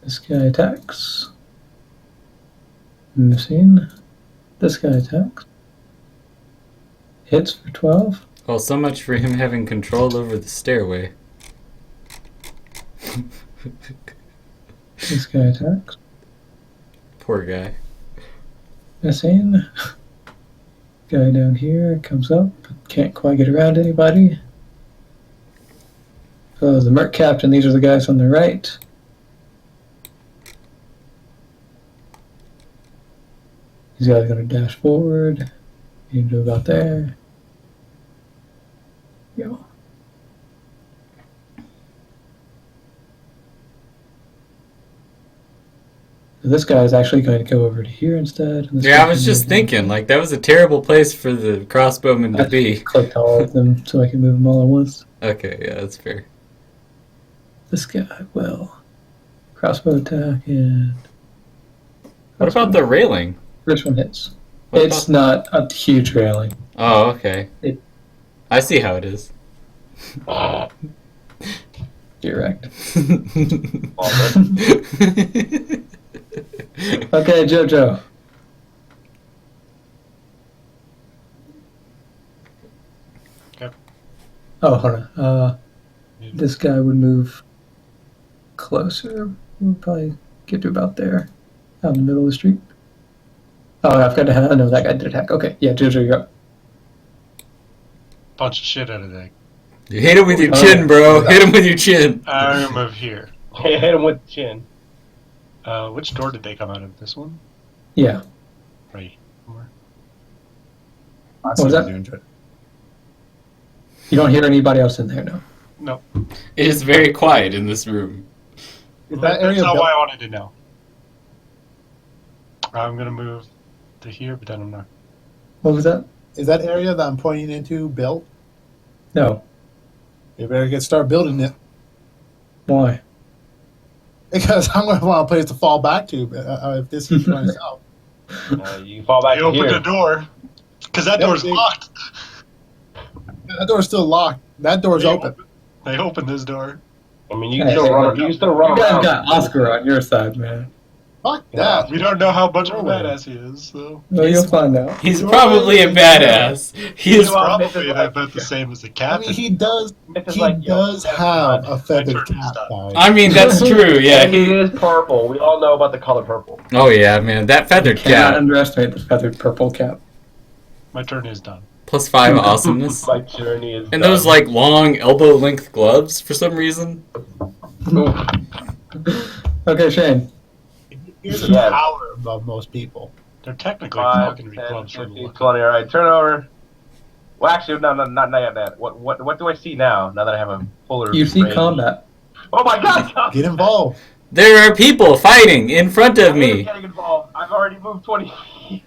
This guy attacks. Missing. This guy attacks. Hits for 12. Well, so much for him having control over the stairway. This guy attacks. Poor guy. Missing. Guy down here comes up. Can't quite get around anybody. So the Merc Captain, these are the guys on the right. These guys are going to dash forward. You can do about there. Go. So this guy is actually going to go over to here instead. and this Yeah, guy I was can just move thinking, like, that was a terrible place for the crossbowman to I be. clicked all of them so I can move them all at once. Okay, yeah, that's fair. This guy will. Crossbow attack and. What about the railing? First one hits. What It's not a huge railing. Oh, okay. It- I see how it is. Direct. Okay, Jojo. Okay. Oh, hold on. This guy would move closer. We'll probably get to about there. Out in the middle of the street. Oh, I've got to have. No, that guy did attack. Okay, yeah, Jojo, you're up. Punch the shit out of that. You hit him with your Oh, chin, yeah. bro. Hit him with your chin. I'm gonna move here. Hit him with the chin. Which door did they come out of? This one? Yeah. Right. More. I was that? You don't hear anybody else in there, no. No. It is very quiet in this room. Is that area That's not built? why I wanted to know. I'm gonna move to here, but then I'm not. What was that? Is that area that I'm pointing into built? No. You better start building it Why? because I'm going to want a place to fall back to if this keeps going south. You fall back You to open here. the door, because that Yep, door's they- locked. That door's still locked. That door's They open. They opened this door. I mean, you Hey, can still hey, run. hey, You can still run You guys around. got Oscar on your side, man. Fuck Yeah. that. We don't know how much of a Doorway. badass he is, so. Well, you'll find out. He's probably a badass. He He's is. Well, probably this is about like- the same as the I captain. mean, he does. Myth is He like, yo, does that's have not- a feathered turned his cap, stuff. guys. I mean, that's true. Yeah. And he He. is purple. We all know about the color purple. Oh yeah, man. That feathered Cannot cap. underestimate the feathered purple cap. My turn is done. +5 awesomeness. My journey is. And those like long elbow-length gloves for some reason. Okay, Shane. Here's a Yes. tower above most people. They're technically 5, not going to be 10, gloves from the 15, look. 20. All right, turn over. Well, actually, no, not yet. That. What do I see now? Now that I have a fuller. You see range? combat. Oh my God! Get involved. There are people fighting in front of I'm me. getting involved. I've already moved 20 feet.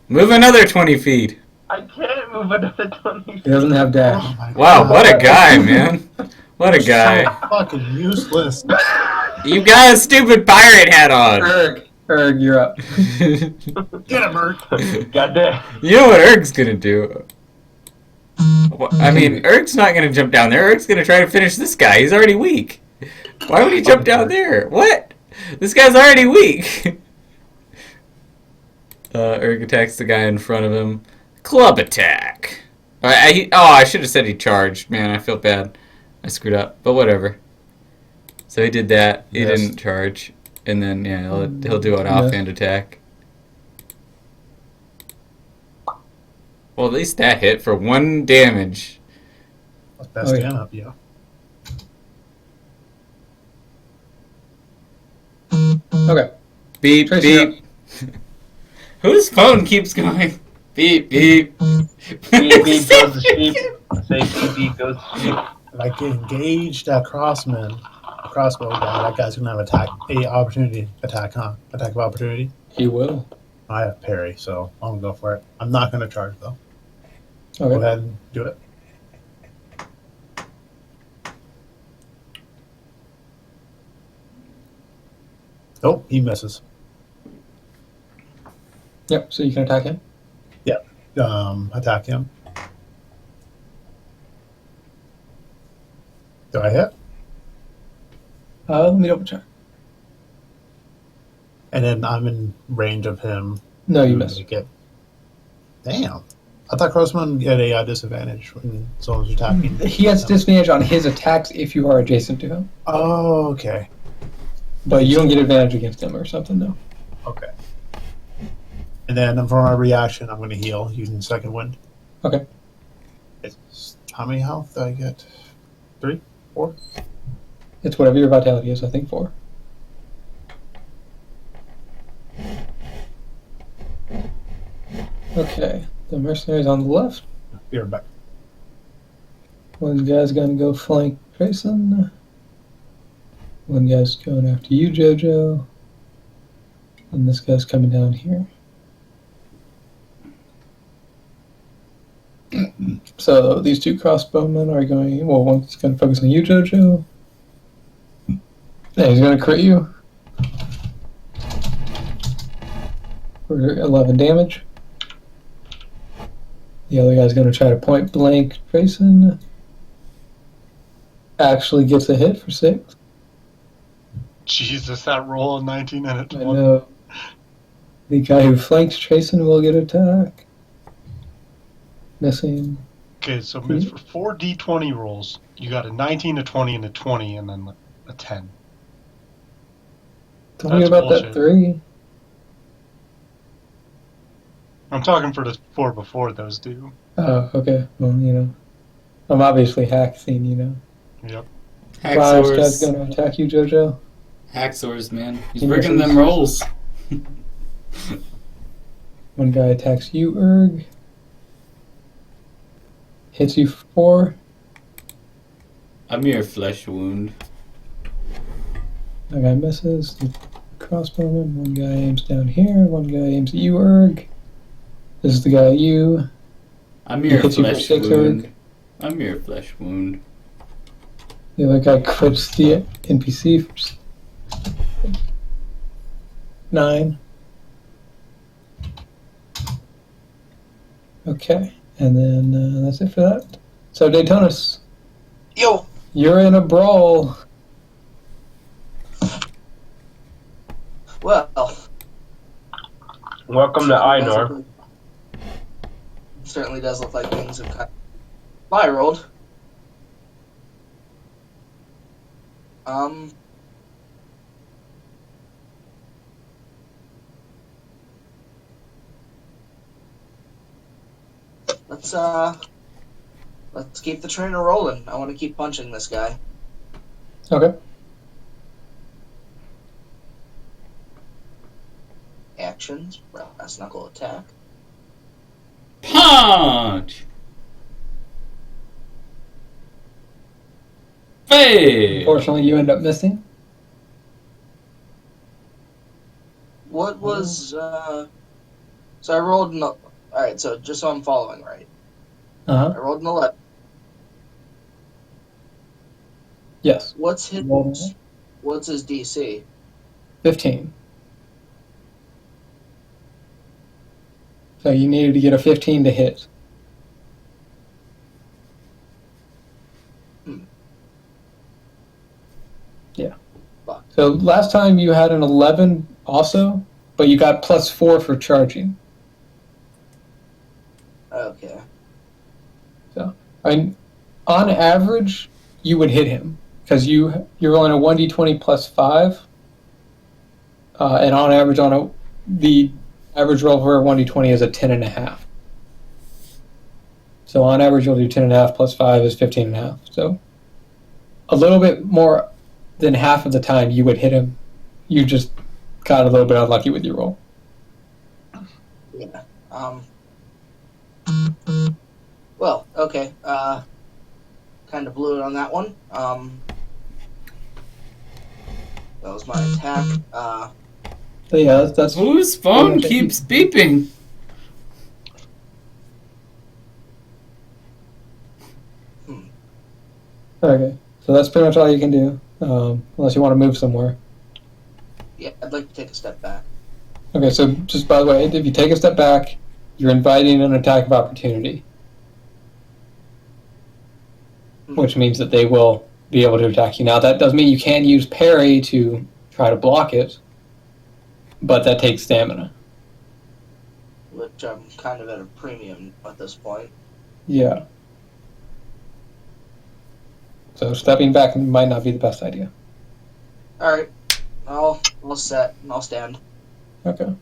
Move another 20 feet. I can't move another 20 He feet. doesn't have dash. Oh my Wow, God. what a guy, man. What a You're guy. so fucking useless. You got a stupid pirate hat on. Erg, you're up. Get him, Merc. Goddamn. You know what Erg's gonna do? I mean, Erg's not gonna jump down there. Erg's gonna try to finish this guy. He's already weak. Why would he jump down there? What? This guy's already weak. Erg attacks the guy in front of him. Club attack. I should have said he charged. Man, I feel bad. I screwed up. But whatever. So he did that. He Yes. didn't charge. And then, yeah, he'll do an offhand attack. Well, at least that hit for 1 damage. What's best Okay. stand up, yeah. Okay. Beep, Tracy, you're beep. Whose phone keeps going? Beep, beep. Beep, beep goes the sheep. Say beep, beep goes the sheep. If I get engaged that crossbow guy, that guy's gonna have opportunity attack, huh? Attack of opportunity. He will. I have parry, so I'm gonna go for it. I'm not gonna charge though. Go Okay. ahead and do it. Oh, he misses. Yep. So you can attack him. Attack him. Do I hit? Let me double check. And then I'm in range of him. No, you to missed. make it. Damn. I thought Crossman had a disadvantage when someone's attacking. He has disadvantage on his attacks if you are adjacent to him, Oh, okay. but you don't get advantage against him or something. No. Okay. And then for my reaction, I'm going to heal using second wind. Okay. It's how many health do I get? 3? 4? It's whatever your vitality is. I think 4. Okay. The mercenaries on the left. Be right back. One guy's gonna go flank Grayson. One guy's going after you, Jojo. And this guy's coming down here. So these 2 crossbowmen are going. Well, one's going to focus on you, Jojo. Yeah, he's going to crit you for 11 damage. The other guy's going to try to point blank Grayson. Actually gets a hit for 6. Jesus, that roll of 19 and a I 20. know. The guy who flanks Trayson will get attack. Missing. Okay, so Miss, for 4 d20 rolls, you got a 19, a 20, and a 20, and then a 10. Tell me That's about bullshit. that 3. I'm talking for the 4 before those do. Oh, okay. Well, I'm obviously hacking, Yep. Flyers guy's Hacksaws. gonna attack you, Jojo. Hacksaws, man. He's Can you breaking see? them rolls. One guy attacks you, Erg. Hits you for 4. A mere flesh wound. That guy misses. The crossbowman. One guy aims down here. One guy aims at you, Erg. This is the guy at you. A mere hits you for flesh 6, wound. Erg. A mere flesh wound. The other guy crits the NPC for 9. Okay, and then that's it for that. So Daytonis, Yo, you're in a brawl. well, Welcome to Aynor. certainly does look like things have kind of spiraled. Let's keep the trainer rolling. I want to keep punching this guy. Okay. Actions, brass knuckle attack. Punch! Hey! Unfortunately, you end up missing. What was so I rolled an all right, so just so I'm following right. Uh-huh. I rolled an 11. Yes. What's his Roll what's his DC? 15. So you needed to get a 15 to hit. Yeah. Fuck. So last time you had an 11 also, but you got +4 for charging. Okay. I mean, on average, you would hit him because you're rolling a 1d20 +5, and on average, the average roll for a 1d20 is a 10.5. So on average, you'll do 10.5 +5 is 15.5. So a little bit more than half of the time you would hit him. You just got a little bit unlucky with your roll. Yeah. Well, okay. Kind of blew it on that one. That was my attack. So yeah, that's Whose phone keeps beeping? okay. So that's pretty much all you can do, unless you want to move somewhere. Yeah, I'd like to take a step back. Okay, so just by the way, if you take a step back, you're inviting an attack of opportunity, which means that they will be able to attack you. Now, that does mean you can use parry to try to block it, but that takes stamina. Which I'm kind of at a premium at this point. Yeah. So stepping back might not be the best idea. Alright. I'll set and I'll stand. Okay.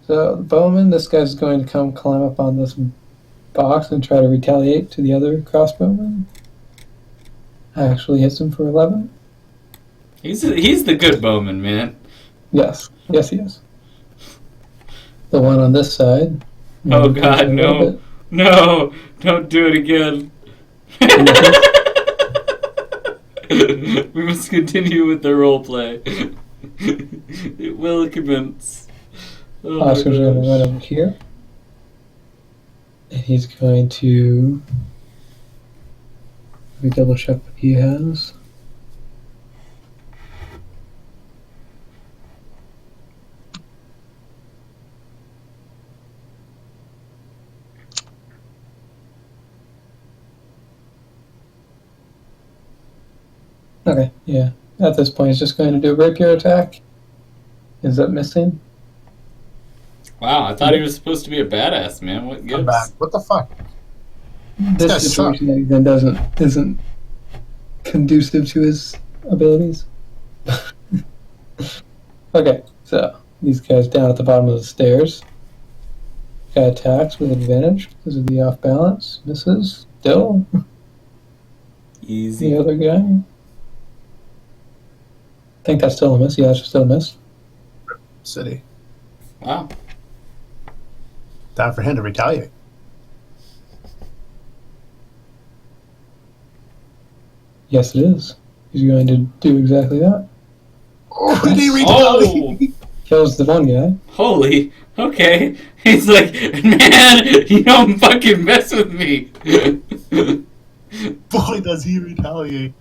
So the bowman, this guy's going to climb up on this box and try to retaliate to the other crossbowman. Actually hits him for 11. He's the good bowman, man. Yes. Yes, he is. The one on this side. Oh God, no. No, don't do it again. We must continue with the role play. It will commence. Oh my Oscar's going to gosh. run over here. And he's going to... Let me double check what he has. Okay, yeah. At this point, he's just going to do a rapier attack. Ends up missing. Wow, I thought he was supposed to be a badass, man. What I'm gives? back. What the fuck? This guy situation that he's in isn't conducive to his abilities. Okay, so these guys down at the bottom of the stairs. Guy attacks with advantage because of the off balance. Misses. Still. Easy. The other guy. I think that's still a miss. Yeah, that's still a miss. City. Wow. Time for him to retaliate. Yes, it is. He's going to do exactly that. Oh, did he retaliate? Kills the one guy. Holy. Okay. He's like, man, you don't fucking mess with me. Boy, does he retaliate.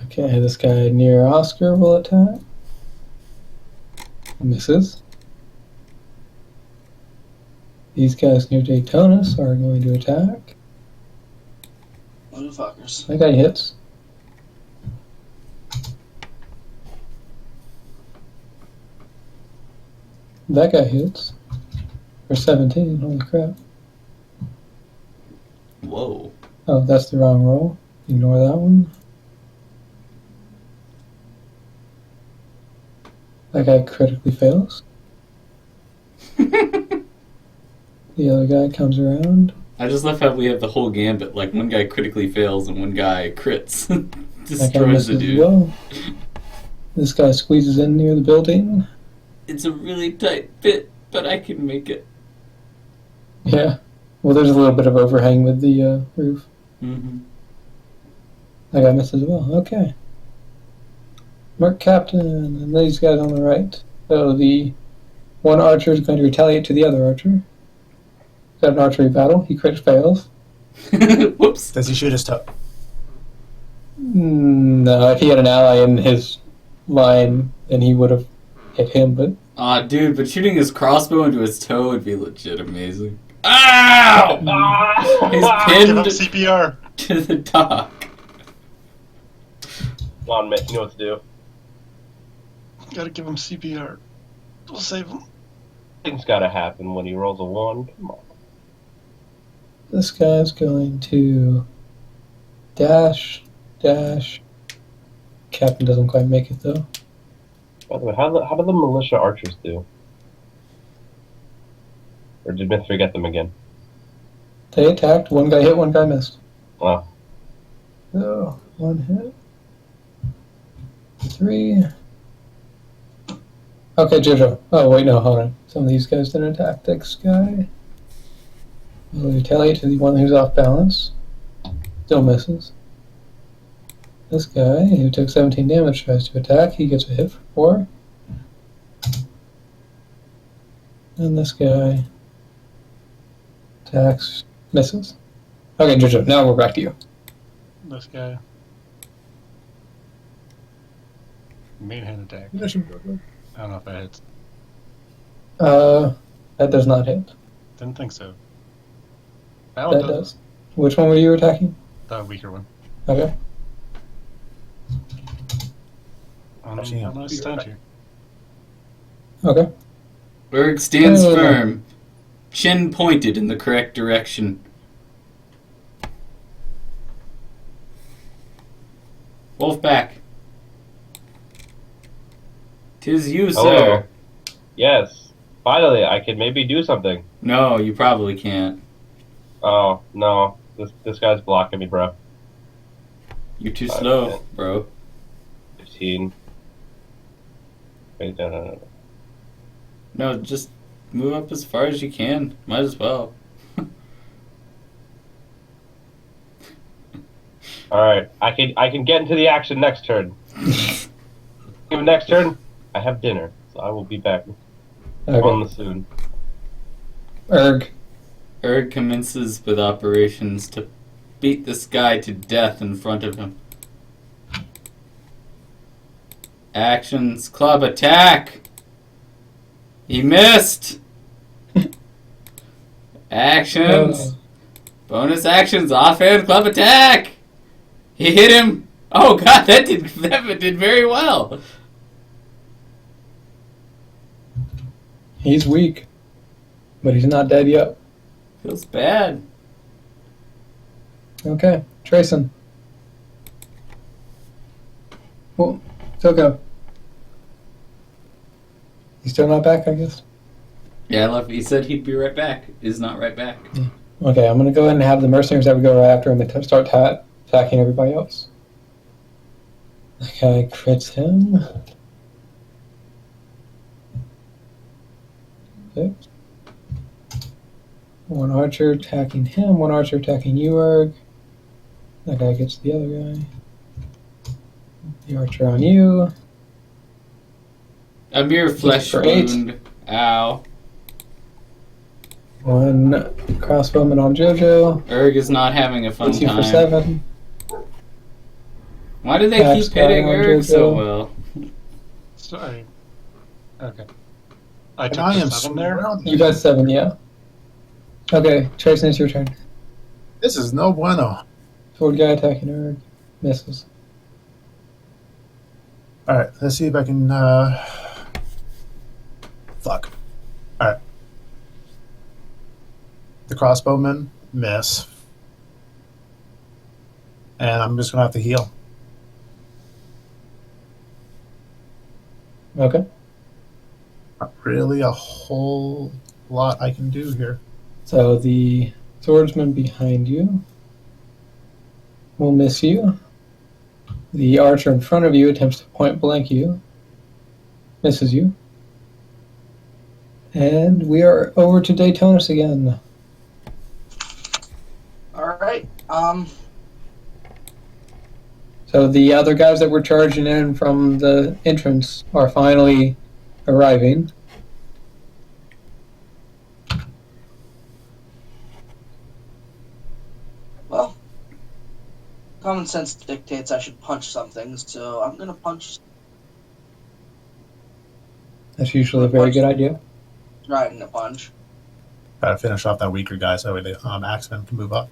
Okay, this guy near Oscar will attack. Misses. These guys near Daytonus are going to attack. Motherfuckers. That guy hits. That guy hits. For 17, holy crap. Whoa. Oh, that's the wrong roll. Ignore that one. That guy critically fails. The other guy comes around. I just love how we have the whole gambit. Like, one guy critically fails and one guy crits. That guy Destroys the misses as dude. well. This guy squeezes in near the building. It's a really tight fit, but I can make it. Yeah. Well, there's a little bit of overhang with the roof. Mm-hmm. That guy misses as well. Okay. Mark Captain, and these guys on the right. So the one archer is going to retaliate to the other archer. Is that an archery battle? He crit fails. Whoops. Does he shoot his toe? No, if he had an ally in his line, then he would have hit him, but... Aw, dude, but shooting his crossbow into his toe would be legit amazing. Ow! He's Give him pinned CPR. to the dock. Come on, Mitt, you know what to do. Gotta give him CPR. We'll save him. Things gotta happen when he rolls a 1. Come on. This guy's going to dash. Captain doesn't quite make it, though. By the way, how do the militia archers do? Or did Myth forget them again? They attacked. One guy hit, one guy missed. Oh. So, one hit. 3. Okay, Jojo. Oh, wait, no, hold on. Some of these guys didn't attack. This guy will retaliate to the one who's off balance. Still misses. This guy, who took 17 damage, tries to attack. He gets a hit for 4. And this guy attacks, misses. Okay, Jojo, now we're back to you. This guy. Main hand attack. Finish him. I don't know if that hits. That does not hit. Didn't think so. That one That does. Which one were you attacking? The weaker one. Okay. Actually, I'm gonna stand here. Okay. Berg stands No. firm, chin pointed in the correct direction. Wolf back. 'Tis you, Hello. sir. Yes. Finally, I can maybe do something. No, you probably can't. Oh, no. This guy's blocking me, bro. You're too 5, slow, 10. bro. 15. Wait, no. No, just move up as far as you can. Might as well. Alright, I can get into the action next turn. Next turn, I have dinner, so I will be back on Okay. the soon. Erg. Erg commences with operations to beat this guy to death in front of him. Actions, club attack! He missed! Actions! Bonus actions, offhand club attack! He hit him! Oh god, that did very well! He's weak. But he's not dead yet. Feels bad. Okay. Trayson. Well, Toko. He's still not back, I guess? Yeah, I love. He said he'd be right back. Is not right back. Okay, I'm gonna go ahead and have the mercenaries that would go right after him and start attacking everybody else. That guy crits him. Okay. One archer attacking him, one archer attacking you, Erg. That guy gets the other guy. The archer on you. A mere flesh for 8. wound. Ow. One crossbowman on Jojo. Erg is not having a fun Hits you for time. 7. Why do they Tax keep hitting guy on Erg so Jojo. well? Sorry. Okay. I And took I am the 7 there. surrounded. You got 7, yeah. Okay, Trayson, it's your turn. This is no bueno. Sword guy attacking Erg. Misses. Alright, let's see if I can, Fuck. Alright. The crossbowmen miss. And I'm just gonna have to heal. Okay. Not really a whole lot I can do here. So the swordsman behind you will miss you. The archer in front of you attempts to point blank you. Misses you. And we are over to Daytonus again. All right. So the other guys that were charging in from the entrance are finally arriving. Well, common sense dictates I should punch something, so I'm gonna punch That's usually a very good idea. riding a punch. Try to finish off that weaker guy so the axeman can move up.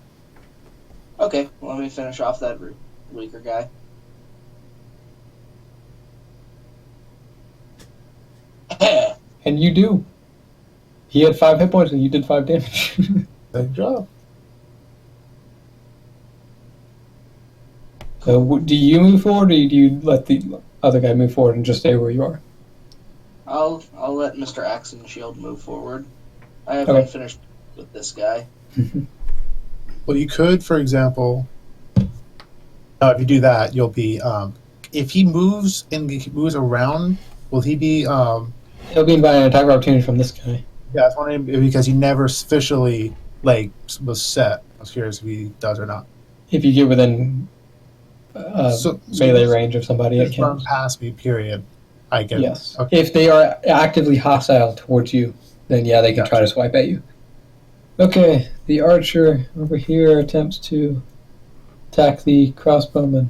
Okay, well, let me finish off that weaker guy. And you do. He had 5 hit points and you did 5 damage. Good job. So do you move forward, or do you let the other guy move forward and just stay where you are? I'll let Mr. Axe and Shield move forward. I haven't Okay. finished with this guy. Well, you could, for example, if you do that, you'll be. If he moves and he moves around, will he be? He'll be inviting an attack of opportunity from this guy. Yeah, I was wondering because he never officially was set. I was curious if he does or not. If you get within melee range of somebody, it Just run counts. past me. Period. I get Yes. it. Okay. If they are actively hostile towards you, then yeah, they can try to swipe at you. Okay, the archer over here attempts to attack the crossbowman.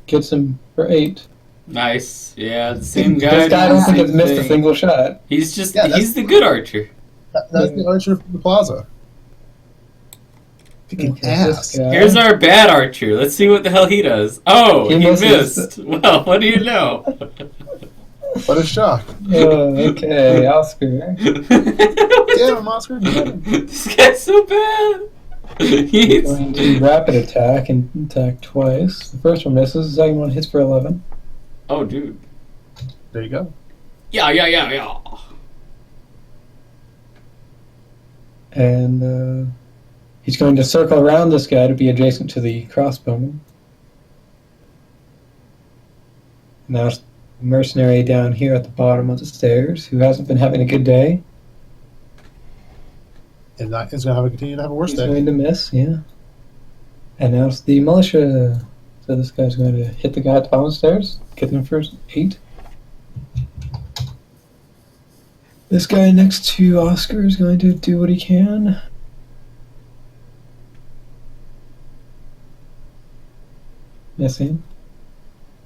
Gets him for 8. Nice. Yeah, the same guy. This guy I doing don't the think has same missed a thing. single shot. He's just, Yeah, he's the good archer. That's the archer from the plaza. Picking Okay, ass. this guy. Here's our bad archer. Let's see what the hell he does. Oh, He he misses. missed. Well, what do you know? What a shock! Okay, Oscar. Damn, Oscar. This guy's so bad. He's Going to rapid attack and attack twice. The first one misses, the second one hits for 11. oh, dude. There you go. Yeah. And he's going to circle around this guy to be adjacent to the crossbowman. Now it's the mercenary down here at the bottom of the stairs who hasn't been having a good day. And that is going to continue to have a worse He's day. going to miss, yeah. And now it's the militia. So this guy's going to hit the guy at the bottom of the stairs, get them for 8. This guy next to Oscar is going to do what he can. Missing.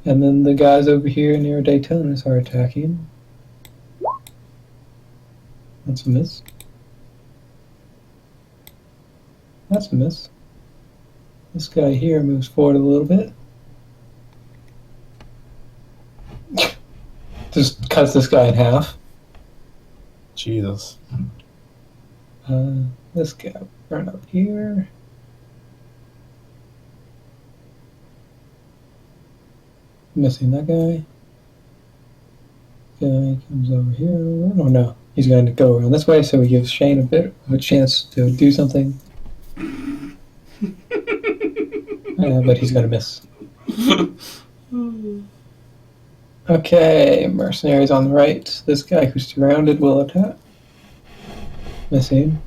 And then the guys over here near Daytonas are attacking. That's a miss. That's a miss. This guy here moves forward a little bit. Just cuts this guy in half. Jesus. This guy right up here. Missing that guy. Guy comes over here. Oh no, he's going to go around this way, so he gives Shane a bit of a chance to do something. But he's going to miss. Okay, mercenaries on the right. This guy who's surrounded will attack. Missing.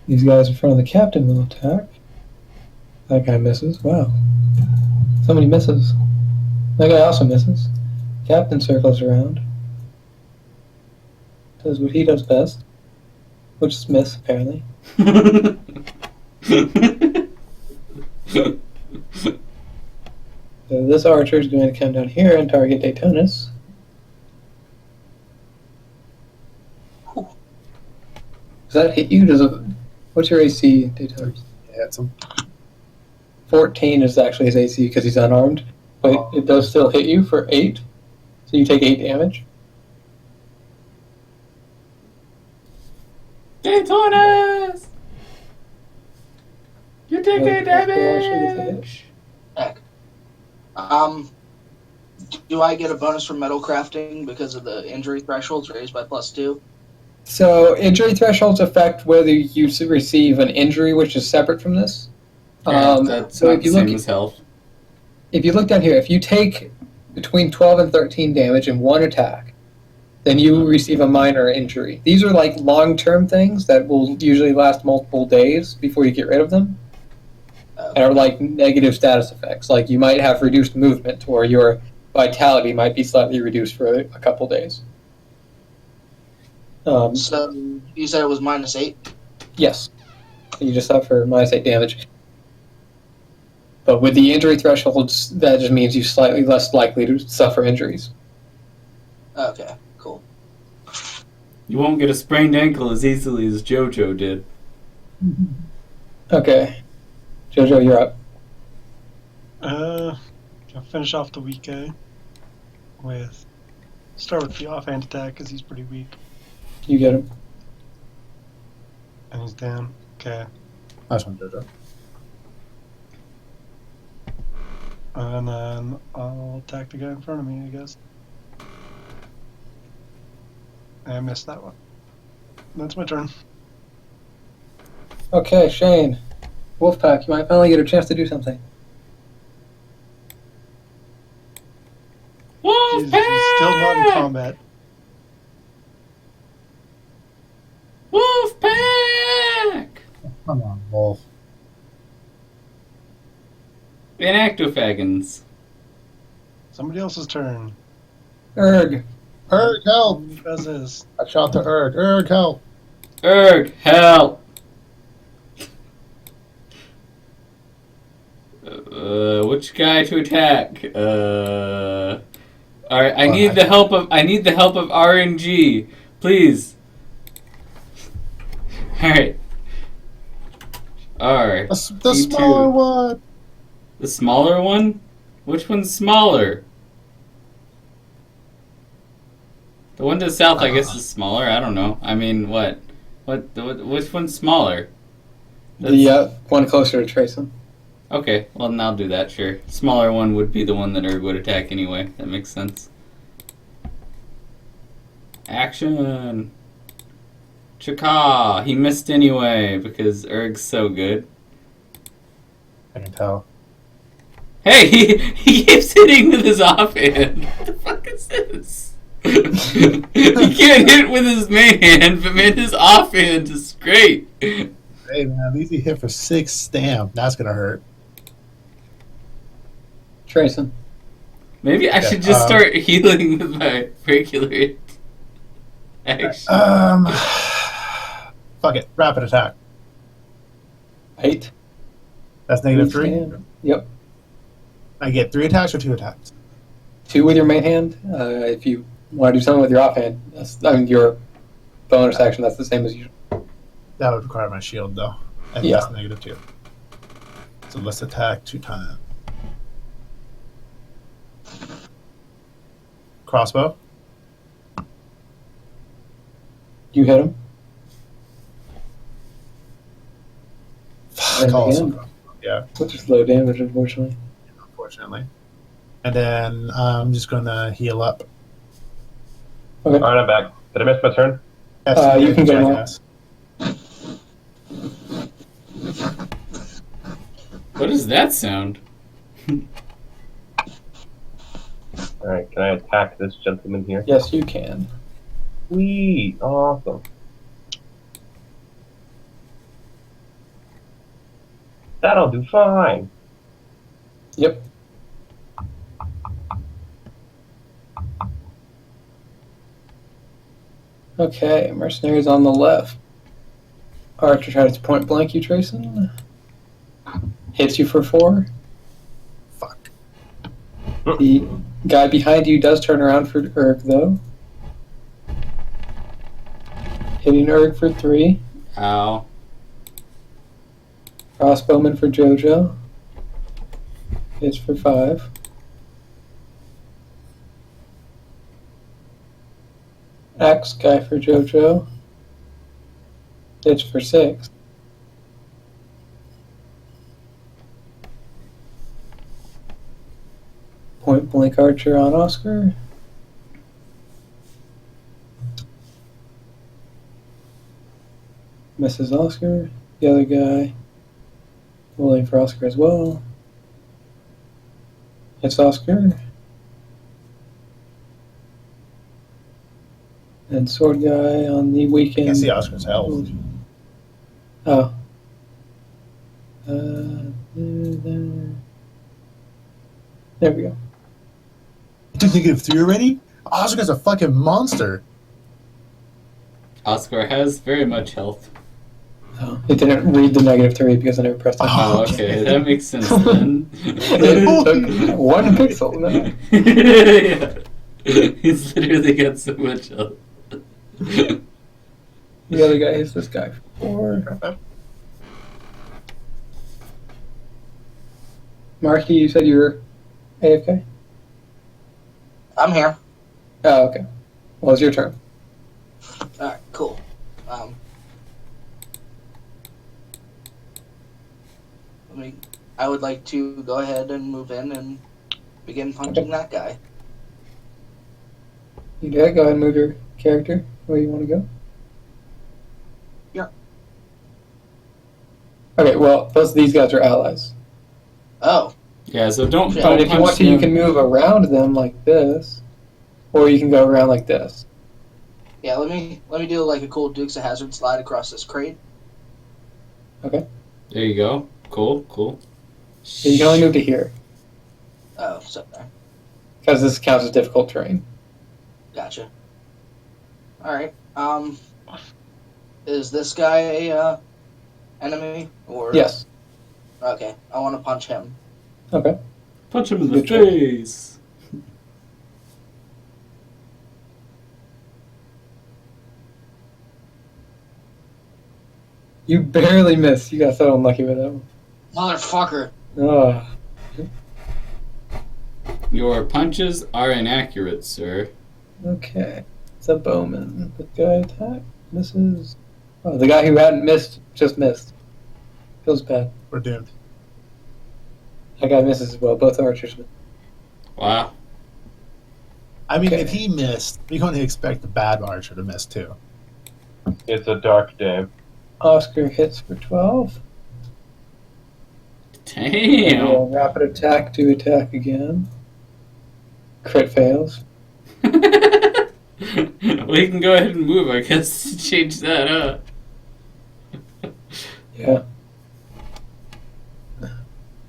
These guys in front of the captain will attack. That guy misses. Wow. So many misses. That guy also misses. Captain circles around. Does what he does best. Which is miss, apparently. So this archer is going to come down here and target Daytonas. Does that hit you? What's your AC, Daytonas? Yeah, it's a 14 is actually his AC because he's unarmed, but it does still hit you for 8. So you take 8 damage. Daytonas! You take Okay, a damage! Heck. Do I get a bonus from metal crafting because of the injury thresholds raised by +2? So injury thresholds affect whether you receive an injury, which is separate from this. That's so not if you the look, same as health. if you look down here, if you take between 12 and 13 damage in one attack, then you receive a minor injury. These are like long-term things that will usually last multiple days before you get rid of them, and are like negative status effects. Like you might have reduced movement, or your vitality might be slightly reduced for a couple days. So you said it was -8? Yes. You just suffer -8 damage. But with the injury thresholds, that just means you're slightly less likely to suffer injuries. Okay, cool. You won't get a sprained ankle as easily as JoJo did. Okay. Jojo, you're up. I'll finish off the weak guy with start with the offhand attack because he's pretty weak You get him. and he's down. Okay, Nice one, Jojo. and then I'll attack the guy in front of me, I guess. I missed that one. That's my turn. Okay, Shane. Wolfpack, you might finally get a chance to do something. He's still not in combat. Wolfpack! Come on, Wolf. Inactofagons. Somebody else's turn. Erg. Erg, help! Who does this? I shot to Erg. Erg, help! Erg, help! Which guy to attack? Alright, I need the help of RNG. Please. Alright. Alright. The smaller one! The smaller one? Which one's smaller? The one to the south, I guess, is smaller. I don't know. I mean, what? Which one's smaller? The one closer to Trayson. Okay, well, then I'll do that, sure. Smaller one would be the one that Erg would attack anyway. That makes sense. Action! Chaka! He missed anyway, because Erg's so good. I can tell. Hey, he keeps hitting with his offhand. What the fuck is this? He can't hit with his main hand, but man, his offhand is great. Hey man, at least he hit for 6 stamp. That's gonna hurt. Trayson. Maybe I should just start healing with my regular action. Fuck it. Rapid attack. 8. That's -3. Yep. I get 3 attacks or 2 attacks? 2 with your main hand. If you want to do something with your offhand, your bonus action, that's the same as usual. That would require my shield though. And Yeah. that's -2. So let's attack 2 times. Crossbow. You hit him. And Call again. some- Yeah, Which is low damage, unfortunately. unfortunately. And then I'm just gonna heal up. Alright, I'm back. Did I miss my turn? You can go now. jackass. What does that sound? Alright, can I attack this gentleman here? Yes, you can. Sweet, awesome. That'll do fine. Yep. Okay, mercenaries on the left. Archer tries to point blank you, Trayson. Hits you for 4. Fuck. The guy behind you does turn around for Erg, though. Hitting Erg for 3. Ow. Crossbowman for Jojo. Hits for 5. Axe guy for Jojo. Hits for 6. Point blank archer on Oscar. Misses Oscar. The other guy rolling for Oscar as well. Hits Oscar. And sword guy on the I weekend. can't see Oscar's health. Oh. There we go. You took -3 already? Oscar's a fucking monster. Oscar has very much health. Oh, it didn't read the -3 because I never pressed it. Oh, okay, that makes sense then. It took 1 pixel. No. Yeah. He's literally got so much health. The other guy is this guy. 4. Marky, you said you were AFK? I'm here. Oh, okay. Well, it's your turn. All right, cool. I would like to go ahead and move in and begin punching that guy. You do it. Go ahead and move your character where you want to go. Yeah. Okay, well, both of these guys are allies. Oh, Yeah, so don't Yeah. But if you punch want to, you them. can move around them like this, or you can go around like this. yeah. Let me do like a cool Dukes of Hazzard slide across this crate. There you go. Cool. So you can only move to here, Oh, so there. because this counts as difficult terrain. Gotcha. All right. Is this guy a enemy or? Yes. Okay, I want to punch him. Okay. Punch him in the Good choice. face. You barely missed. You got so unlucky with that one. Motherfucker. Oh. Your punches are inaccurate, sir. Okay. It's a bowman. The guy attack misses. Oh, the guy who hadn't missed just missed. Feels bad. We're doomed. That guy misses as well. Both archers miss. Wow. I mean, Okay. if he missed, we can only expect the bad archer to miss too. It's a dark day. Oscar hits for 12. Damn. Roll rapid attack to attack again. Crit fails. We can go ahead and move, I guess, to change that up. Yeah.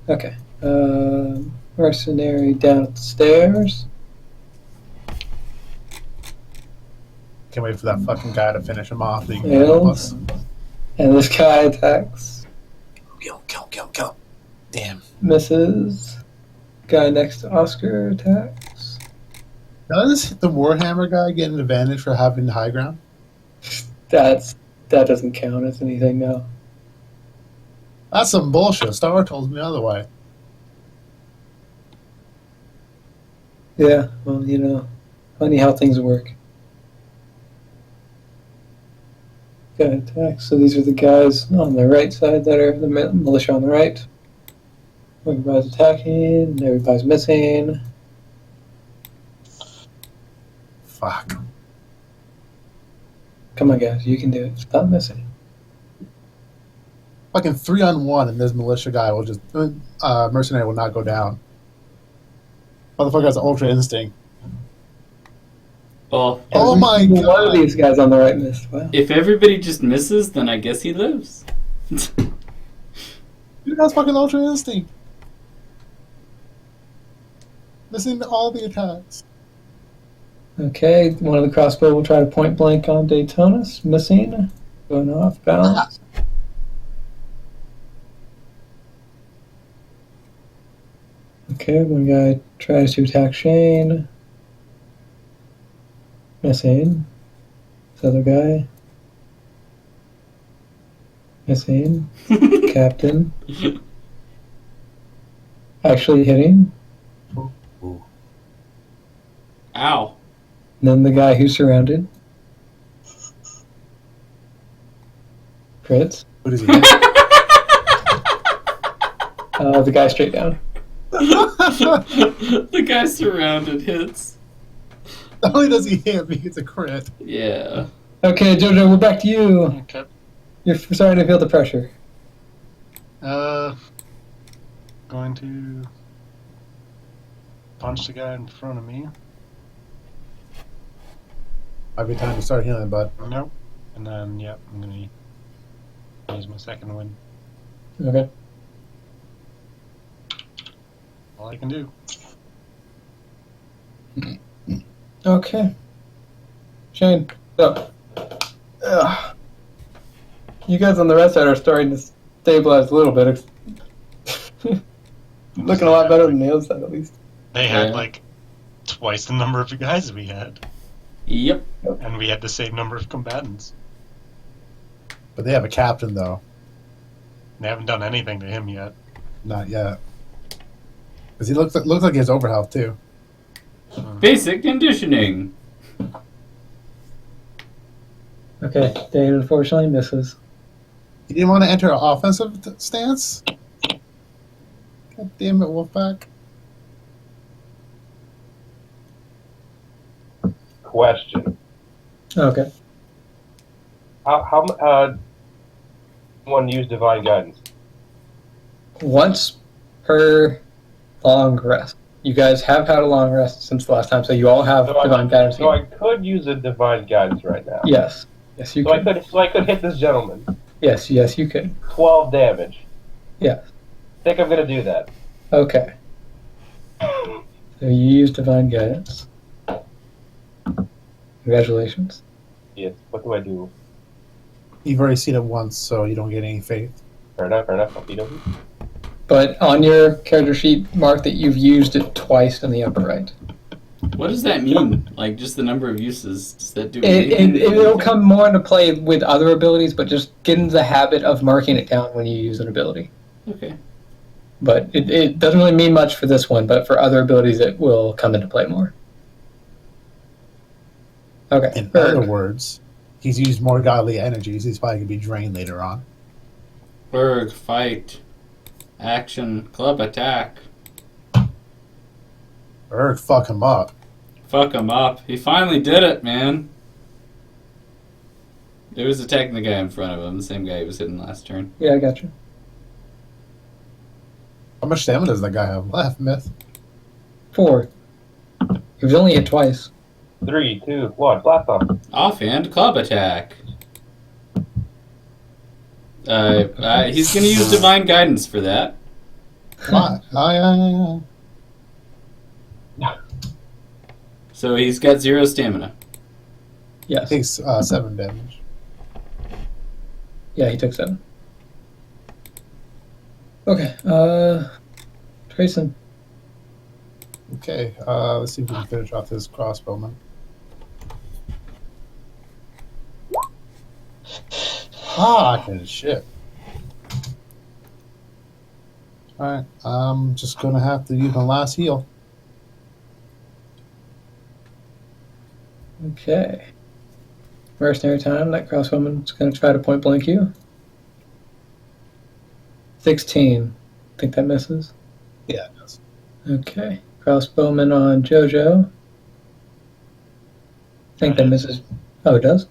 Okay. Mercenary down at the stairs. Can't wait for that fucking guy to finish him off. So you can help us. And this guy attacks. Kill. Damn. Misses. Guy next to Oscar attacks. Now does the Warhammer guy get an advantage for having the high ground? That doesn't count as anything now. That's some bullshit. Star Wars told me otherwise. Yeah, well, you know, funny how things work. Guy attacks. So these are the guys on the right side that are the militia on the right. Everybody's attacking. Everybody's missing. Fuck. Come on, guys, you can do it. Stop missing. Fucking 3-on-1, and this militia guy will just mercenary will not go down. Motherfucker has ultra instinct. Well, Oh Every my single one God. of these guys on the right missed. Wow. if everybody just misses, then I guess he lives. Dude has fucking ultra instinct. Missing all the attacks. Okay, one of the crossbow will try to point blank on Daytonus. Missing. Going off balance. Okay, one guy tries to attack Shane. Missing. This other guy. Missing. Captain. Actually hitting. Ow. And then the guy who's surrounded. Crits. What is he? The guy straight down. The guy surrounded hits. Not only does he hit me, it's a crit. Yeah. Okay, Jojo, we're back to you. Okay. You're starting to feel the pressure. Going to punch the guy in front of me. Might be time to start healing, bud. Nope. And then, yep, I'm gonna use my second win. Okay. All I can do. Okay. Shane, go. You guys on the right side are starting to stabilize a little bit. Looking a lot better than the other side, at least. They had Yeah. like twice the number of guys we had, Yep. and we had the same number of combatants. But they have a captain, though. They haven't done anything to him yet. Not yet. Because he looks like he has overhealth, too. Basic conditioning. Okay, Dave unfortunately misses. He didn't want to enter an offensive stance? God damn it, Wolfpack. Question. Okay. How one use divine guidance? Once per long rest. You guys have had a long rest since the last time, so you all have divine guidance. So I could use a divine guidance right now. Yes. Yes, you could. So I could hit this gentleman. Yes, you could. 12 damage. Yeah. Think I'm gonna do that. Okay. So you use divine guidance. Congratulations. Yes. What do I do? You've already seen it once, so you don't get any faith. Fair enough. Okey-dokey. But on your character sheet, mark that you've used it twice in the upper right. What does that mean? Like, just the number of uses? Does that do anything? It'll come more into play with other abilities, but just get into the habit of marking it down when you use an ability. Okay. But it doesn't really mean much for this one, but for other abilities it will come into play more. Okay. In other words, he's used more godly energies. He's probably going to be drained later on. Berg, fight. Action. Club attack. Or fuck him up. Fuck him up. He finally did it, man. He was attacking the guy in front of him, the same guy he was hitting last turn. Yeah, I got you. How much stamina does that guy have left, Myth? 4. He was only hit twice. 3, 2, 1. Blast off. Offhand club attack. He's gonna use divine guidance for that. Why? Oh, yeah. So he's got 0 stamina. Yes. Takes 7 damage. Yeah, he took 7. Okay, Trayson. Okay, let's see if we can finish off this crossbowman. Fucking shit. Alright, I'm just gonna have to use my last heal. Okay. Mercenary time, that crossbowman's going to try to point blank you. 16. Think that misses? Yeah, it does. Okay. Crossbowman on Jojo. Think that misses. Oh, it does?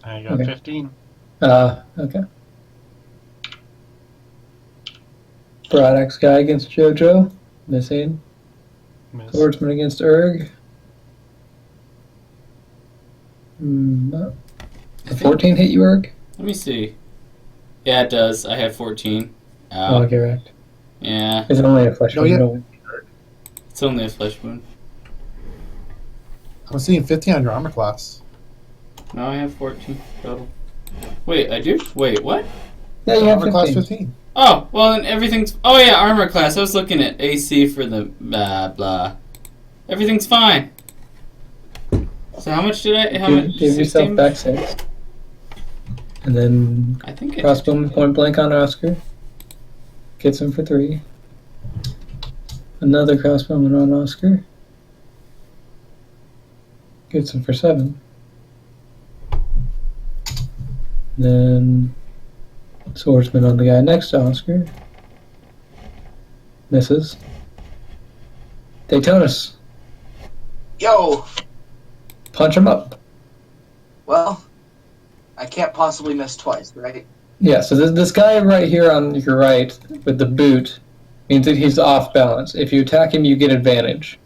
I got Okay. 15. Okay. Broadaxe guy against Jojo. Missing. Miss. Swordsman against Erg. No. I think- 14 hit you, Erg? Let me see. Yeah, it does. I have 14. Oh, correct. Yeah, It's only a flesh No, wound. yeah. No. it's only a flesh wound. I'm seeing 15 on your armor class. No, I have 14 total. Wait, I do? Wait, what? Yeah, you have Armor class 15. 15. Oh, well, then everything's... Oh, yeah, armor class. I was looking at AC for the blah, blah. Everything's fine. So how much did I... How much? Give yourself 16? back 6. And then I think it... crossbowman point blank on Oscar. Gets him for 3. Another crossbowman on Oscar. Gets him for 7. Then swordsman on the guy next to Oscar. Misses. Daytonus. Yo, Punch him up. well, I can't possibly miss twice, right? Yeah, so this guy right here on your right with the boot means that he's off balance. If you attack him, you get advantage.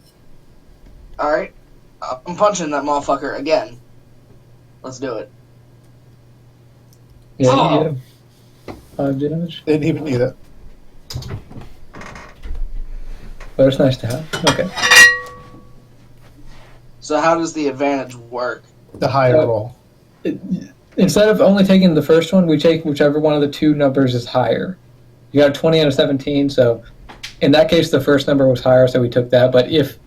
Alright, I'm punching that motherfucker again. Let's do it. Yeah, Oh. you get him. 5 damage. Didn't even need it. But it's nice to have. Okay. So how does the advantage work? The higher Uh, roll. instead of only taking the first one, we take whichever one of the two numbers is higher. You got a 20 and a 17, so in that case, the first number was higher, so we took that. But if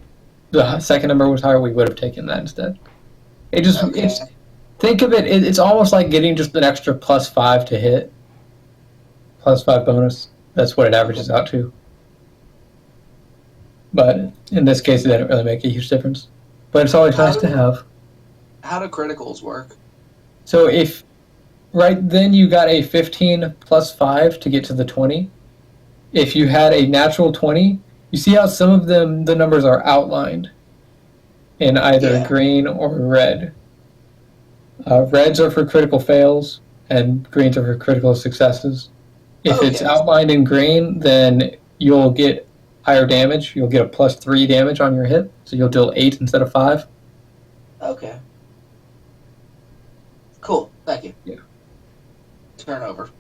the second number was higher, we would have taken that instead. It's think of it's almost like getting just an extra +5 to hit, +5 bonus. That's what it averages out to. But in this case, it didn't really make a huge difference. But it's always nice to have. How do criticals work? So if right then you got a 15 +5 to get to the 20. If you had a natural 20, you see how some of them, the numbers are outlined in either green or red. Reds are for critical fails, and greens are for critical successes. If it's outlined in green, then you'll get higher damage. You'll get a +3 damage on your hit, so you'll deal 8 instead of 5. Okay. Cool. Thank you. Yeah. Turnover.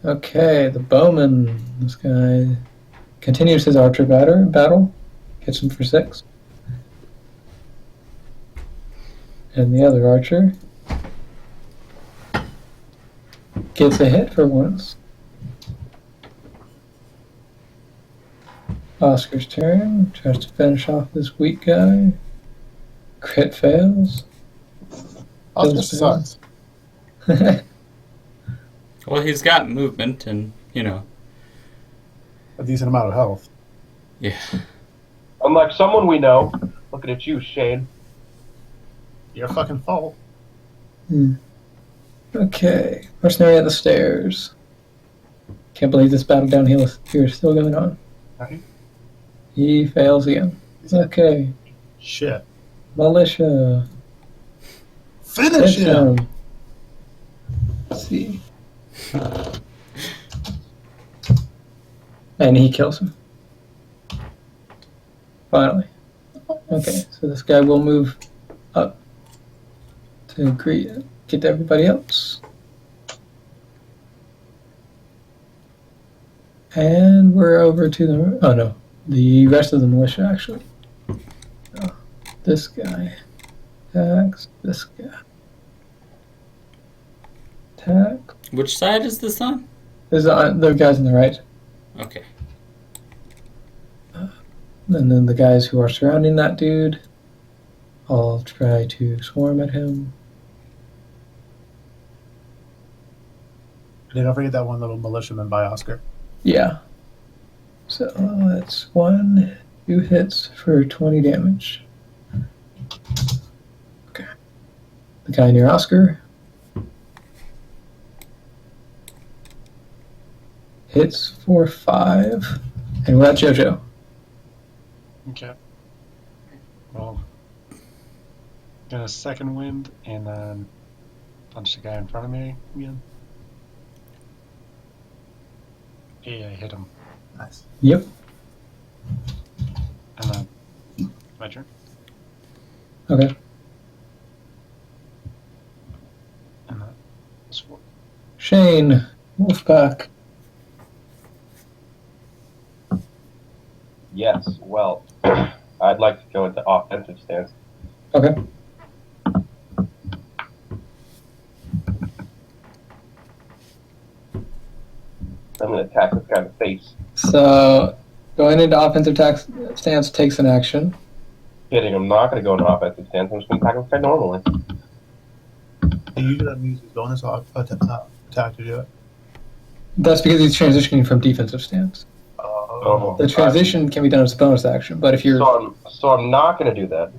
Okay, the bowman. This guy continues his archer battle. Hits him for 6. And the other archer gets a hit for once. Oscar's turn. Tries to finish off this weak guy. Crit fails. Oscar sucks. Well, he's got movement and, A decent amount of health. yeah. Unlike someone we know, looking at you, Shane. Your fucking fault. Okay, mercenary at the stairs. Can't believe this battle downhill here is still going on. Right? He fails again. Okay, Shit. militia. Finish him! Let's see. And he kills him. Finally. Okay, so this guy will move up to get to everybody else. And we're over to the rest of the militia, actually. Oh, this guy attacks this guy. Attack. Which side is this on? There's the guys on the right. Okay. And then the guys who are surrounding that dude, I'll try to swarm at him. Don't forget that one little militiaman by Oscar. Yeah. So that's 2 hits for 20 damage. Okay. The guy near Oscar hits for 5. And we're at JoJo. Okay. Well, get a second wind and then punch the guy in front of me again. Yeah, I hit him. Nice. Yep. And then my turn. Okay. And then this one. Shane, Wolfpack. Yes, well, I'd like to go into offensive stance. Okay. I'm going to attack this guy in the face. So going into offensive stance takes an action. Kidding, I'm not going to go into offensive stance. I'm just going to attack this guy normally. And you don't use his bonus attack to do it. That's because he's transitioning from defensive stance. Oh. The transition can be done as a bonus action, but if you're So I'm not going to do that.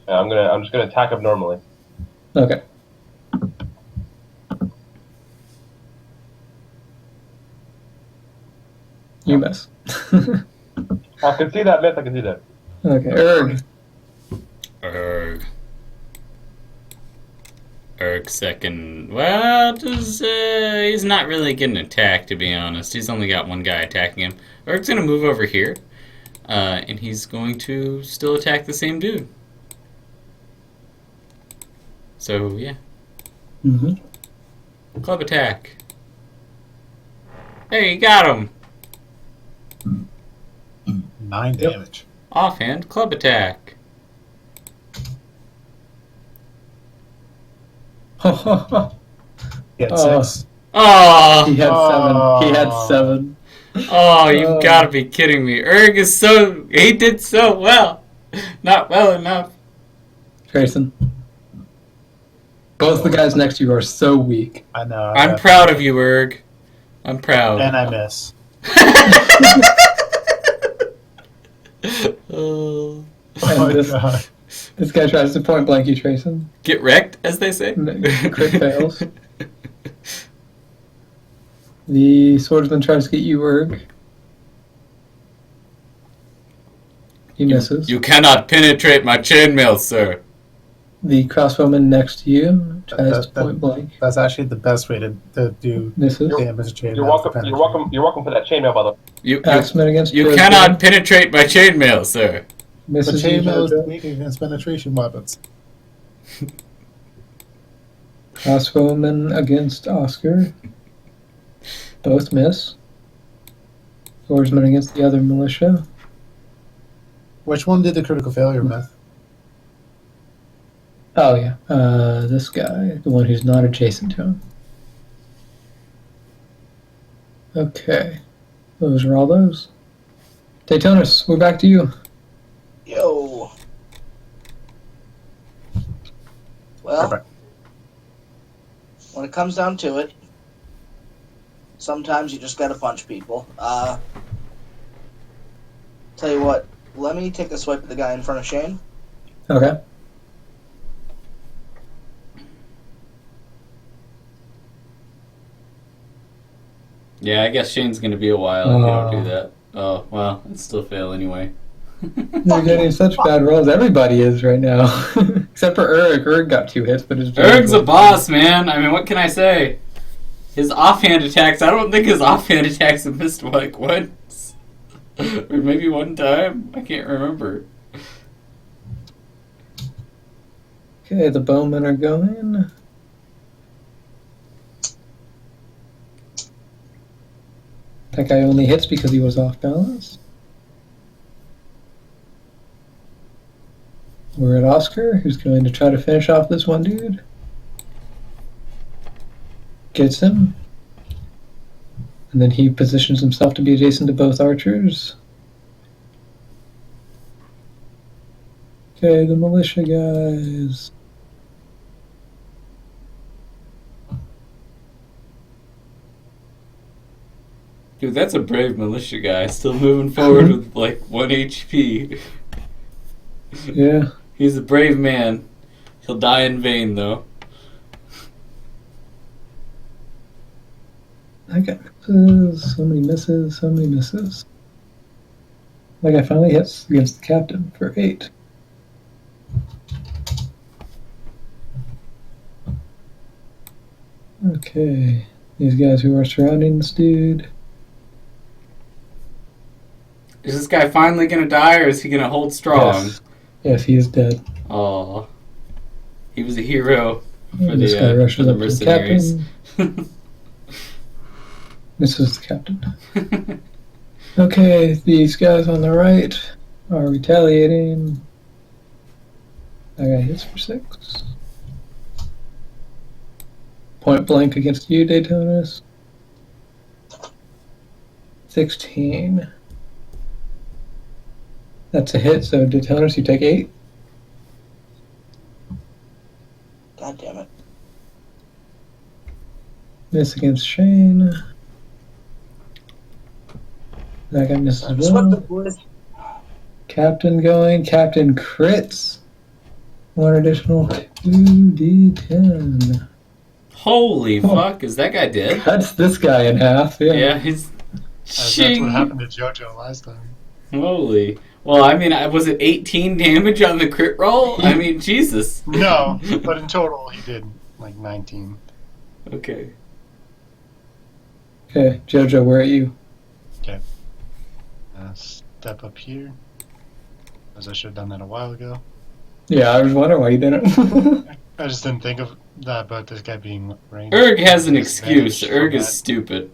Yeah, I'm just going to attack him normally. okay. You miss. I can see that, Myth. I can see that. Okay, Erg. Erg second. Well, he's not really getting attacked, to be honest. He's only got one guy attacking him. Erg's going to move over here, and he's going to still attack the same dude. So, yeah. Mm-hmm. Club attack. Hey, you got him. 9 damage. Offhand club attack. He had Oh. 6. Oh, He had 7. He had Oh. 7. oh, you've got to be kidding me. Erg is he did so well. Not well enough. Grayson. Both the guys next to you are so weak. I know. I'm proud of you, Erg. I'm proud. And I miss. Oh. Oh my this- god. This guy tries to point blank you, Trayson. Get wrecked, as they say. Crit fails. The swordsman tries to get you, Erg. He misses. You cannot penetrate my chainmail, sir. The crossbowman next to you tries to That- point blank. That's actually the best way to do Misses. damage to chainmail. You're welcome for that chainmail, by the way. You Axeman against you Jojo. cannot penetrate my chainmail, sir. But Misses you, chainmail is Jojo. weak against penetration weapons. Crossbowman against Oscar. Both miss. Swordsman against the other militia. Which one did the critical failure myth? Oh yeah, this guy, the one who's not adjacent to him. Okay, those are all those. Daytonus, we're back to you. Yo. Well, Perfect. when it comes down to it, sometimes you just gotta punch people. Tell you what, let me take a swipe at the guy in front of Shane. Okay. Yeah, I guess Shane's gonna be a while if you don't do that. Oh, well, it'd still fail anyway. You're getting such bad rolls. Everybody is right now, except for Erg. Erg got 2 hits, but his Erg's a boss, man. I mean, what can I say? His offhand attacks, I don't think his offhand attacks have missed like once. Or maybe one time. I can't remember. Okay, the bowmen are going. That guy only hits because he was off balance. We're at Oscar, who's going to try to finish off this one dude. Gets him. And then he positions himself to be adjacent to both archers. Okay, the militia guys. Dude, that's a brave militia guy. Still moving forward with like 1 HP. Yeah. He's a brave man. He'll die in vain, though. I got misses, so many misses, so many misses. Like I finally hits against the captain for 8. Okay, these guys who are surrounding this dude. Is this guy finally gonna die, or is he gonna hold strong? Yes, he is dead. Aw. He was a hero for And this guy the rushes up to the mercenaries. captain. This is the captain. Okay, these guys on the right are retaliating. That guy hits for 6. Point blank against you, Daytonus. 16. That's a hit, so Daytonus, you take 8. God damn it. Miss against Shane. That guy misses as Swept well. the boys. Captain going. Captain crits. 1 additional 2d10. Holy fuck, is that guy dead? Cuts this guy in half. Yeah. Yeah, he's... That's Shing. what happened to JoJo last time. Holy. Well, I mean, was it 18 damage on the crit roll? I mean, Jesus. No, but in total he did like 19. Okay. Okay, Jojo, where are you? Step up here. As I should have done that a while ago. Yeah, I was wondering why you didn't. I just didn't think of that about this guy being ranged. Erg has an excuse. Disadvantage Erg from is that. stupid.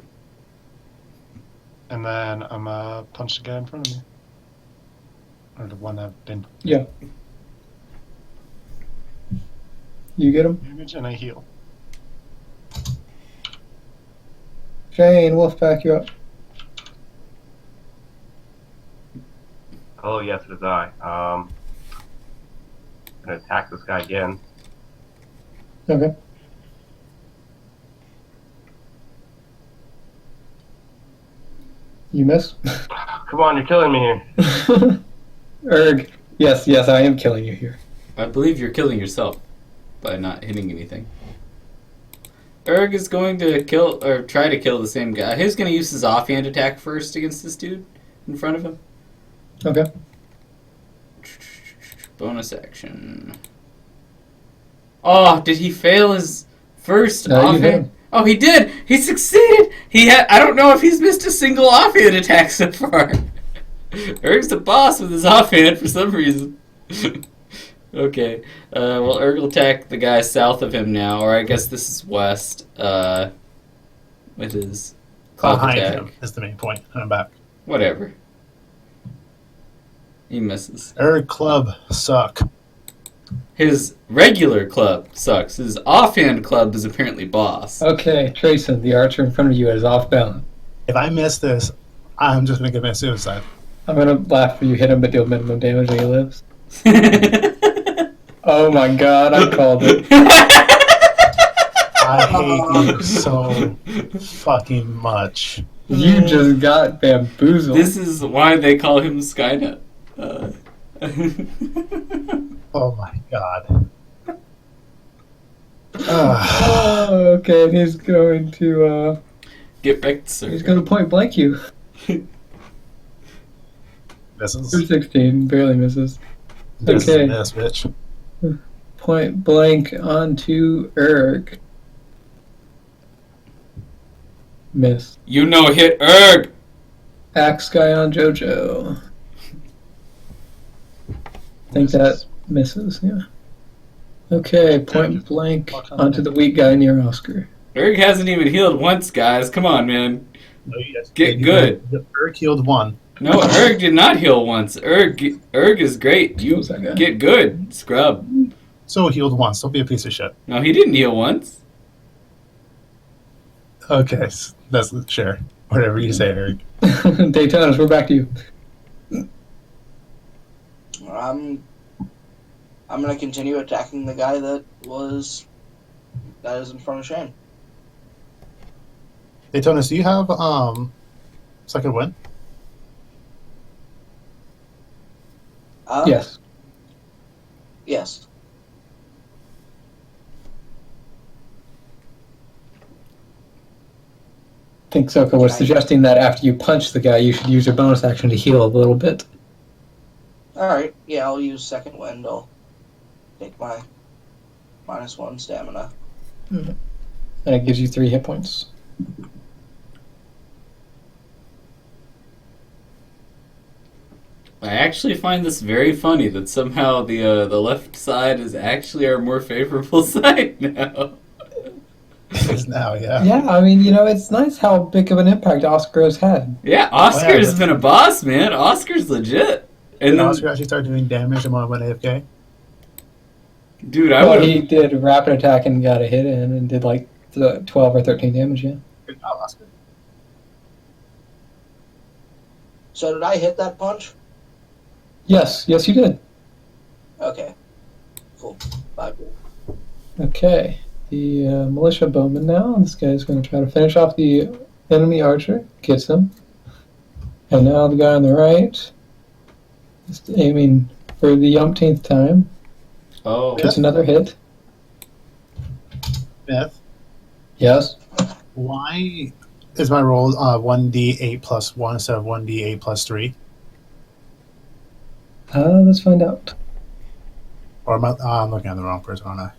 And then I'm punch the guy in front of me. Or the one I've been Yeah. You get him? damage and I heal. Shane, Wolfpack, you up. Oh, yes, it is I. I'm gonna attack this guy again. Okay. You miss? Come on, you're killing me here. Erg. Yes, I am killing you here. I believe you're killing yourself by not hitting anything. Erg is going to kill, or try to kill the same guy. He's going to use his offhand attack first against this dude in front of him. Okay. Bonus action. Oh, did he fail his first No, you hit offhand? him. Oh, he did! He succeeded! I don't know if he's missed a single offhand attack so far. Erg's the boss with his offhand for some reason. Okay. Well, Erg will attack the guy south of him now, or I guess this is west, with his cloak Behind attack. him is the main point. And I'm back. Whatever. He misses. Erg club suck. His regular club sucks. His offhand club is apparently boss. Okay, Trayson, the archer in front of you is off balance. If I miss this, I'm just gonna commit suicide. I'm gonna laugh for you hit him but deal minimum damage when he lives. Oh my god, I called it. I hate you so fucking much. You just got bamboozled. This is why they call him Skynet. Oh my god. Ugh. Oh, okay, and he's going to Get back to Sir. he's gonna point blank you. This is 216, barely misses. this Okay. is this bitch. Point blank onto Erg. Miss. You know, hit Erg! Axe guy on Jojo. I think that misses, yeah. Okay, point blank onto the weak guy near Oscar. Erg hasn't even healed once, guys. Come on, man. No, yes. Get good. Erg healed one. No, Erg did not heal once. Erg is great. You Who's that guy? get good, scrub. So healed once. Don't be a piece of shit. No, he didn't heal once. Okay, that's sure. Whatever you say, Erg. Daytonas, we're back to you. I'm gonna continue attacking the guy that is in front of Shane. Daytonas, do you have second win? Yes. Yes. I think Soko was suggesting that after you punch the guy, you should use your bonus action to heal a little bit. All right. Yeah, I'll use second wind. I'll take my -1 stamina. And it gives you 3 hit points. I actually find this very funny that somehow the left side is actually our more favorable side now. It is now, yeah. Yeah, I mean, it's nice how big of an impact Oscar has had. Yeah, Oscar's been a boss, man. Oscar's legit. And Did then, Oscar actually start doing damage the moment I went AFK? dude, I Well, would he did rapid attack and got a hit in and did like 12 or 13 damage, yeah. Good job, Oscar. So did I hit that punch? Yes, you did. Okay. Cool. 5. Okay, the militia bowman now. This guy's going to try to finish off the enemy archer. Gets him. And now the guy on the right, just aiming for the umpteenth time. Oh, Gets another hit. Beth, Yes. why is my roll 1d8 plus 1 instead of 1d8 plus 3? Let's find out. Or am I, I'm looking at the wrong person, aren't I?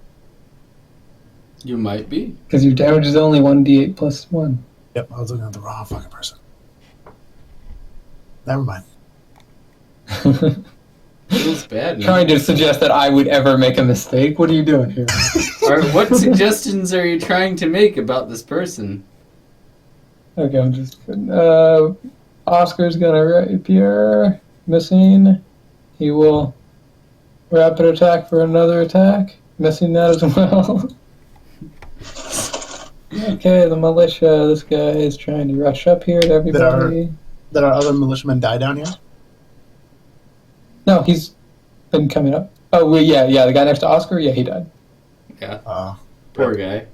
you might be. Because your damage is only 1d8 plus 1. Yep, I was looking at the wrong fucking person. Never mind. Feels bad, man. Trying to suggest that I would ever make a mistake? What are you doing here? What suggestions are you trying to make about this person? Okay, I'm just kidding. Oscar's gonna rapier. Missing. He will rapid attack for another attack. Missing that as well. Okay, the militia. This guy is trying to rush up here to everybody. Did our other militiamen die down here? No, he's been coming up. Oh, well, yeah. The guy next to Oscar, yeah, he died. Yeah. Poor guy.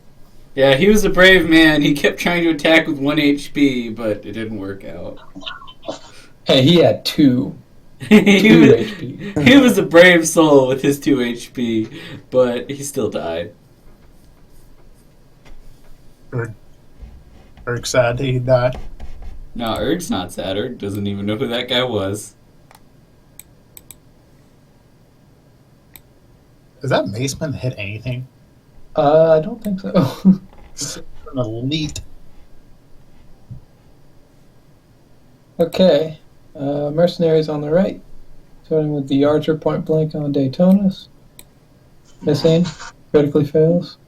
Yeah, he was a brave man. He kept trying to attack with 1 HP, but it didn't work out. Hey, he had 2 he, was, HP. he was a brave soul with his 2 HP, but he still died. Eric's sad he died. No, Erg's not sad. Erg doesn't even know who that guy was. Is that Maceman hit anything? I don't think so. An elite. Okay, mercenaries on the right. Starting with the archer point blank on Daytonus. Missing. Critically fails.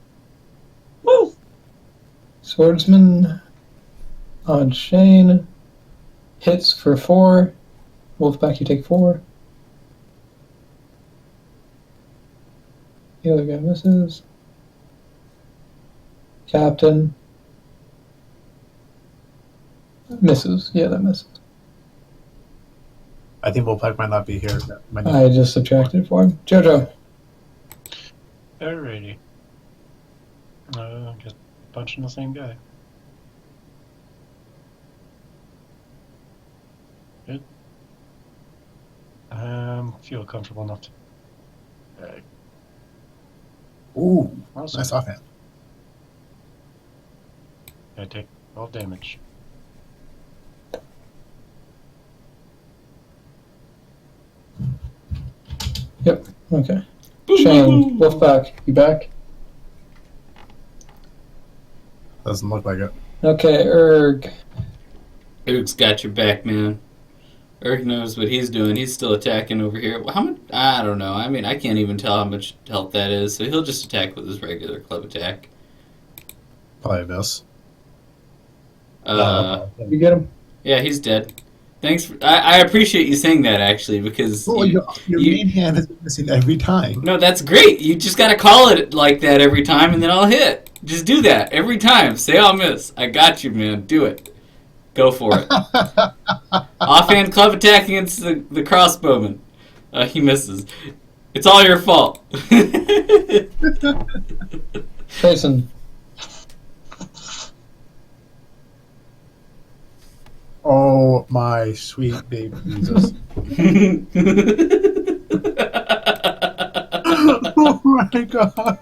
Woo! Swordsman on Shane. Hits for 4. Wolfpack, you take 4. The other guy misses. Captain. Misses. Yeah, that misses. I think Wolfpack might not be here. I just subtracted it for him. Jojo. Alrighty. Just punching the same guy. Good. Feel comfortable enough to. Ooh, Also, nice offhand. I take 12 damage. Yep. Okay. Shane, Wolfpack, you back? Doesn't look like it. Okay, Erg. Erg's got your back, man. Erg knows what he's doing. He's still attacking over here. How much? I don't know. I mean, I can't even tell how much health that is. So he'll just attack with his regular club attack. Probably miss. You get him? Yeah, he's dead. Thanks. I appreciate you saying that, actually, because Oh, your main hand has been missing every time. no, that's great. You just gotta call it like that every time, and then I'll hit. Just do that every time. Say I'll miss. I got you, man. Do it. Go for it. Offhand club attack against the crossbowman. He misses. It's all your fault. Jason. Oh my sweet baby Jesus! Oh my god!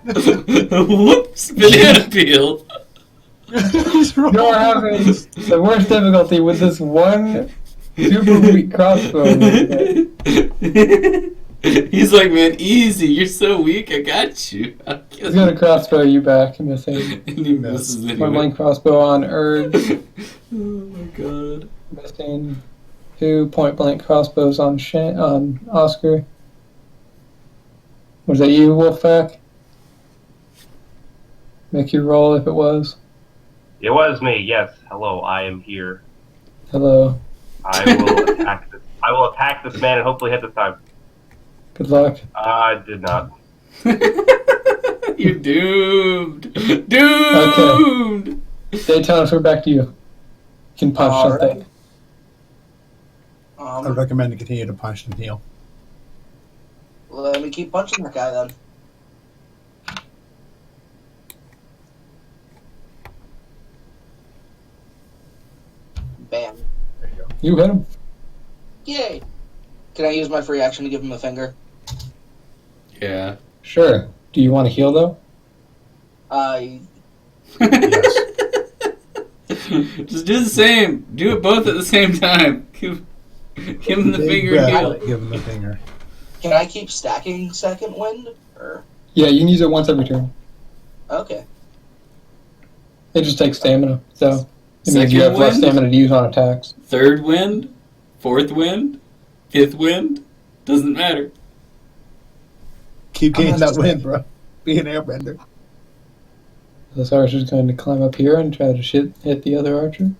Whoops! Banana peel. He's wrong. You're having the worst difficulty with this one super weak crossbow. He's like, man, easy. You're so weak. I got you. He's gonna crossbow you back, missing. And he misses Point anyway. blank crossbow on Erg, Oh my god. missing. 2 point blank crossbows on on Oscar. Was that you, Wolfpack? Make you roll if it was. It was me. Yes. Hello. I am here. Hello. I will attack this. I will attack this man and hopefully hit this time. Good luck. I did not. You're doomed. Doomed. Daytona, we're back to you. You can punch All something. I recommend to continue to punch and heal. Let me keep punching that guy then. Bam. You hit him. Yay! Can I use my free action to give him a finger? Yeah. Sure. Do you want to heal though? Yes. Just do the same. Do it both at the same time. Give him the Big finger breath, heal. Give him the finger. Can I keep stacking second wind? Or Yeah, you can use it once every turn. okay. It just takes stamina, so it means Second you have less wind? stamina to use on attacks. Third wind, fourth wind, fifth wind, doesn't matter. Keep getting I'm that not win, bro. Be an airbender. This archer's going to climb up here and try to hit the other archer.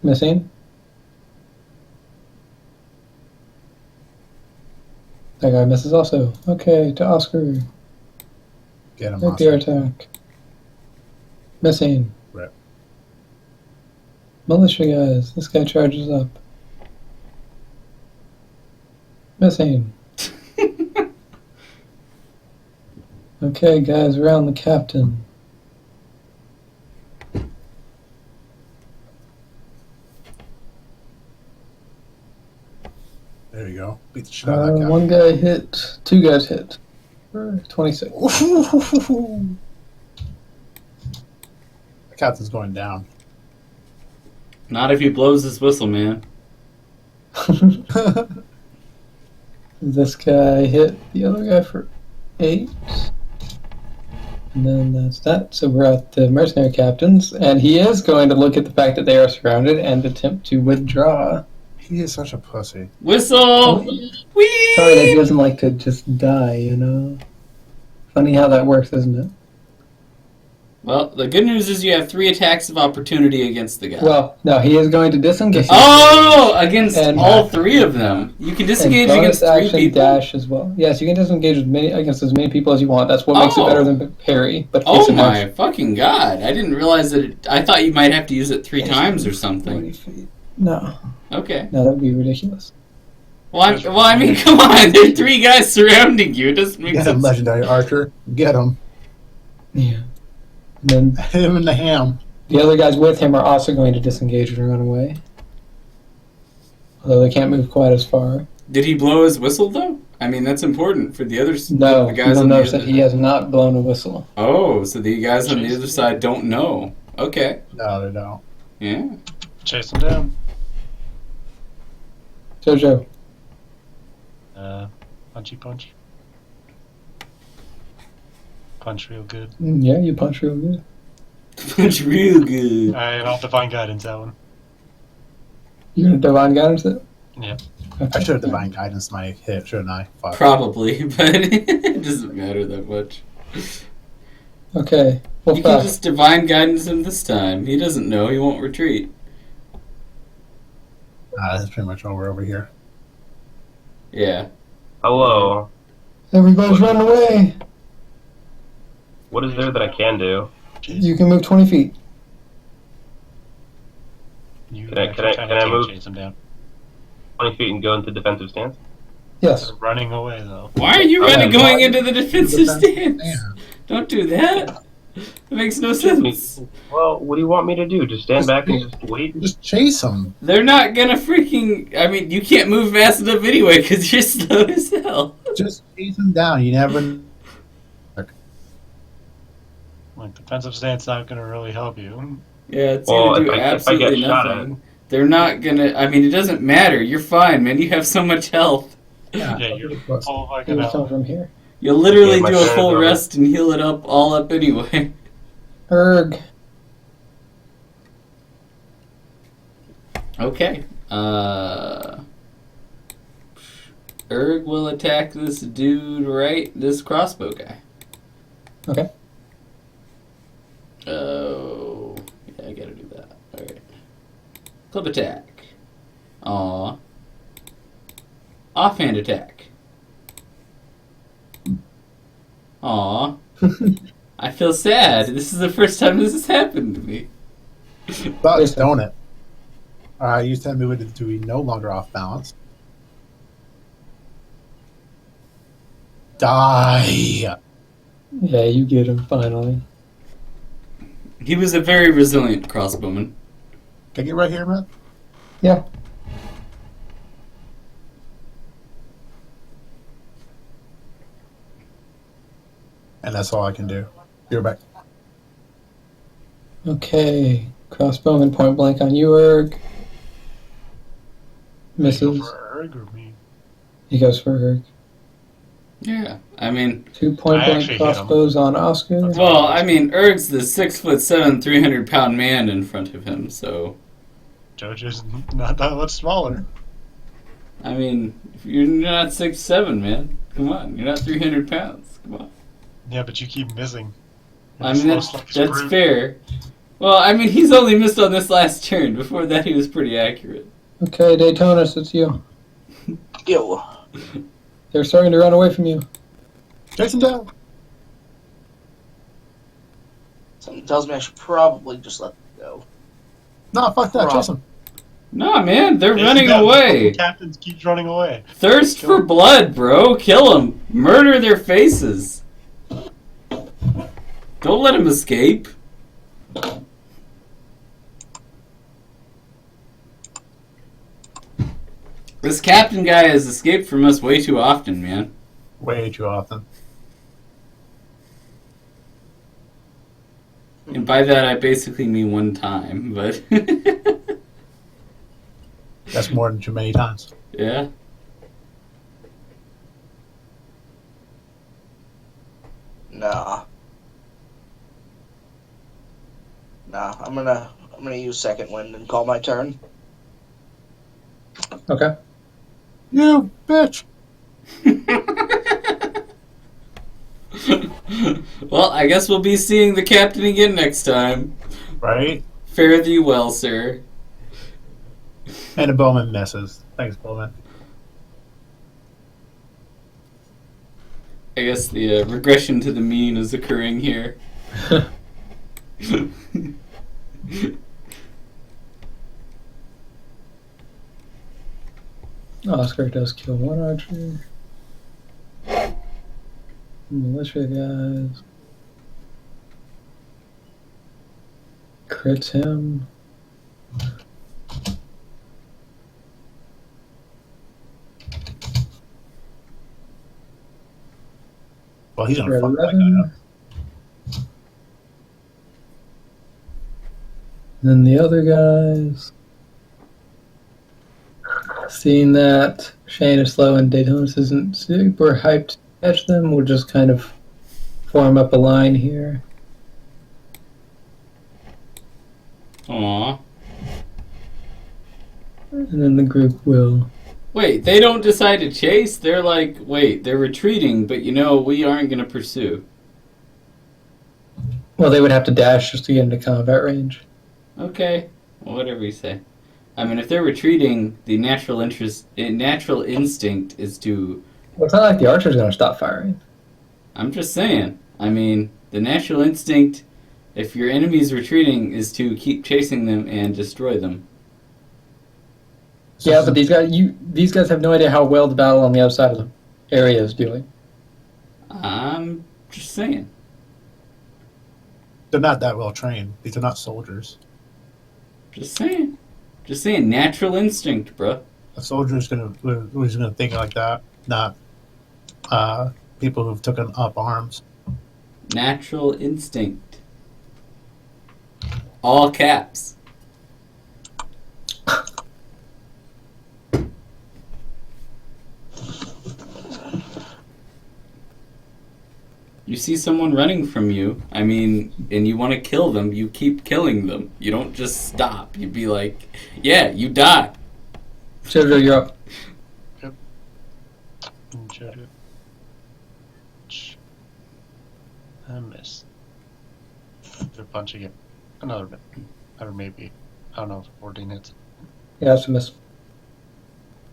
Missing. That guy misses also. Okay, to Oscar. Get him, Make the Oscar. attack. Missing. Right. Militia guys. This guy charges up. Missing. Okay, guys, around the captain. There you go. Beat the shit out of that guy. One guy hit. 2 guys hit. For 26. The captain's going down. Not if he blows his whistle, man. This guy hit the other guy for 8. And then that's that. So we're at the mercenary captains, and he is going to look at the fact that they are surrounded and attempt to withdraw. He is such a pussy. Whistle! Whee! Sorry that he doesn't like to just die, you know? Funny how that works, isn't it? Well, the good news is you have 3 attacks of opportunity against the guy. Well, no, he is going to disengage. Oh! Against And- all 3 of them. You can And disengage bonus against 3 action people. dash as well. Yes, you can disengage against as many people as you want. That's what makes it Oh. better than parry. But Oh it's an my action. fucking god. I didn't realize that I thought you might have to use it 3 times or 40 something. feet. No, Okay. that would be ridiculous. Well, I mean, come on. There are 3 guys surrounding you. It doesn't make Get him, sense. legendary archer. Get him. Yeah. And then Hit him in the ham. the other guys with him are also going to disengage and run away. Although they can't move quite as far. Did he blow his whistle, though? I mean, that's important for the others. No, the you guys will on the notice other that he has not blown a whistle. Oh, so the guys on the other side don't know. Okay. No, they don't. Yeah. Chase him down. Jojo. Punchy punch. Punch real good. Yeah, you punch real good. Punch real good. Alright, I'll divine guidance that one. You're going to divine guidance it? Yeah. I should have divine guidance my hit, shouldn't I? Fuck. Probably, but it doesn't matter that much. Okay. You can just divine guidance him this time. He doesn't know. He won't retreat. That's pretty much over here. Yeah. Hello. Everybody's running away. What is there that I can do? You can move 20 feet. You Can I- actually can I kinda move? chase him down. 20 feet and go into defensive stance? Yes. They're running away though. Why are you Okay, running going why- into the defensive stance? Yeah. Don't do that. It makes no sense. Well, what do you want me to do? Just stand back and just wait? Just chase him. They're not gonna freaking. I mean, you can't move fast enough anyway because you're slow as hell. Just chase him down. You never. Like defensive stance not gonna really help you. Yeah, it's Well, gonna do if I get absolutely shot at. nothing. They're not gonna. I mean, it doesn't matter. You're fine, man. You have so much health. Yeah, Yeah, you're close. all like Here's an some from here. You'll literally Okay, my do a turn is full over. rest and heal it up all up anyway. Erg. Okay. Erg will attack this dude this crossbow guy. Okay. Oh, yeah, I gotta do that. Alright. Club attack. Aw. Offhand attack. Aw. I feel sad. This is the first time this has happened to me. But don't it? You tell me to be no longer off balance. Die. Yeah, you get him finally. He was a very resilient crossbowman. Can I get right here, man? Yeah. And that's all I can do. You're back. Okay. Crossbowman point blank on you, Erg. Go Misses. for Erg or me? He goes for Erg. Yeah, I mean, 2 point I blank actually hit him. crossbows on Oscar. well, I mean, Erg's the 6'7", 300-pound man in front of him, so Jojo's not that much smaller. I mean, you're not 6'7", man. Come on, you're not 300 pounds. Come on. Yeah, but you keep missing. I mean, It's like that's screwed. fair. Well, I mean, he's only missed on this last turn. Before that, he was pretty accurate. Okay, Daytonus, it's you. Yo. They're starting to run away from you. Chase him down. Something tells me I should probably just let them go. No, fuck that. Chase him. No, man, they're Chase running them down. away. The captain keeps running away. Thirst for blood, bro. Kill them. Murder their faces. Don't let them escape. This captain guy has escaped from us way too often, man. Way too often. And by that, I basically mean one time, but... That's more than too many times. yeah. Nah. I'm gonna use second wind and call my turn. Okay. You bitch. Well, I guess we'll be seeing the captain again next time. Right? Fare thee well, sir. And a Bowman misses. Thanks, Bowman. I guess the regression to the mean is occurring here. Oscar does kill one archer. Militia guys. Crits him. Well, he's For gonna fuck that guy 11. up. Then the other guys. Seeing that Shane is slow and Daytonus isn't super hyped to catch them, we'll just kind of form up a line here. Aww. And then the group will. Wait, they don't decide to chase? They're like, wait, they're retreating, but we aren't going to pursue. Well, they would have to dash just to get into combat range. Okay, well, whatever you say. I mean, if they're retreating, the natural instinct is to... Well, it's not like the archer's going to stop firing. I'm just saying. I mean, the natural instinct, if your enemy's retreating, is to keep chasing them and destroy them. Yeah, but these guys have no idea how well the battle on the other side of the area is doing. I'm just saying. They're not that well trained. These are not soldiers. Just saying. Just saying. Natural instinct, bruh. A soldier's who's gonna think like that, not people who've taken up arms. Natural instinct. All caps. You see someone running from you, and you want to kill them, you keep killing them. You don't just stop. You'd be like, yeah, you die. Jojo, you're up. Jojo. I miss. They're punching it. Another bit. Or maybe. I don't know if 14 hits. Yeah, that's a miss.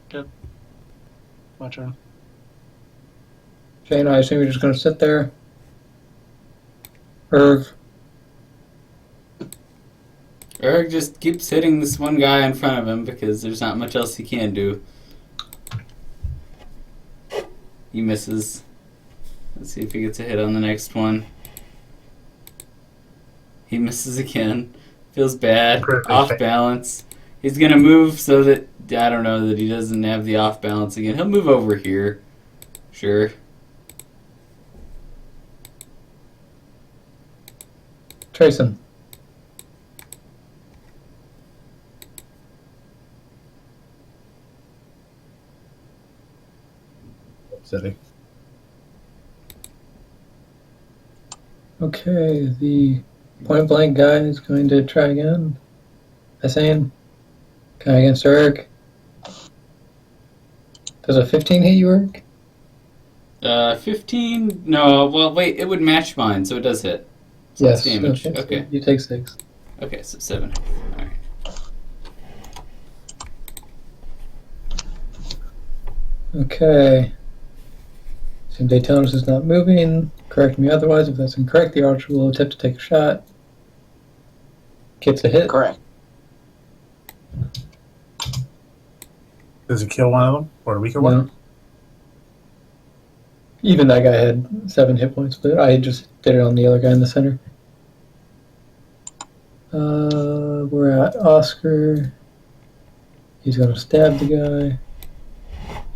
Good. My turn. Shane, I assume you're just going to sit there. Erg. Erg just keeps hitting this one guy in front of him because there's not much else he can do. He misses. Let's see if he gets a hit on the next one. He misses again. Feels bad. Off balance. He's going to move so that, I don't know, that he doesn't have the off balance again. He'll move over here. Sure. Trace him. City. Okay, the point blank guy is going to try again. Essaying. Guy against Erg. Does a 15 hit you, Erg? 15? No, well, wait, it would match mine, so it does hit. So Yes. that's damage. Okay. Okay. So you take 6. Okay, so 7. Alright. Okay. So Daytonus is not moving. Correct me otherwise if that's incorrect. The archer will attempt to take a shot. gets a hit. Correct. Does it kill one of them or a weaker one? No. Even that guy had 7 hit points, but I just did it on the other guy in the center. We're at Oscar. He's gonna stab the guy.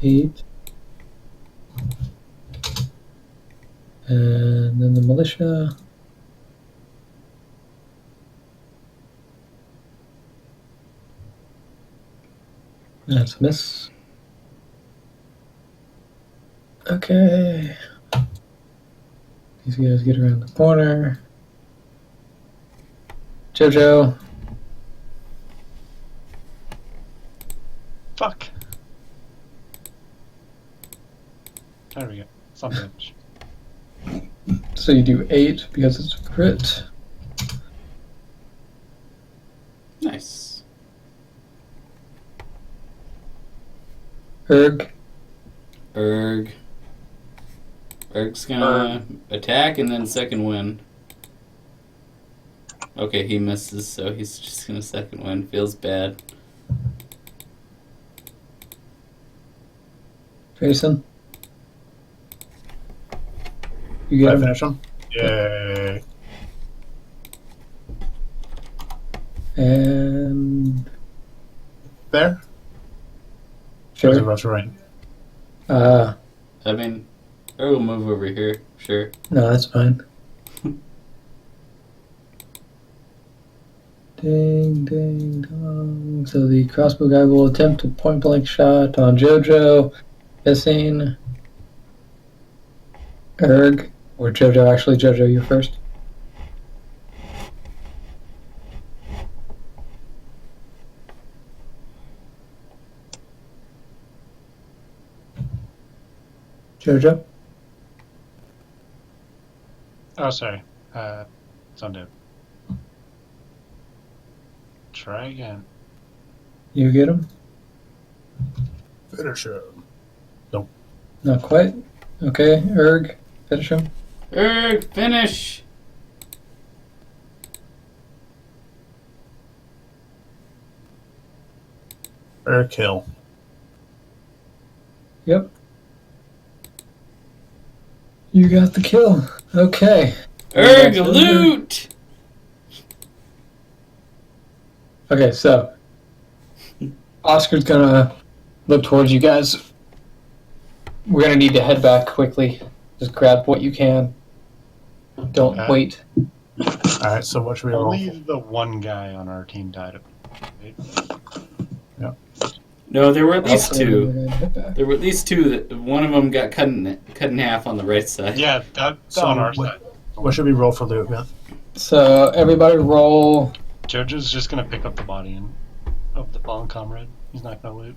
8. And then the militia. That's a miss. Okay. These guys get around the corner. Jojo. Fuck. There we go. Some damage. So you do 8 because it's a crit. Nice. Erg. Erg's gonna attack and then second wind. Okay, he misses, so he's just gonna second wind. Feels bad. Jason. You Did get I him? finish him? Yay. And There? sure. There's a rush right. I mean, Erg will move over here, sure. No, that's fine. Ding, ding, dong. So the crossbow guy will attempt a point blank shot on Jojo, missing. Erg, or Jojo, actually, Jojo, you're first. Jojo? Oh, sorry. It's undead. Try again. You get him? Finish him. Not quite. Okay, Erg, finish him. Erg, finish! Or kill. Yep. You got the kill. Okay. Erg, loot! Okay, so Oscar's gonna look towards you guys. We're gonna need to head back quickly. Just grab what you can. Don't Okay. wait. Alright, so what should we roll? Only the one guy on our team died. Right? No, there were at least Also, we're two. gonna head back. There were at least two. That one of them got cut in half on the right side. Yeah, that's So on our what- side. What should we roll for loot, man? So everybody roll. Jojo's just gonna pick up the body of the fallen comrade. He's not gonna loot.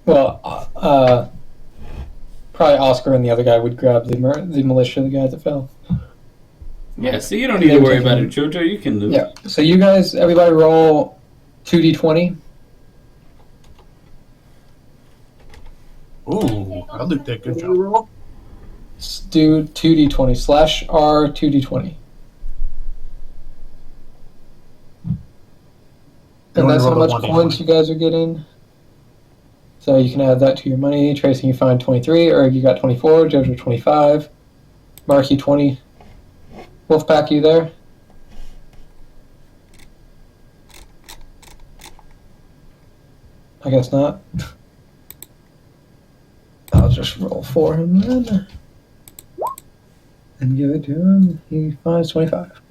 Well, probably Oscar and the other guy would grab the militia, the guy that fell. Yeah, so you don't need to worry about it, Jojo. You can loot. Yeah. So you guys, everybody roll 2d20. Ooh, I loot that. Good job. Do 2d20 / R 2d20. You And wanna that's how roll the much 1d20. coins you guys are getting. So you can add that to your money. Tracy, you find 23, or you got 24. Jojo 25. Marky 20. Wolfpack, you there? I guess not. I'll just roll for him then. And give it to him. He finds 25.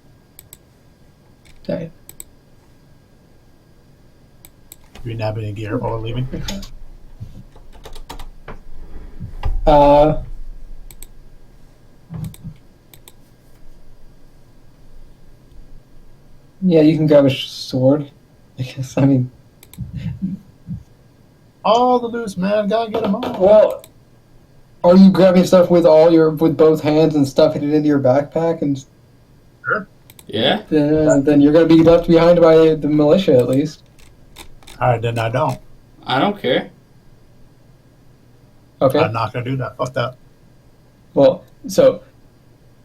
Dang. We nabbing a gear while we're leaving. Yeah, you can grab a sword. I guess. I mean, All the loose, man. Gotta get them all. well, are you grabbing stuff with with both hands and stuffing it into your backpack, and Yeah? then you're gonna be left behind by the militia at least. Alright, then I don't. I don't care. Okay. I'm not gonna do that. Fuck that. Well, so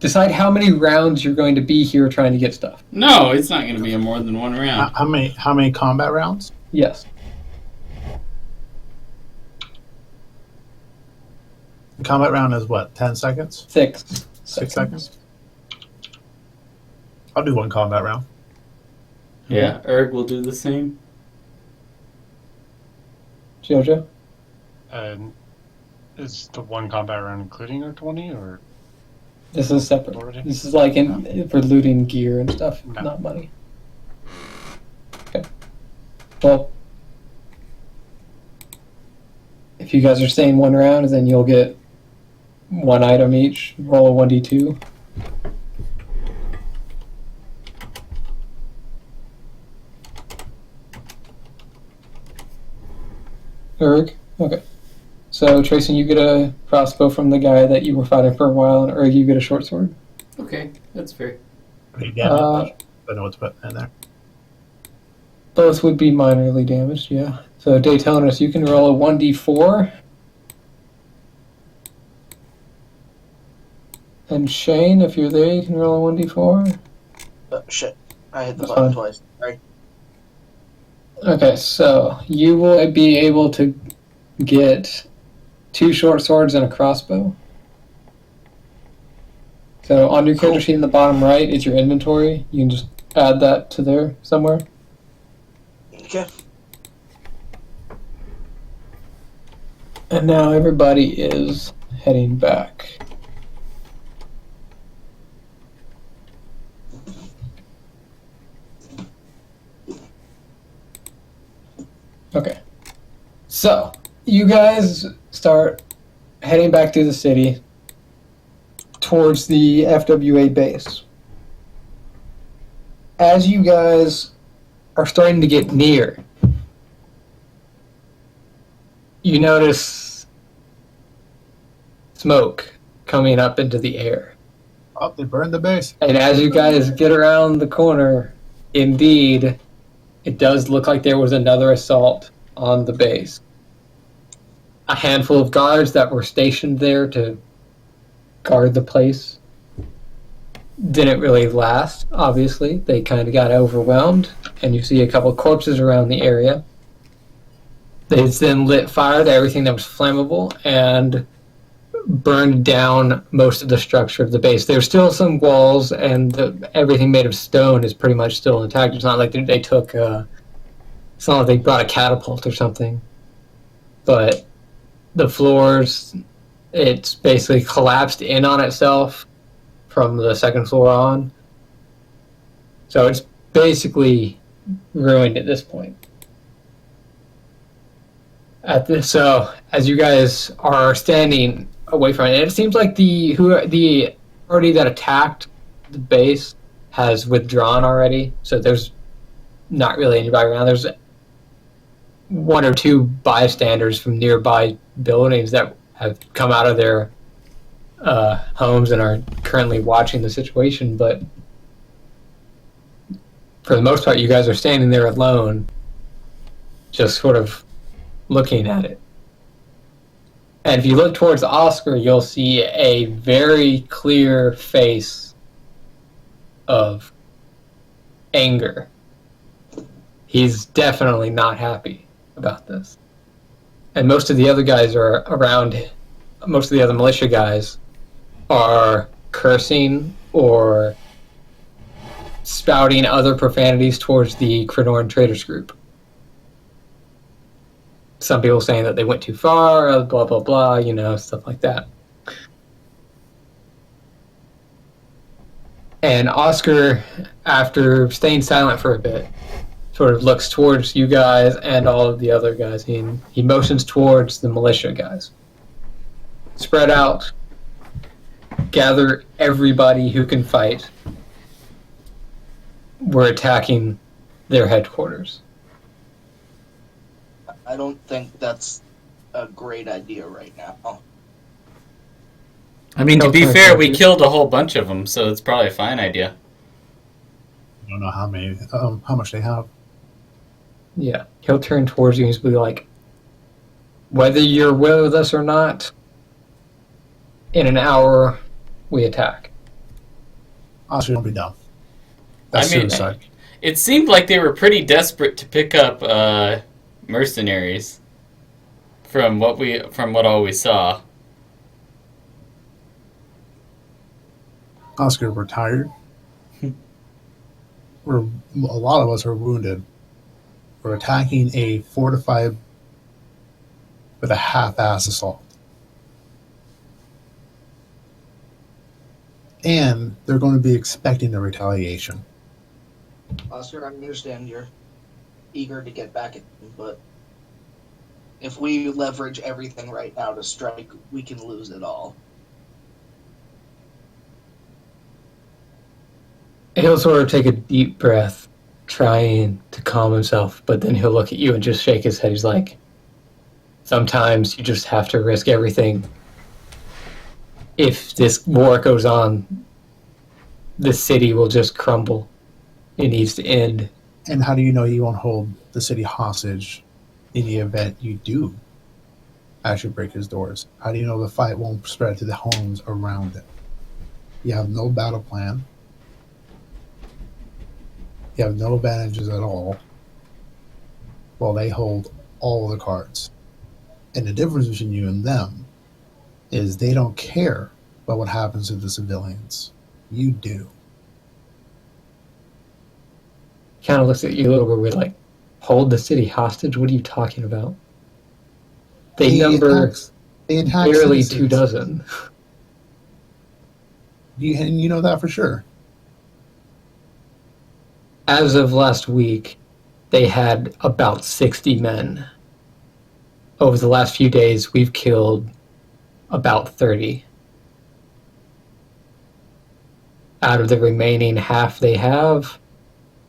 decide how many rounds you're going to be here trying to get stuff. No, it's not going to be a more than one round. How many combat rounds? Yes. The combat round is what? 10 seconds? 6 seconds? I'll do one combat round. Yeah, Erg will do the same. Jojo? And is the one combat round including our 20 or This is separate. already? This is like for looting gear and stuff, No. not money. Okay. Well, if you guys are staying one round, then you'll get one item each. Roll a 1d2. Erg? Okay. So, Tracy, you get a crossbow from the guy that you were fighting for a while, and Erg, you get a short sword. Okay, that's fair. Pretty damage. I don't know what's put in there. Both would be minorly damaged, yeah. So, Daytonus, you can roll a 1d4. And Shane, if you're there, you can roll a 1d4. Shit. I hit the That's button fine. twice. Sorry. Okay, so you will be able to get 2 short swords and a crossbow. So on your character sheet in the bottom right is your inventory. You can just add that to there somewhere. Okay. And now everybody is heading back. Okay. So, you guys start heading back to the city towards the FWA base. As you guys are starting to get near, you notice smoke coming up into the air. Oh, they burned the base. And as you guys get around the corner, indeed, it does look like there was another assault on the base. A handful of guards that were stationed there to guard the place didn't really last, obviously. They kind of got overwhelmed, and you see a couple corpses around the area. They then lit fire to everything that was flammable and burned down most of the structure of the base. There's still some walls, and everything made of stone is pretty much still intact. It's not like they took it's not like they brought a catapult or something. But the floors, it's basically collapsed in on itself from the second floor on. So it's basically ruined at this point. So as you guys are standing away from it, it seems like the party that attacked the base has withdrawn already. So there's not really anybody around. There's 1 or 2 bystanders from nearby buildings that have come out of their homes and are currently watching the situation. But for the most part, you guys are standing there alone, just sort of looking at it. And if you look towards Oscar, you'll see a very clear face of anger. He's definitely not happy about this. And most of the other guys are around, most of the other militia guys are cursing or spouting other profanities towards the Krenorn Traders group. Some people saying that they went too far, blah, blah, blah, stuff like that. And Oscar, after staying silent for a bit, sort of looks towards you guys and all of the other guys. He motions towards the militia guys. Spread out. Gather everybody who can fight. We're attacking their headquarters. I don't think that's a great idea right now. I mean, to be fair, we killed a whole bunch of them, so it's probably a fine idea. I don't know how much they have. Yeah, he'll turn towards you and he'll be like, whether you're with us or not, in an hour, we attack. Oscar, don't be dumb. That's I mean, suicide. it seemed like they were pretty desperate to pick up mercenaries from what all we saw. Oscar, we're tired. A lot of us are wounded. We're attacking a fortified with a half-ass assault. And they're going to be expecting a retaliation. Oscar, I understand you're eager to get back at them, but if we leverage everything right now to strike, we can lose it all. He'll sort of take a deep breath, trying to calm himself, but then he'll look at you and just shake his head. He's like, sometimes you just have to risk everything. If this war goes on, the city will just crumble. It needs to end. And how do you know you won't hold the city hostage in the event you do actually break his doors? How do you know the fight won't spread to the homes around it? You have no battle plan. You have no advantages at all. Well, they hold all the cards. And the difference between you and them is they don't care about what happens to the civilians. You do. Kind of looks at you a little bit weird, like, hold the city hostage? What are you talking about? They number barely 24. You know that for sure. As of last week, they had about 60 men. Over the last few days, we've killed about 30. Out of the remaining half they have,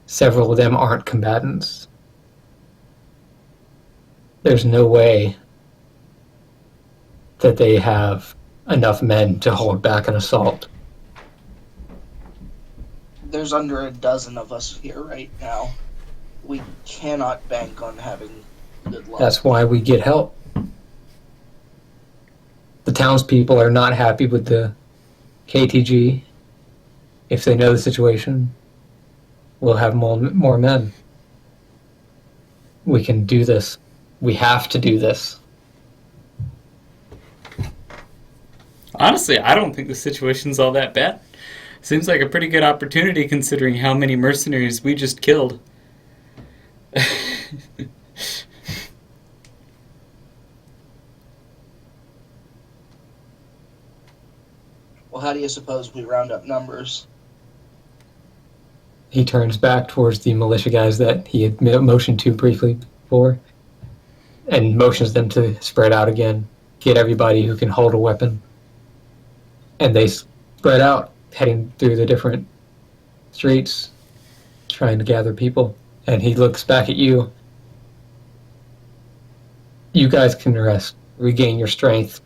several of them aren't combatants. There's no way that they have enough men to hold back an assault. There's under a dozen of us here right now. We cannot bank on having good luck. That's why we get help. The townspeople are not happy with the KTG. If they know the situation, we'll have more men. We can do this. We have to do this. Honestly, I don't think the situation's all that bad. Seems like a pretty good opportunity considering how many mercenaries we just killed. Well, how do you suppose we round up numbers? He turns back towards the militia guys that he had motioned to briefly before and motions them to spread out again, get everybody who can hold a weapon. And they spread out, heading through the different streets, trying to gather people. And he looks back at you. You guys can rest, regain your strength.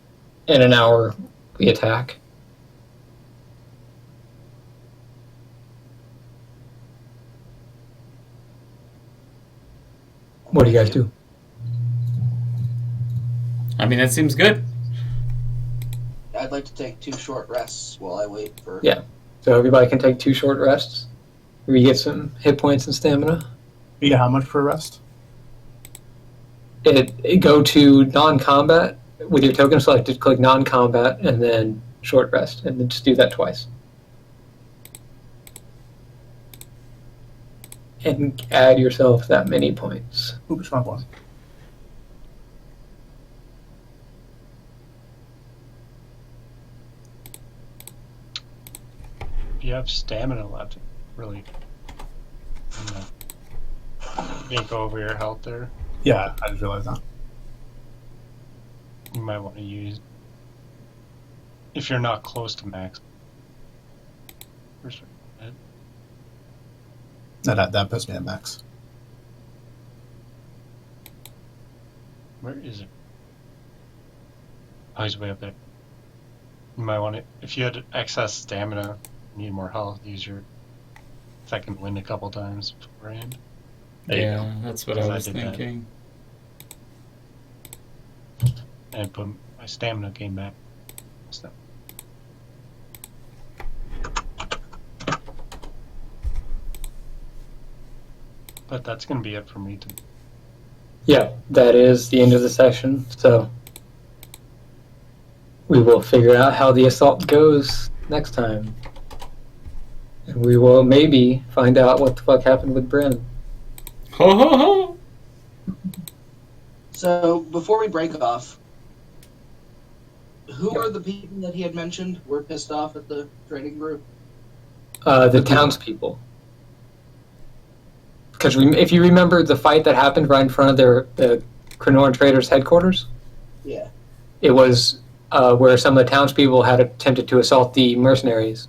In an hour, we attack. What do you guys do? I mean, that seems good. I'd like to take 2 short rests while I wait for... Yeah. So everybody can take 2 short rests. We get some hit points and stamina. Yeah, how much per rest? It go to non-combat. With your token selected, click non-combat and then short rest. And then just do that twice. And add yourself that many points. Oops, wrong one. If you have stamina left, really, yank over your health there. Yeah, I just realized that. You might want to use, if you're not close to max. No, that puts me at max. Where is it? Oh, he's way up there. You might want to, if you had excess stamina, need more health, use your second wind a couple times beforehand. There you go. That's what I Because I was did that. thinking. And put my stamina came back. So, But that's going to be it for me to. Yeah, that is the end of the session. So we will figure out how the assault goes next time. And we will maybe find out what the fuck happened with Bryn. Ho ho ho! So before we break off, who are the people that he had mentioned were pissed off at the trading group? The townspeople. Because if you remember the fight that happened right in front of the Krinoran traders' headquarters, Yeah. it was where some of the townspeople had attempted to assault the mercenaries.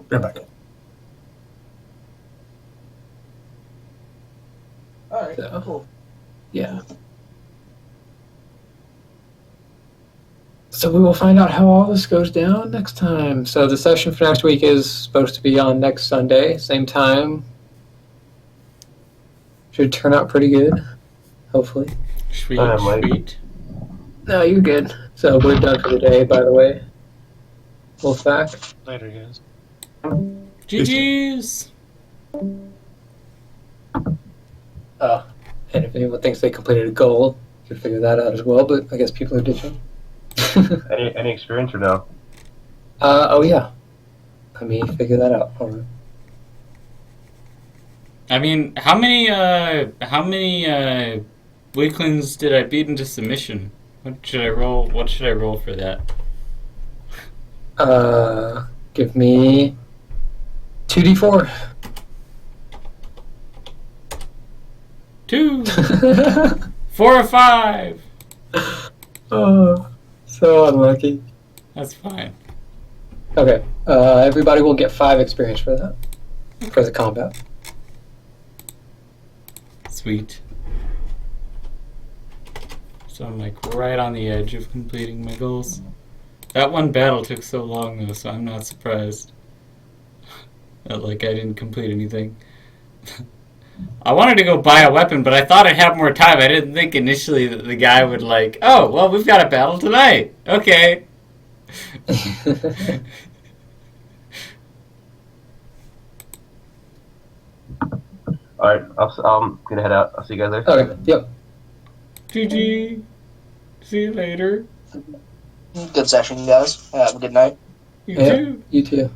Rebecca. All right. So- Cool. Yeah. So we will find out how all this goes down next time. So the session for next week is supposed to be on next Sunday, same time. Should turn out pretty good, hopefully. Sweet, Mike. sweet. No, you're good. So we're done for the day, by the way. Wolfpack. Later, guys. GG's! Oh, and if anyone thinks they completed a goal, you can figure that out as well, but I guess people are ditching. Any experience or no? Oh yeah. Let me figure that out. Hold on. I mean, how many weaklings did I beat into submission? What should I roll? What should I roll for that? Give me 2d4. 2, 4, or 5. Oh, so unlucky. That's fine. Okay, everybody will get 5 experience for that. For the combat. Sweet. So I'm like right on the edge of completing my goals. That one battle took so long though, so I'm not surprised that like I didn't complete anything. I wanted to go buy a weapon, but I thought I'd have more time. I didn't think initially that the guy would like, oh, well, we've got a battle tonight. Okay. All right, I'm gonna head out. I'll see you guys later. Okay, yep. GG. See you later. Good session, guys. Have a good night. You Yep. too. You too.